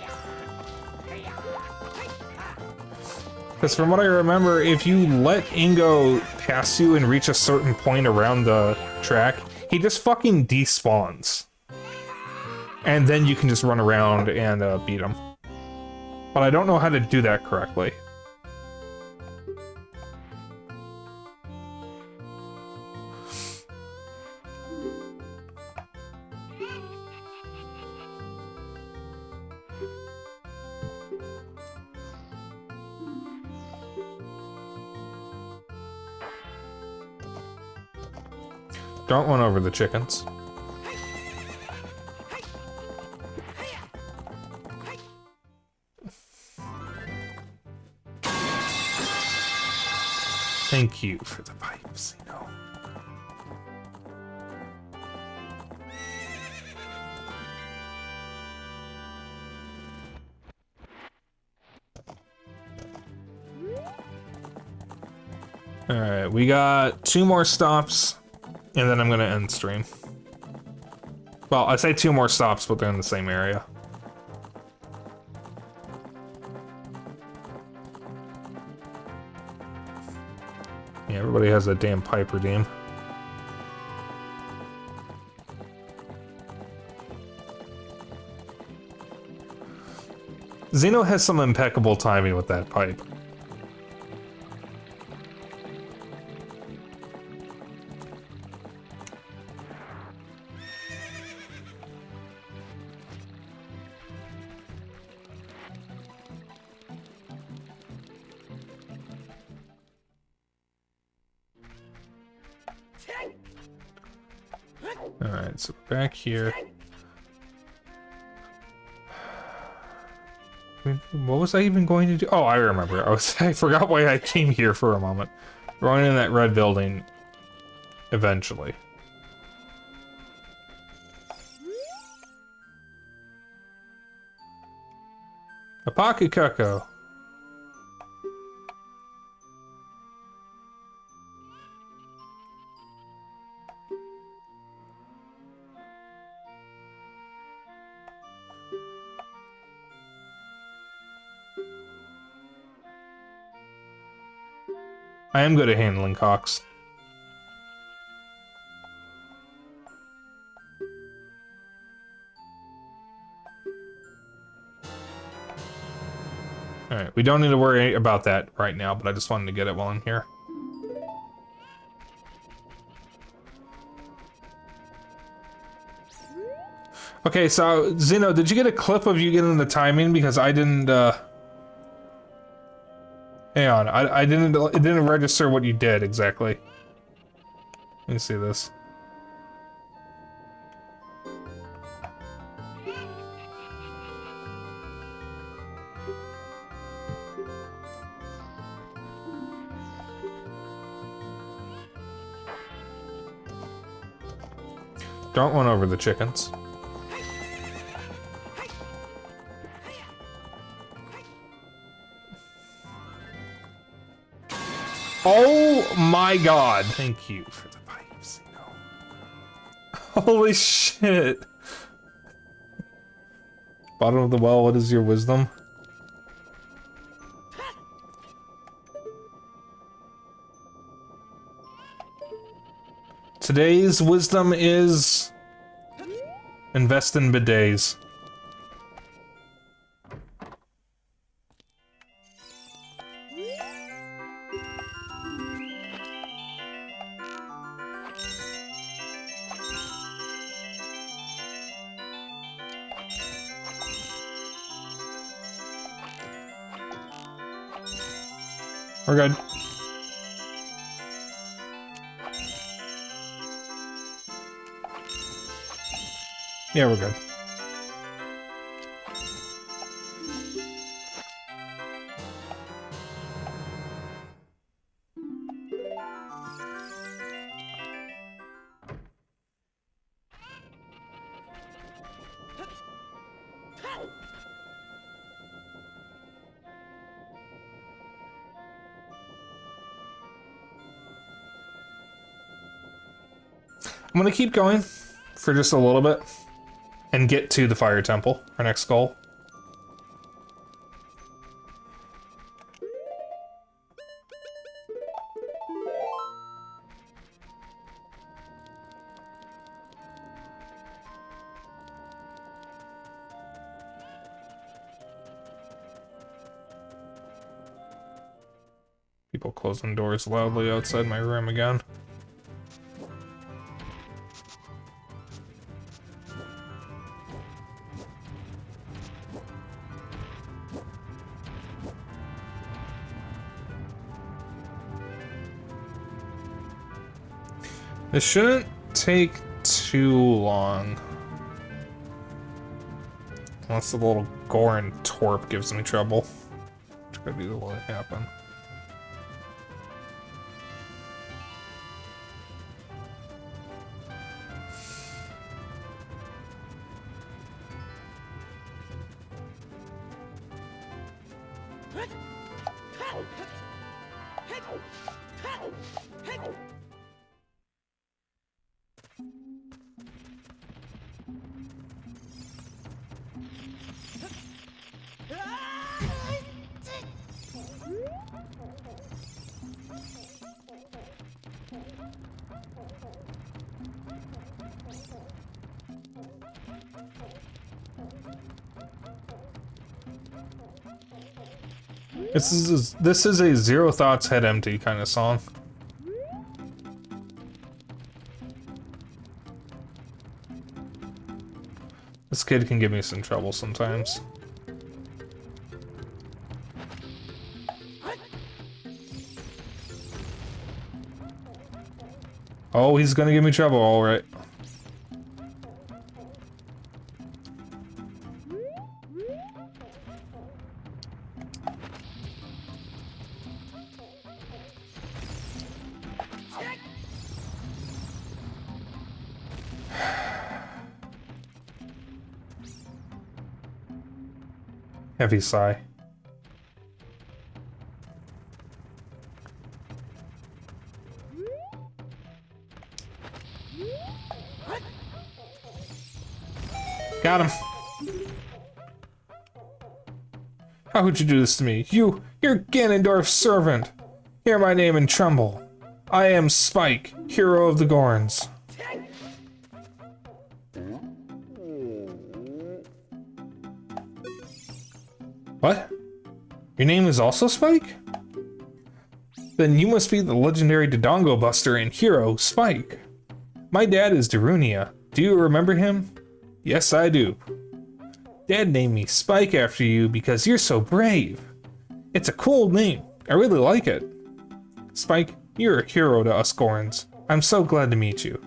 Because from what I remember, if you let Ingo pass you and reach a certain point around the track, he just fucking despawns. And then you can just run around and beat him. But I don't know how to do that correctly. Don't run over the chickens. Thank you for the pipes, you know. Alright, we got 2 more stops. And then I'm gonna end stream. Well, I say 2 more stops, but they're in the same area. Yeah, everybody has a damn pipe redeem. Xeno has some impeccable timing with that pipe. Alright, so back here. What was I even going to do? Oh, I remember. I forgot why I came here for a moment. Going in that red building eventually. A pocket cuckoo. I am good at handling cocks. Alright, we don't need to worry about that right now, but I just wanted to get it while I'm here. Okay, so, Xeno, did you get a clip of you getting the timing? Because I didn't, hang on, I didn't, it didn't register what you did exactly. Let me see this. Don't run over the chickens. Oh my god! Thank you for the pipes, you know. Holy shit! Bottom of the well, what is your wisdom? Today's wisdom is... invest in bidets. We're good. Yeah, we're good. I'm gonna keep going for just a little bit and get to the Fire Temple, our next goal. People closing doors loudly outside my room again. This shouldn't take too long. Unless the little Gorin Torp gives me trouble. Which could be what happen. This is a zero thoughts head empty kind of song. This kid can give me some trouble sometimes. Oh, he's gonna give me trouble, alright. Heavy sigh. Got him. How could you do this to me? You're Ganondorf's servant. Hear my name and tremble. I am Spike, hero of the Gorns. What? Your name is also Spike? Then you must be the legendary Dodongo Buster and hero, Spike. My dad is Darunia. Do you remember him? Yes, I do. Dad named me Spike after you because you're so brave. It's a cool name. I really like it. Spike, you're a hero to us Gorns. I'm so glad to meet you.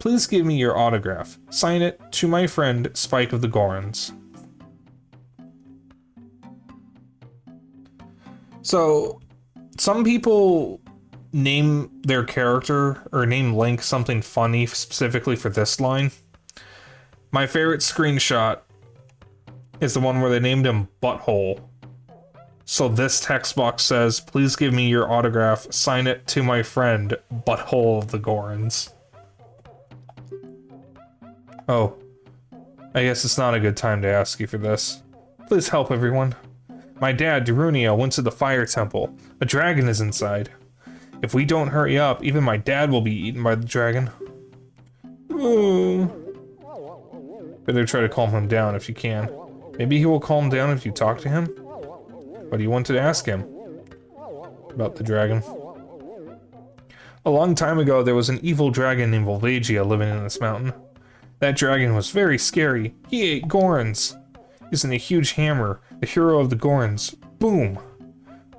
Please give me your autograph. Sign it to my friend, Spike of the Gorns. So, some people name their character or name Link something funny specifically for this line. My favorite screenshot is the one where they named him Butthole. So this text box says, please give me your autograph, sign it to my friend, Butthole of the Gorns. Oh, I guess it's not a good time to ask you for this. Please help everyone. My dad, Darunia, went to the fire temple. A dragon is inside. If we don't hurry up, even my dad will be eaten by the dragon. Ooh. Better try to calm him down if you can. Maybe he will calm down if you talk to him? What do you want to ask him? About the dragon. A long time ago, there was an evil dragon named Volvagia living in this mountain. That dragon was very scary. He ate Gorns. Using a huge hammer, the hero of the Gorns, boom!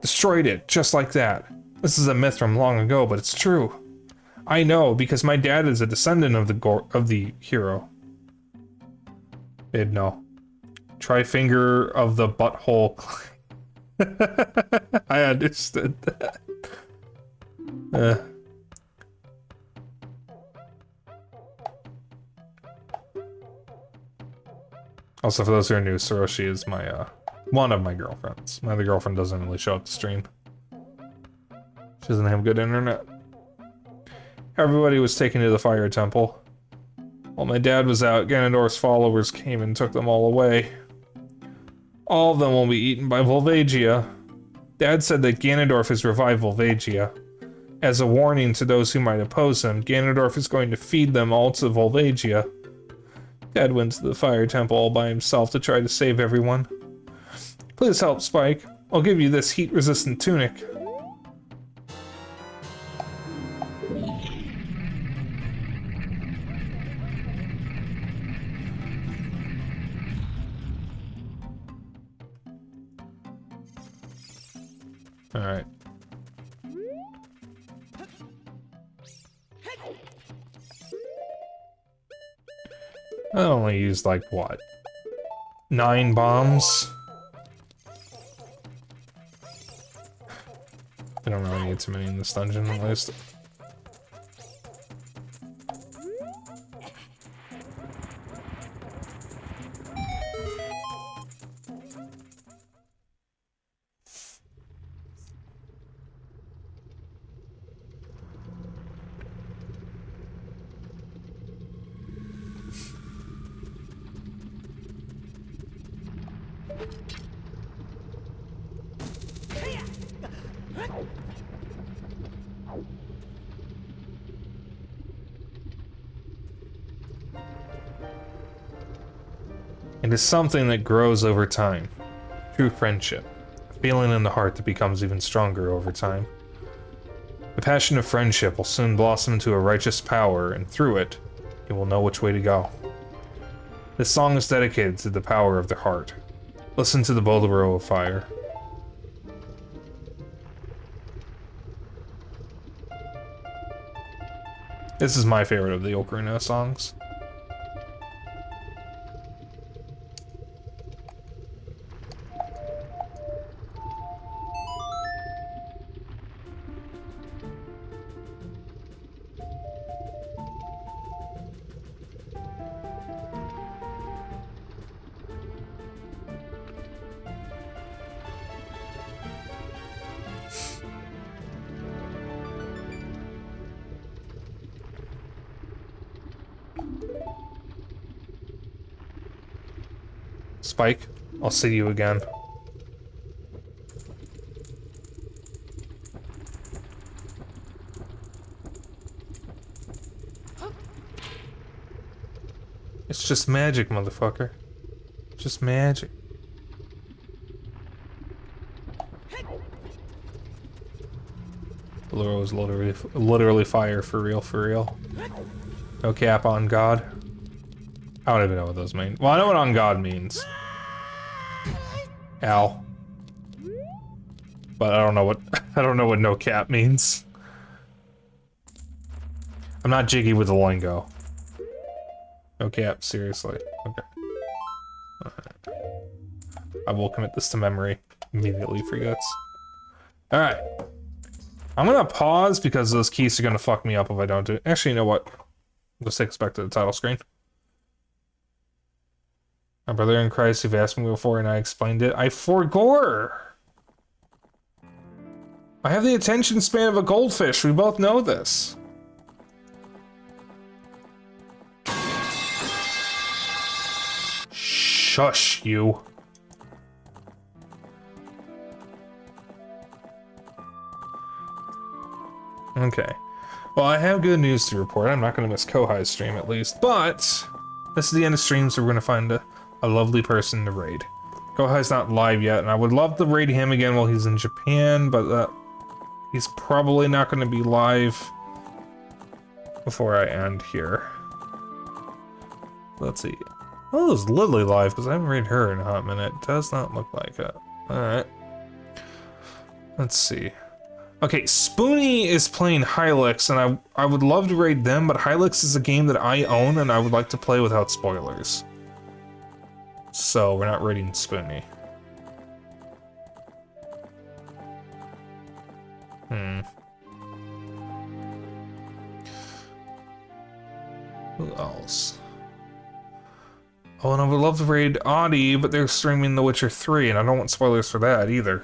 Destroyed it, just like that. This is a myth from long ago, but it's true. I know, because my dad is a descendant of the hero. Did know. Try finger of the butthole. I understood that. Also, for those who are new, Soroshi is my, one of my girlfriends. My other girlfriend doesn't really show up to stream. She doesn't have good internet. Everybody was taken to the fire temple. While my dad was out, Ganondorf's followers came and took them all away. All of them will be eaten by Volvagia. Dad said that Ganondorf has revived Volvagia. As a warning to those who might oppose him, Ganondorf is going to feed them all to Volvagia. Dad went to the fire temple all by himself to try to save everyone. Please help, Spike. I'll give you this heat-resistant tunic. Alright. I only used like what? 9 bombs? I don't really need too many in this dungeon at least. It is something that grows over time. True friendship. A feeling in the heart that becomes even stronger over time. The passion of friendship will soon blossom into a righteous power, and through it, you will know which way to go. This song is dedicated to the power of the heart. Listen to the Bolero of Fire. This is my favorite of the Ocarina songs. Spike, I'll see you again. It's just magic, motherfucker. Just magic. Bolero is literally fire, for real, for real. No cap on God. I don't even know what those mean. Well, I know what on God means. Ow. But I don't know what no cap means. I'm not jiggy with the lingo. No cap, seriously. Okay. Alright. I will commit this to memory. Immediately forgets. Alright. I'm gonna pause because those keys are gonna fuck me up if I don't do it. Actually, you know what? Let's take us back to the title screen. My brother in Christ, you've asked me before and I explained it. I forgore! I have the attention span of a goldfish. We both know this. Shush, you. Okay. Well, I have good news to report. I'm not going to miss Kohai's stream, at least. But this is the end of stream, so we're going to find a lovely person to raid. Kohai's not live yet, and I would love to raid him again while he's in Japan, but he's probably not going to be live before I end here. Let's see. Oh, is Lily live? Because I haven't raided her in a hot minute. Does not look like it. Alright. Let's see. Okay, Spoonie is playing Hylics, and I would love to raid them, but Hylics is a game that I own, and I would like to play without spoilers. So, we're not raiding Spoonie. Who else? Oh, and I would love to raid Audie, but they're streaming The Witcher 3, and I don't want spoilers for that either.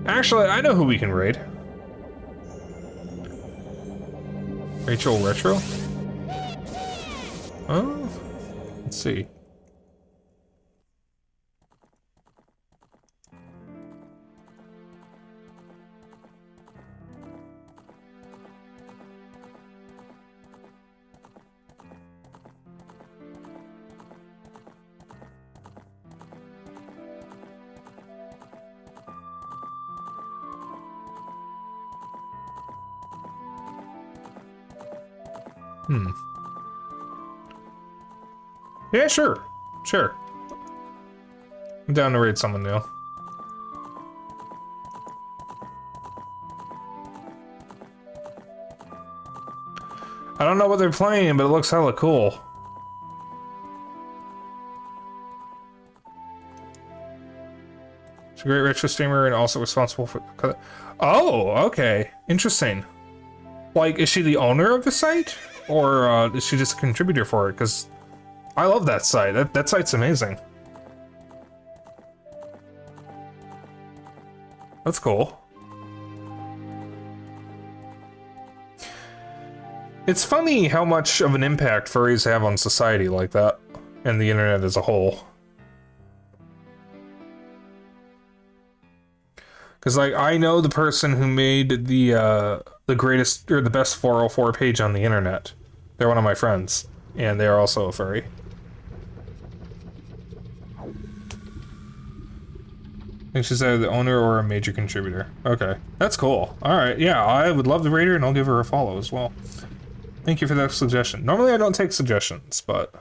Actually, I know who we can raid. Rachel Retro? Oh, let's see. Yeah, sure. Sure. I'm down to raid someone new. I don't know what they're playing, but it looks hella cool. She's a great retro streamer and also responsible for... Oh, okay. Interesting. Like, is she the owner of the site? Or is she just a contributor for it? Because I love that site. That site's amazing. That's cool. It's funny how much of an impact furries have on society like that, and the internet as a whole. Because, like, I know the person who made the greatest, or the best 404 page on the internet. They're one of my friends, and they're also a furry. I think she's either the owner or a major contributor. Okay, that's cool. Alright, yeah, I would love to rate her, and I'll give her a follow as well. Thank you for that suggestion. Normally I don't take suggestions, but...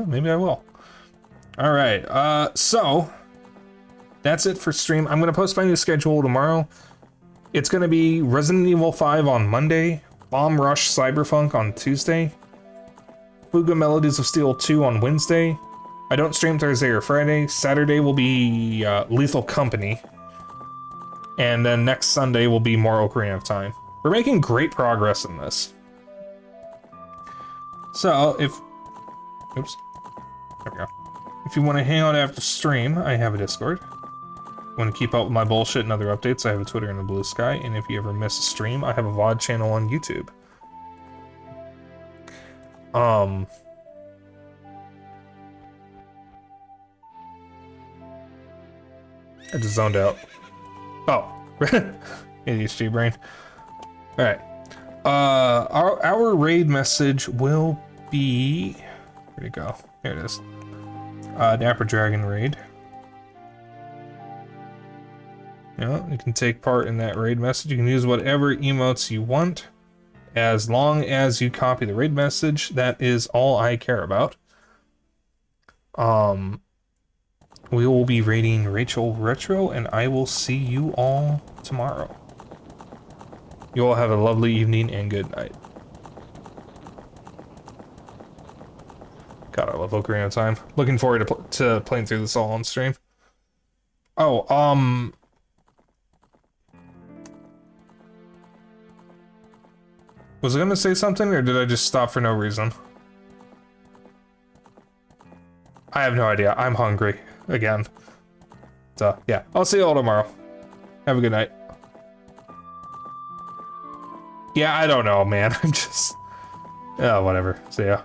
maybe I will. Alright, so... that's it for stream. I'm going to post my new schedule tomorrow. It's going to be Resident Evil 5 on Monday, Bomb Rush Cyberpunk on Tuesday, Fuga Melodies of Steel 2 on Wednesday. I don't stream Thursday or Friday. Saturday will be Lethal Company. And then next Sunday will be more Ocarina of Time. We're making great progress in this. So, if... oops. There we go. If you want to hang out after stream, I have a Discord. Want to keep up with my bullshit and other updates, I have a Twitter and a Blue Sky. And if you ever miss a stream, I have a VOD channel on YouTube. I just zoned out. Oh. ADHD brain. Alright. Our raid message will be... where'd it go? Here it is. Dapper Dragon raid. Yeah, you can take part in that raid message. You can use whatever emotes you want. As long as you copy the raid message, that is all I care about. We will be raiding Rachel Retro, and I will see you all tomorrow. You all have a lovely evening and good night. God, I love Ocarina of Time. Looking forward to playing through this all on stream. Oh, was I gonna say something, or did I just stop for no reason? I have no idea. I'm hungry. Again. So, yeah. I'll see you all tomorrow. Have a good night. Yeah, I don't know, man. I'm just... oh, whatever. See ya.